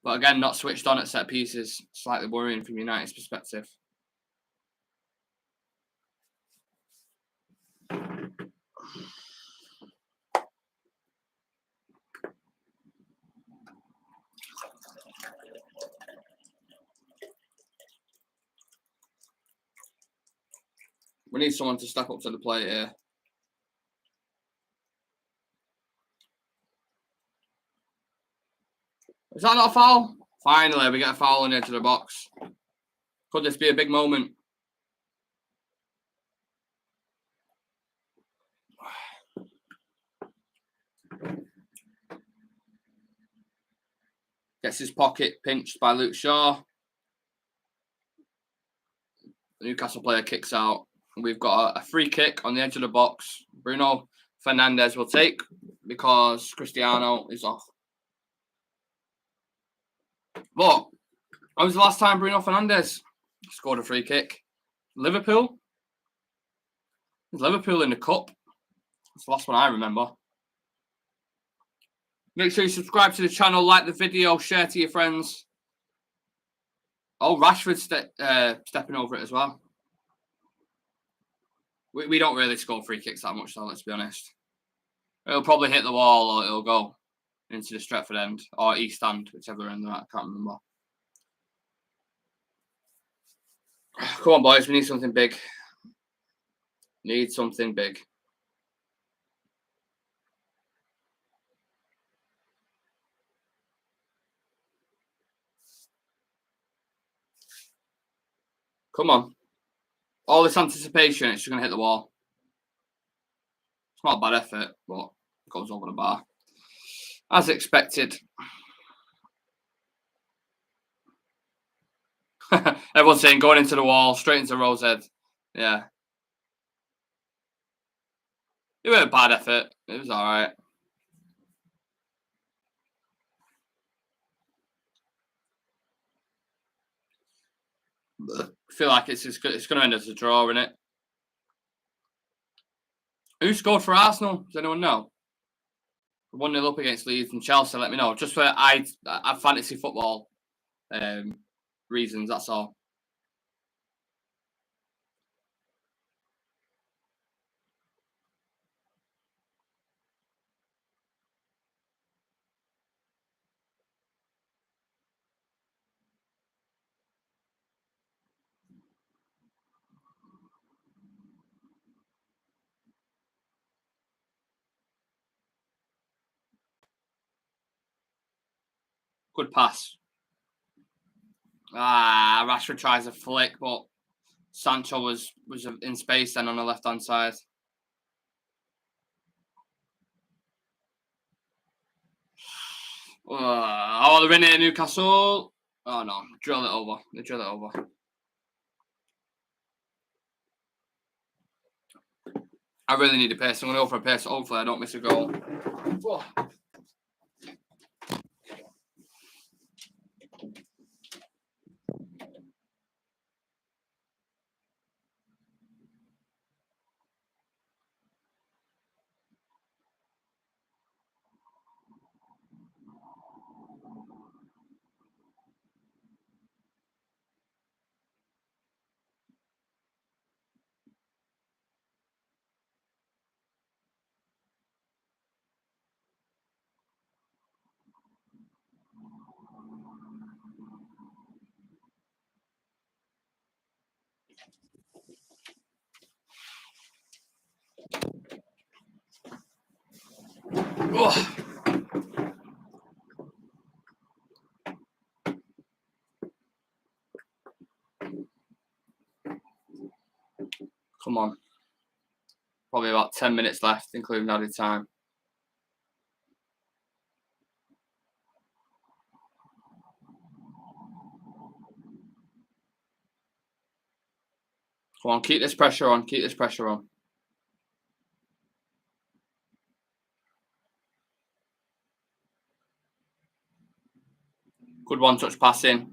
A: But again, not switched on at set pieces. Slightly worrying from United's perspective. We need someone to step up to the plate here. Is that not a foul? Finally, we get a foul on the edge of the box. Could this be a big moment? Gets his pocket pinched by Luke Shaw. The Newcastle player kicks out. We've got a free kick on the edge of the box. Bruno Fernandes will take because Cristiano is off. But when was the last time Bruno Fernandes scored a free kick? Liverpool? It was Liverpool in the cup. That's the last one I remember. Make sure you subscribe to the channel, like the video, share to your friends. Oh, Rashford's stepping over it as well. We don't really score free kicks that much, though, let's be honest. It'll probably hit the wall or it'll go into the Stretford end or East end, whichever end they're at. I can't remember. Come on, boys. We need something big. Need something big. Come on. All this anticipation, it's just going to hit the wall. It's not a bad effort, but it goes over the bar. As expected. Everyone's saying going into the wall, straight into Rosehead. Yeah. It was a bad effort. It was all right. I feel like it's going to end as a draw, isn't it? Who scored for Arsenal? Does anyone know? 1-0 up against Leeds and Chelsea. Let me know. Just for fantasy football reasons, that's all. Good pass. Rashford tries a flick, but Sancho was in space then on the left-hand side. Oh, they're in it, Newcastle. Oh, no. Drill it over. They drill it over. I really need a pace. I'm going to go for a pace. Hopefully, I don't miss a goal. Oh. Oh. Come on. Probably about 10 minutes left, including added time. Come on, keep this pressure on. Keep this pressure on. Good one-touch passing.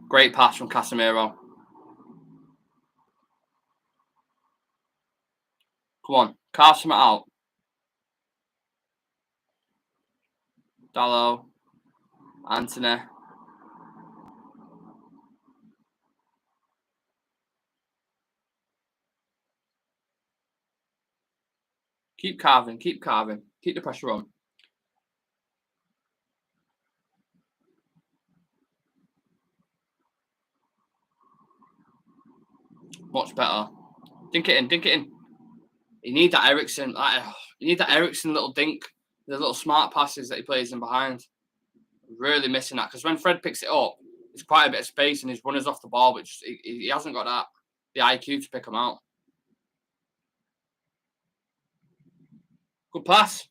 A: Great pass from Casemiro. Come on, carve something out. Dallo. Anthony. Keep carving, keep carving. Keep the pressure on. Much better. Dink it in, dink it in. You need that Ericsson. You need that Ericsson little dink. The little smart passes that he plays in behind. Really missing that. Because when Fred picks it up, there's quite a bit of space and his runners off the ball, but just, he hasn't got that the IQ to pick them out. Good pass.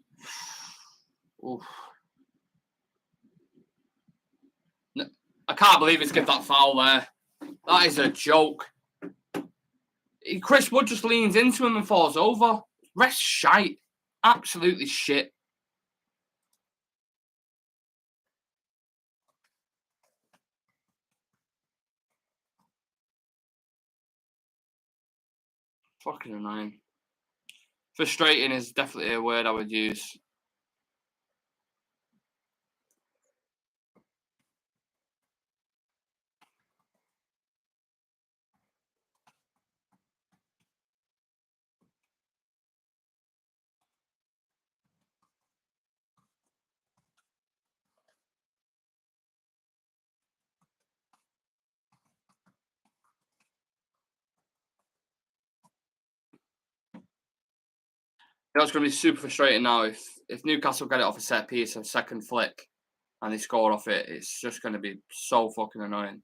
A: Oof. I can't believe he's given that foul there. That is a joke. Chris Wood just leans into him and falls over. Rest shite. Absolutely shit. Fucking annoying. Frustrating is definitely a word I would use. It's going to be super frustrating now if Newcastle get it off a set piece, a second flick, and they score off it. It's just going to be so fucking annoying.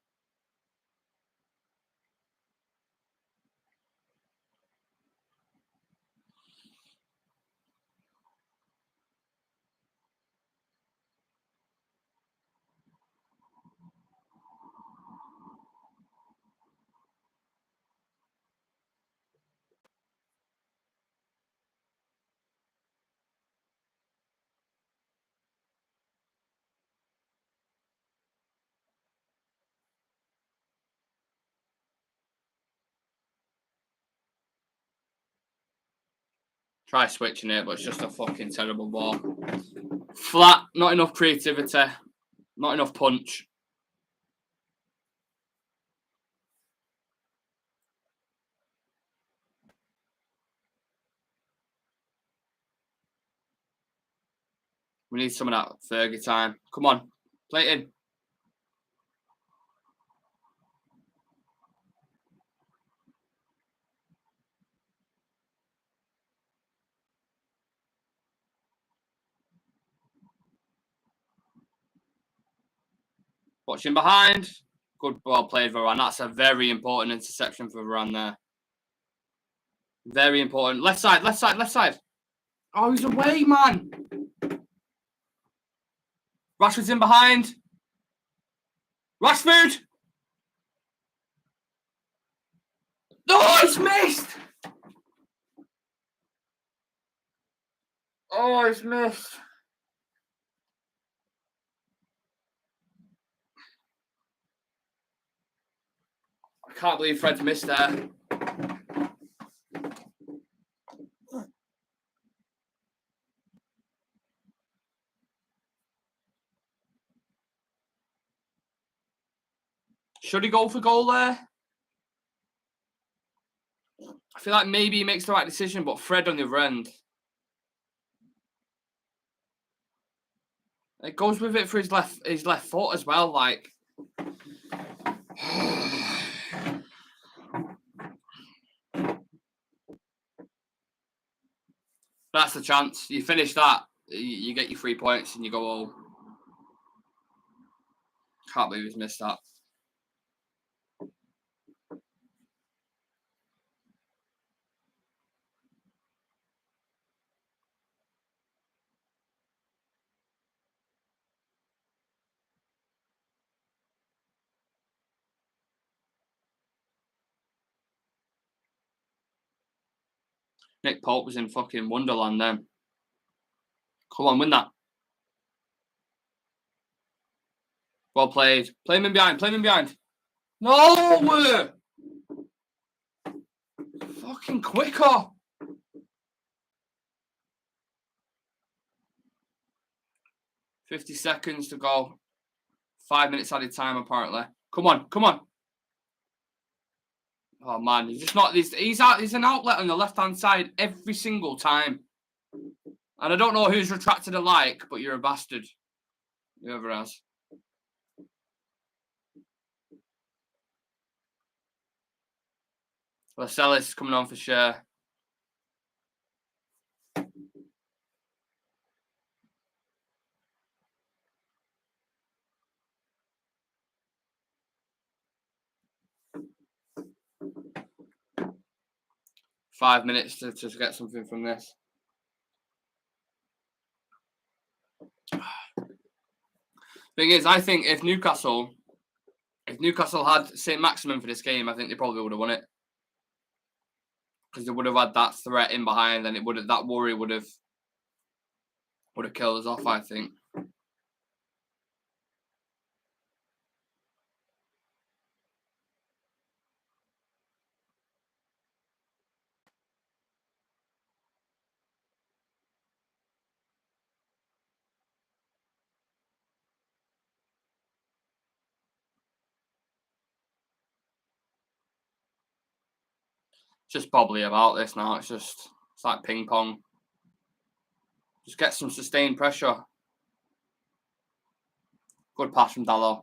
A: Try switching it, but it's just a fucking terrible ball. Flat, not enough creativity, not enough punch. We need some of that Fergie time. Come on, play it in. Watching behind. Good ball played, Varane. That's a very important interception for Varane there. Very important. Left side, left side, left side. Oh, he's away, man. Rashford's in behind. Rashford! No, it's missed! Oh, it's missed. I can't believe Fred's missed there. Should he go for goal there? I feel like maybe he makes the right decision, but Fred on the other end. It goes with it for his left foot as well, like. That's the chance. You finish that. You get your 3 points and you go home. Can't believe he's missed that. Nick Pope was in fucking Wonderland then. Come on, win that. Well played. Play him in behind. Play him in behind. No! Fucking quicker. 50 seconds to go. 5 minutes added time, apparently. Come on, come on. Oh, man. He's just not... He's an outlet on the left-hand side every single time. And I don't know who's retracted a like, but you're a bastard. Whoever has. Lascelles is coming on for sure. Five minutes to get something from this. Thing is, I think if Newcastle had St. Maximin for this game, I think they probably would have won it. Because they would have had that threat in behind, and that worry would have killed us off, I think. Just probably about this now. It's like ping pong. Just get some sustained pressure. Good pass from Dalot.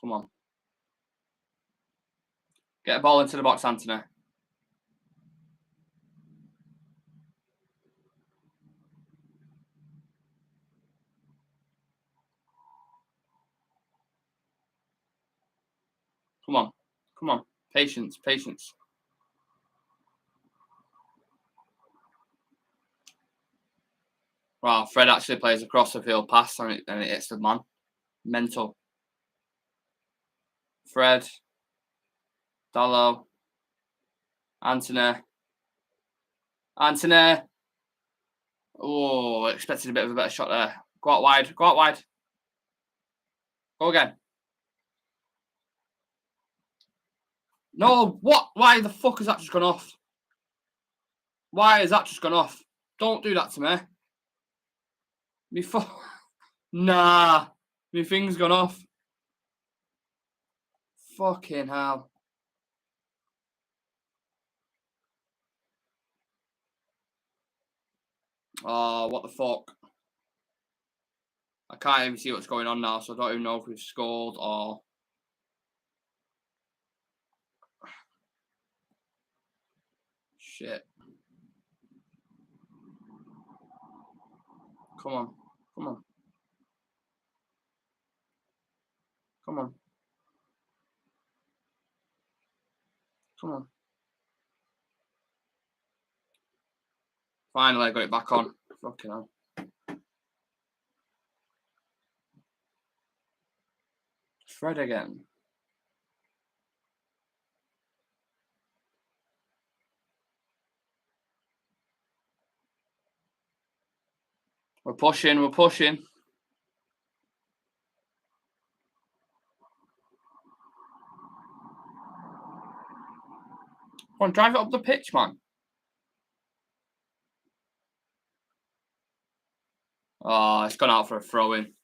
A: Come on. Get a ball into the box, Anthony. Come on. Come on. Patience. Patience. Wow, Fred actually plays across the field pass and it hits the man. Mental. Fred. Dalot. Anthony. Anthony. Oh, expected a bit of a better shot there. Go out wide. Go out wide. Go again. No, what? Why the fuck has that just gone off? Why has that just gone off? Don't do that to me. Nah. My thing's gone off. Fucking hell. Oh, what the fuck? I can't even see what's going on now, so I don't even know if we've scored or... Shit. Come on. Come on. Come on. Come on. Finally, I got it back on. Fucking hell. Fred again. We're pushing. We're pushing. Come on, drive it up the pitch, man. Oh, it's gone out for a throw-in.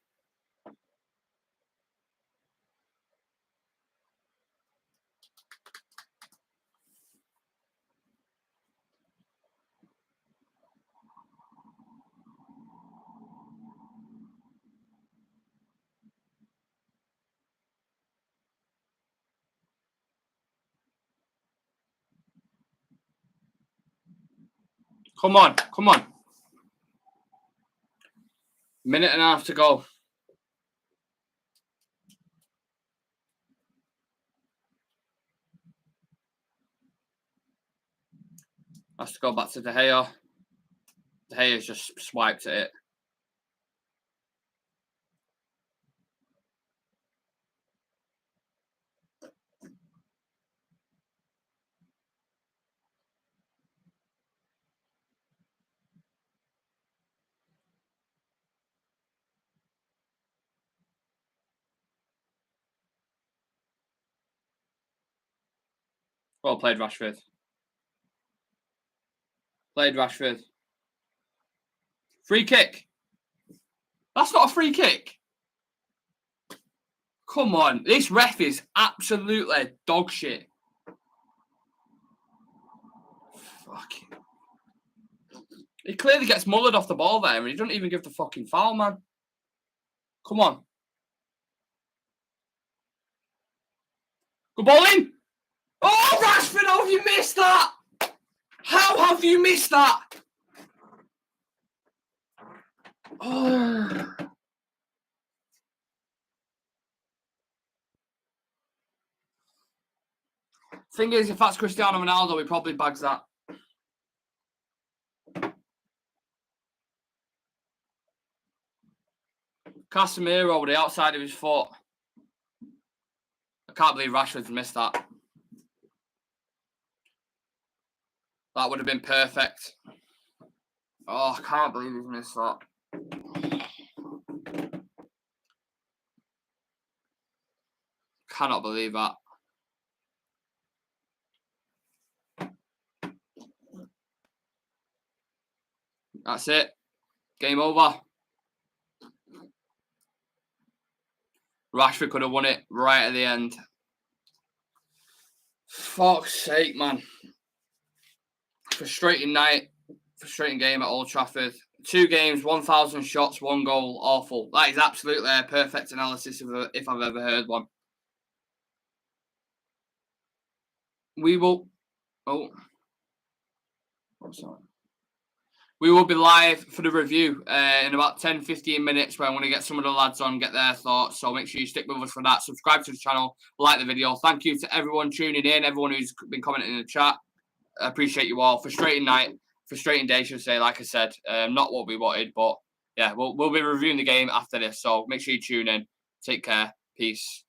A: Come on, come on. Minute and a half to go. Has to go back to De Gea. De Gea's just swiped at it. Well played, Rashford. Played Rashford. Free kick. That's not a free kick. Come on. This ref is absolutely dog shit. Fucking. He clearly gets mullered off the ball there and he doesn't even give the fucking foul, man. Come on. Good ball in. Oh, Rashford, how have you missed that? How have you missed that? Oh. Thing is, if that's Cristiano Ronaldo, he probably bags that. Casemiro with the outside of his foot. I can't believe Rashford's missed that. That would have been perfect. Oh, I can't believe he's missed that. Cannot believe that. That's it. Game over. Rashford could have won it right at the end. Fuck's sake, man. Frustrating night. Frustrating game at Old Trafford. 2 games, 1,000 shots, 1 goal. Awful. That is absolutely a perfect analysis if I've ever heard one. We will... Oh. What's that? We will be live for the review in about 10-15 minutes where I'm going to get some of the lads on, get their thoughts. So make sure you stick with us for that. Subscribe to the channel, like the video. Thank you to everyone tuning in, everyone who's been commenting in the chat. I appreciate you all. Frustrating night, frustrating day, should say, like I said. Not what we wanted, but yeah, we'll be reviewing the game after this. So make sure you tune in. Take care. Peace.